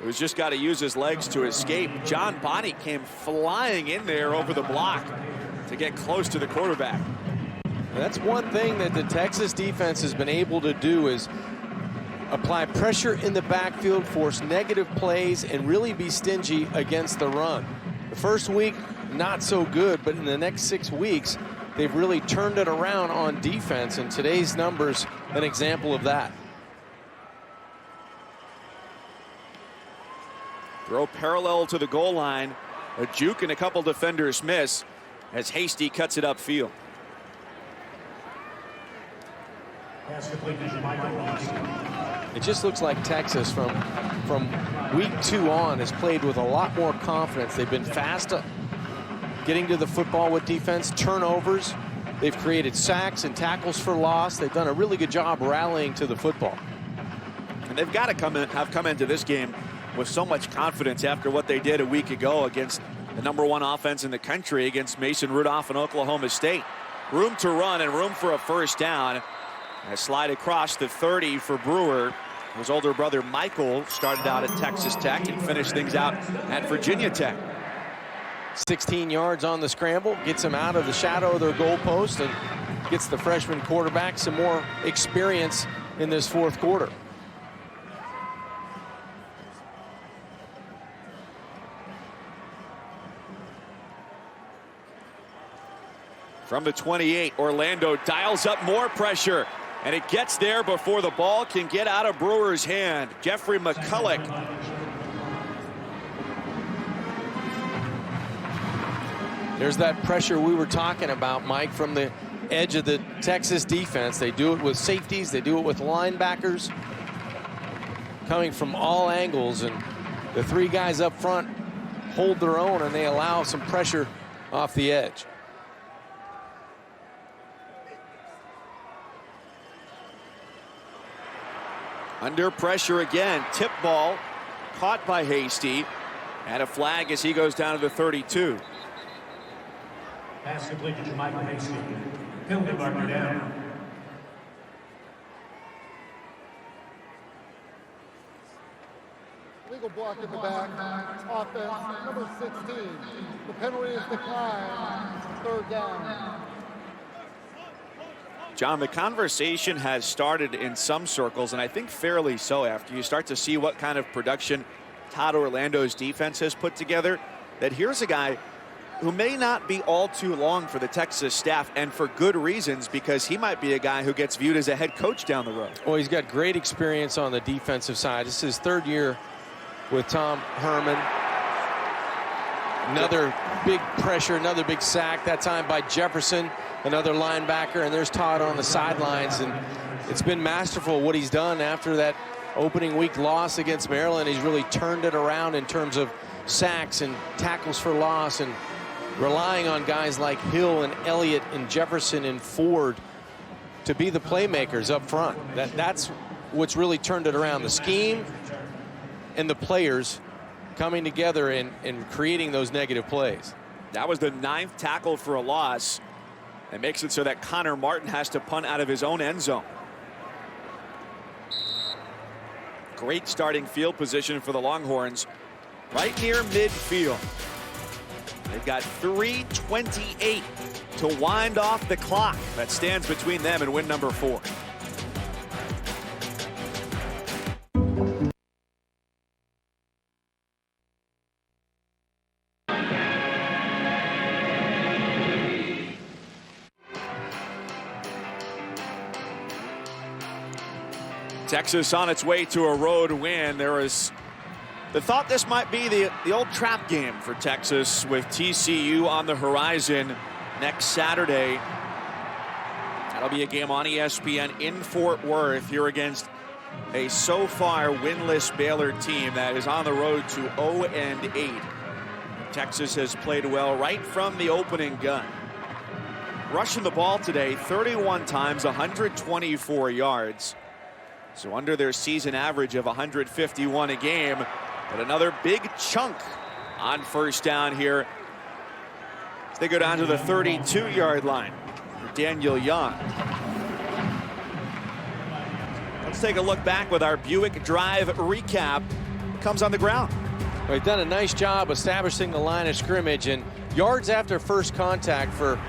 who's just got to use his legs to escape. John Bonney came flying in there over the block to get close to the quarterback. That's one thing that the Texas defense has been able to do, is apply pressure in the backfield, force negative plays, and really be stingy against the run. The first week, not so good, but in the next 6 weeks, they've really turned it around on defense, and today's numbers an example of that. Throw parallel to the goal line. A juke and a couple defenders miss as Hasty cuts it upfield. It just looks like Texas from week 2 on has played with a lot more confidence. They've been fast getting to the football with defense, turnovers. They've created sacks and tackles for loss. They've done a really good job rallying to the football. And they've got to have come into this game with so much confidence after what they did a week ago against the #1 offense in the country against Mason Rudolph and Oklahoma State. Room to run and room for a first down. A slide across the 30 for Brewer. His older brother Michael started out at Texas Tech and finished things out at Virginia Tech. 16 yards on the scramble, gets him out of the shadow of their goalpost and gets the freshman quarterback some more experience in this fourth quarter. From the 28, Orlando dials up more pressure, and it gets there before the ball can get out of Brewer's hand. Jeffrey McCulloch. There's that pressure we were talking about, Mike, from the edge of the Texas defense. They do it with safeties, they do it with linebackers, coming from all angles, and the 3 guys up front hold their own, and they allow some pressure off the edge. Under pressure again. Tip ball caught by Hasty, and a flag as he goes down to the 32. Pass completed to Michael Hasty. Penalty marker down. Legal block in the back. Offense, number 16. The penalty is declined. 3rd down. John, the conversation has started in some circles, and I think fairly so, after you start to see what kind of production Todd Orlando's defense has put together, that here's a guy who may not be all too long for the Texas staff, and for good reasons, because he might be a guy who gets viewed as a head coach down the road. Well, he's got great experience on the defensive side. This is his 3rd year with Tom Herman. Another big pressure, another big sack, that time by Jefferson, another linebacker, and there's Todd on the sidelines. And it's been masterful what he's done after that opening week loss against Maryland. He's really turned it around in terms of sacks and tackles for loss, and relying on guys like Hill and Elliott and Jefferson and Ford to be the playmakers up front. That's what's really turned it around. The scheme and the players coming together and creating those negative plays. That was the 9th tackle for a loss. It makes it so that Connor Martin has to punt out of his own end zone. Great starting field position for the Longhorns, right near midfield. They've got 3:28 to wind off the clock. That stands between them and win number 4. Texas on its way to a road win. There was the thought this might be the old trap game for Texas, with TCU on the horizon next Saturday. That'll be a game on ESPN in Fort Worth here against a so far winless Baylor team that is on the road to 0-8. Texas has played well right from the opening gun. Rushing the ball today 31 times, 124 yards. So under their season average of 151 a game. But another big chunk on first down here They go down to the 32-yard line for Daniel Young. Let's take a look back with our Buick Drive recap. Comes on the ground. Well, he's done a nice job establishing the line of scrimmage, and yards after first contact for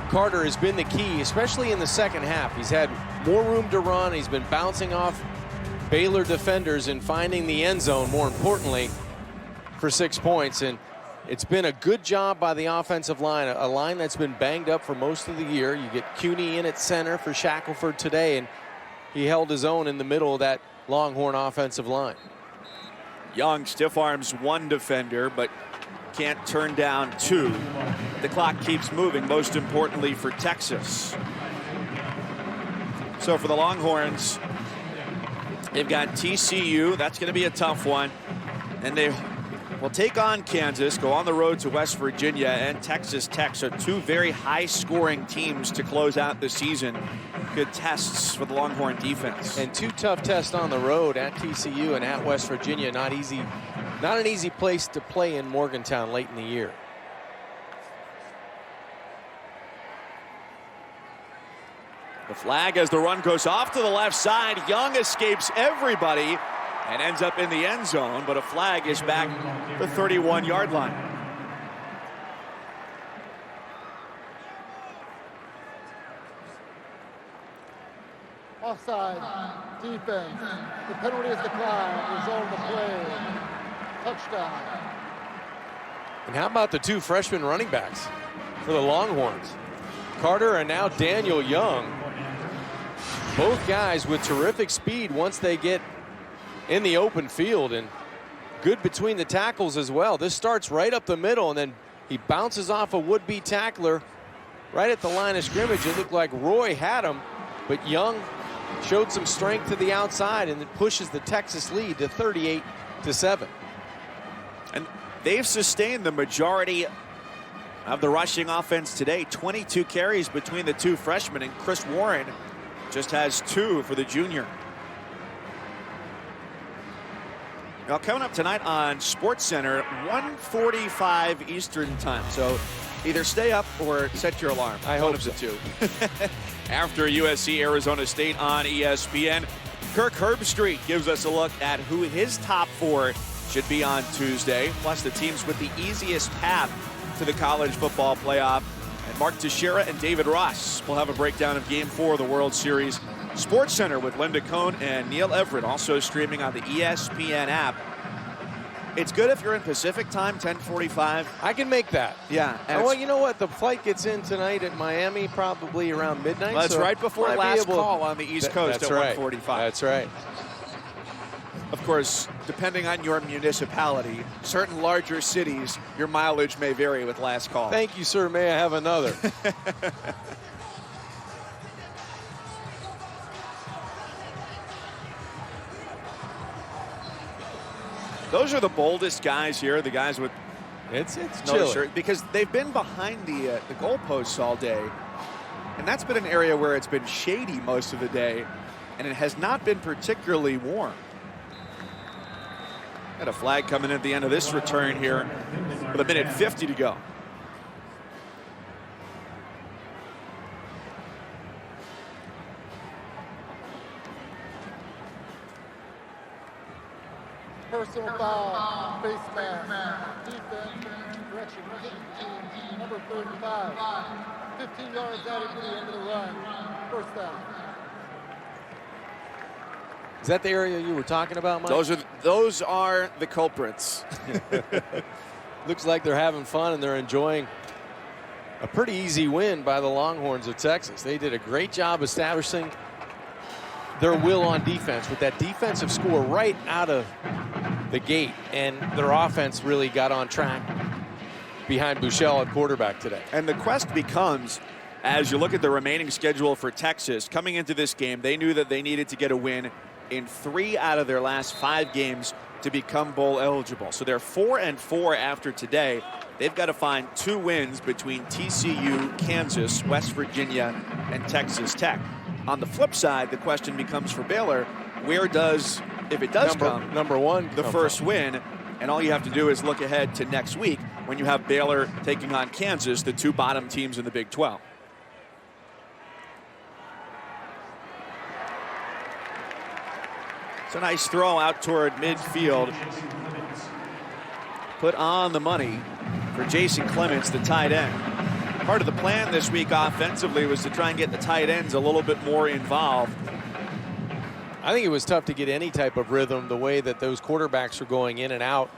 Carter has been the key, especially in the second half. He's had more room to run. He's been bouncing off Baylor defenders and finding the end zone, more importantly, for 6 points. And it's been a good job by the offensive line, a line that's been banged up for most of the year. You get Cuny in at center for Shackelford today, and he held his own in the middle of that Longhorn offensive line. Young stiff arms one defender, but can't turn down two. The clock keeps moving, most importantly for Texas. So for the Longhorns, they've got TCU. That's going to be a tough one. And they will take on Kansas, go on the road to West Virginia, and Texas Tech. So two very high-scoring teams to close out the season. Good tests for the Longhorn defense. And two tough tests on the road at TCU and at West Virginia. Not an easy place to play in Morgantown late in the year. The flag as the run goes off to the left side. Young escapes everybody and ends up in the end zone, but a flag is back the 31-yard line. Offside, defense. The penalty is declined. Result of the play. Touchdown. And how about the two freshman running backs for the Longhorns? Carter and now Daniel Young. Both guys with terrific speed once they get in the open field, and good between the tackles as well. This starts right up the middle, and then he bounces off a would-be tackler right at the line of scrimmage. It looked like Roy had him, but Young showed some strength to the outside, and it pushes the Texas lead to 38-7. And they've sustained the majority of the rushing offense today. 22 carries between the two freshmen, and Chris Warren just has 2 for the junior. Now coming up tonight on SportsCenter, 1:45 Eastern time. So either stay up or set your alarm. I hope so. The two. After USC Arizona State on ESPN, Kirk Herbstreit gives us a look at who his top 4 should be on Tuesday, plus the teams with the easiest path to the college football playoff. And Mark Teixeira and David Ross will have a breakdown of Game 4 of the World Series. SportsCenter with Linda Cohn and Neil Everett, also streaming on the ESPN app. It's good if you're in Pacific time, 10:45. I can make that. Yeah. Well, you know what? The flight gets in tonight at Miami probably around midnight. Well, that's so right before last call on the East Coast at 1:45. That's right. Of course, depending on your municipality, certain larger cities, your mileage may vary with last call. Thank you, sir. May I have another? Those are the boldest guys here, the guys with it's no shirt, because they've been behind the goalposts all day, and that's been an area where it's been shady most of the day, and it has not been particularly warm. Got a flag coming in at the end of this return here with 1:50 to go. Personal foul, face mask, defense, direction, team, number 35. 15 yards out into the end of the run. First down. Is that the area you were talking about, Mike? Those are the culprits. Looks like they're having fun and they're enjoying a pretty easy win by the Longhorns of Texas. They did a great job establishing their will on defense with that defensive score right out of the gate, and their offense really got on track behind Buechele at quarterback today. And the quest becomes, as you look at the remaining schedule for Texas, coming into this game, they knew that they needed to get a win in 3 out of their last 5 games to become bowl eligible. So they're 4-4 after today. They've got to find 2 wins between TCU, Kansas, West Virginia, and Texas Tech. On the flip side, the question becomes for Baylor, where does, if it does come, number one, the first win, and all you have to do is look ahead to next week when you have Baylor taking on Kansas, the two bottom teams in the Big 12. It's a nice throw out toward midfield. Put on the money for Jason Clements, the tight end. Part of the plan this week offensively was to try and get the tight ends a little bit more involved. I think it was tough to get any type of rhythm the way that those quarterbacks are going in and out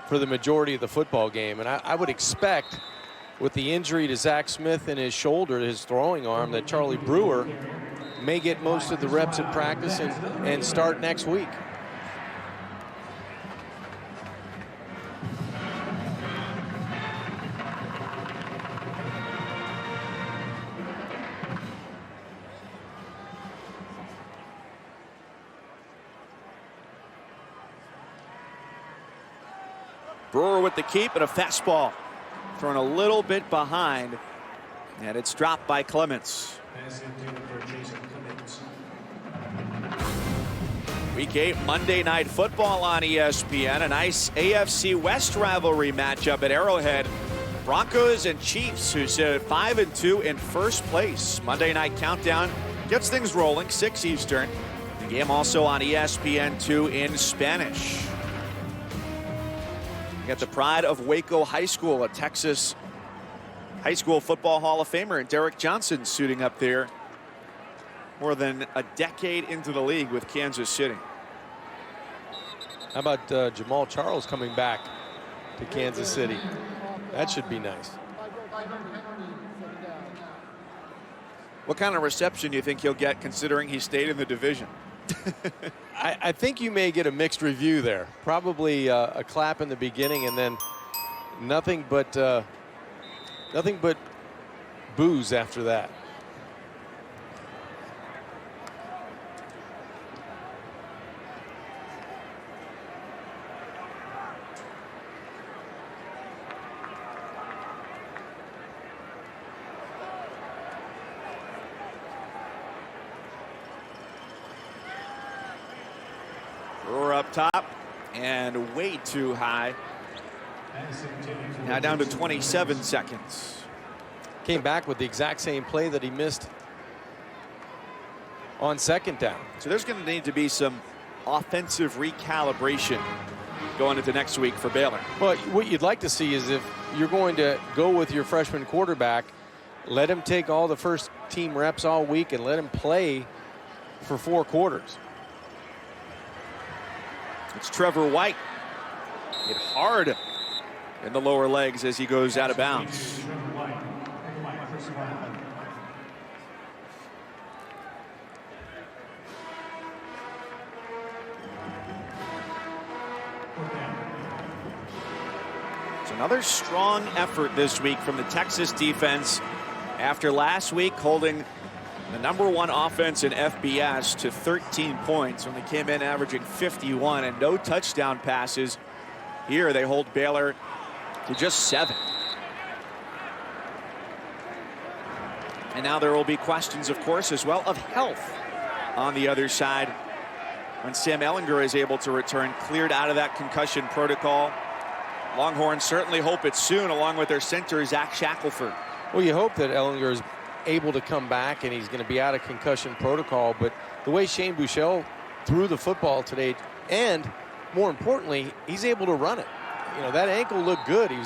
for the majority of the football game. And I would expect with the injury to Zach Smith in his shoulder, his throwing arm, that Charlie Brewer may get most of the reps in practice and start next week. Brewer with the keep and a fastball thrown a little bit behind, and it's dropped by Clements. Week 8 Monday Night Football on ESPN. A nice AFC West rivalry matchup at Arrowhead. Broncos and Chiefs, who sit at 5-2 in first place. Monday Night Countdown gets things rolling, 6 Eastern. The game also on ESPN2 in Spanish. You got the pride of Waco High School, a Texas high school football Hall of Famer, and Derek Johnson suiting up there more than a decade into the league with Kansas City. How about Jamal Charles coming back to Kansas City? That should be nice. What kind of reception do you think he'll get considering he stayed in the division? I think you may get a mixed review there. Probably a clap in the beginning and then nothing but boos after that. Brewer up top and way too high. Now down to 27 seconds. Came back with the exact same play that he missed on second down. So there's going to need to be some offensive recalibration going into next week for Baylor. Well, what you'd like to see is if you're going to go with your freshman quarterback, let him take all the first team reps all week and let him play for 4 quarters. It's Trevor White. Hit hard in the lower legs as he goes out of bounds. It's another strong effort this week from the Texas defense after last week holding the #1 offense in FBS to 13 points when they came in averaging 51 and no touchdown passes. Here they hold Baylor to just 7. And now there will be questions, of course, as well, of health on the other side when Sam Ehlinger is able to return, cleared out of that concussion protocol. Longhorns certainly hope it's soon, along with their center, Zach Shackelford. Well, you hope that Ehlinger is able to come back and he's going to be out of concussion protocol, but the way Shane Buechele threw the football today, and more importantly, he's able to run it. You know, that ankle looked good. He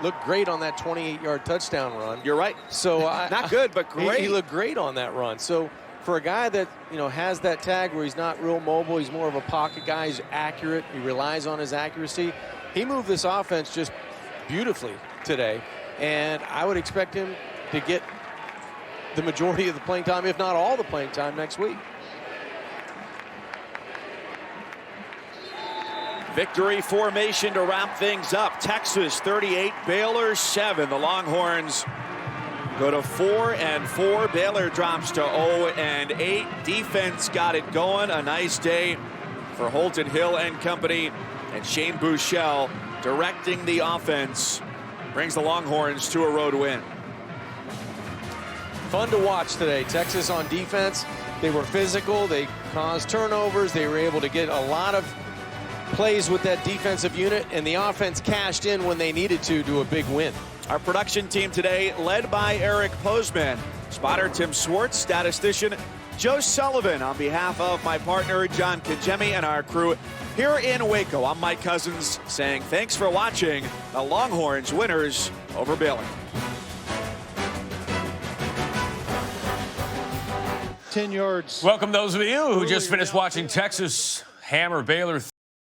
looked great on that 28-yard touchdown run. You're right. So not good, but great. He looked great on that run. So for a guy that, you know, has that tag where he's not real mobile, he's more of a pocket guy, he's accurate, he relies on his accuracy. He moved this offense just beautifully today, and I would expect him to get the majority of the playing time, if not all the playing time, next week. Victory formation to wrap things up. Texas 38, Baylor 7. The Longhorns go to 4-4. Baylor drops to 0-8. Defense got it going. A nice day for Holton Hill and company. And Shane Buechele directing the offense brings the Longhorns to a road win. Fun to watch today. Texas on defense. They were physical. They caused turnovers. They were able to get a lot of plays with that defensive unit, and the offense cashed in when they needed to a big win. Our production team today led by Eric Postman, spotter Tim Swartz, statistician Joe Sullivan. On behalf of my partner John Kajemi and our crew here in Waco, I'm Mike Cousins saying thanks for watching the Longhorns winners over Baylor. 10 yards. Welcome those of you who just finished watching Texas hammer Baylor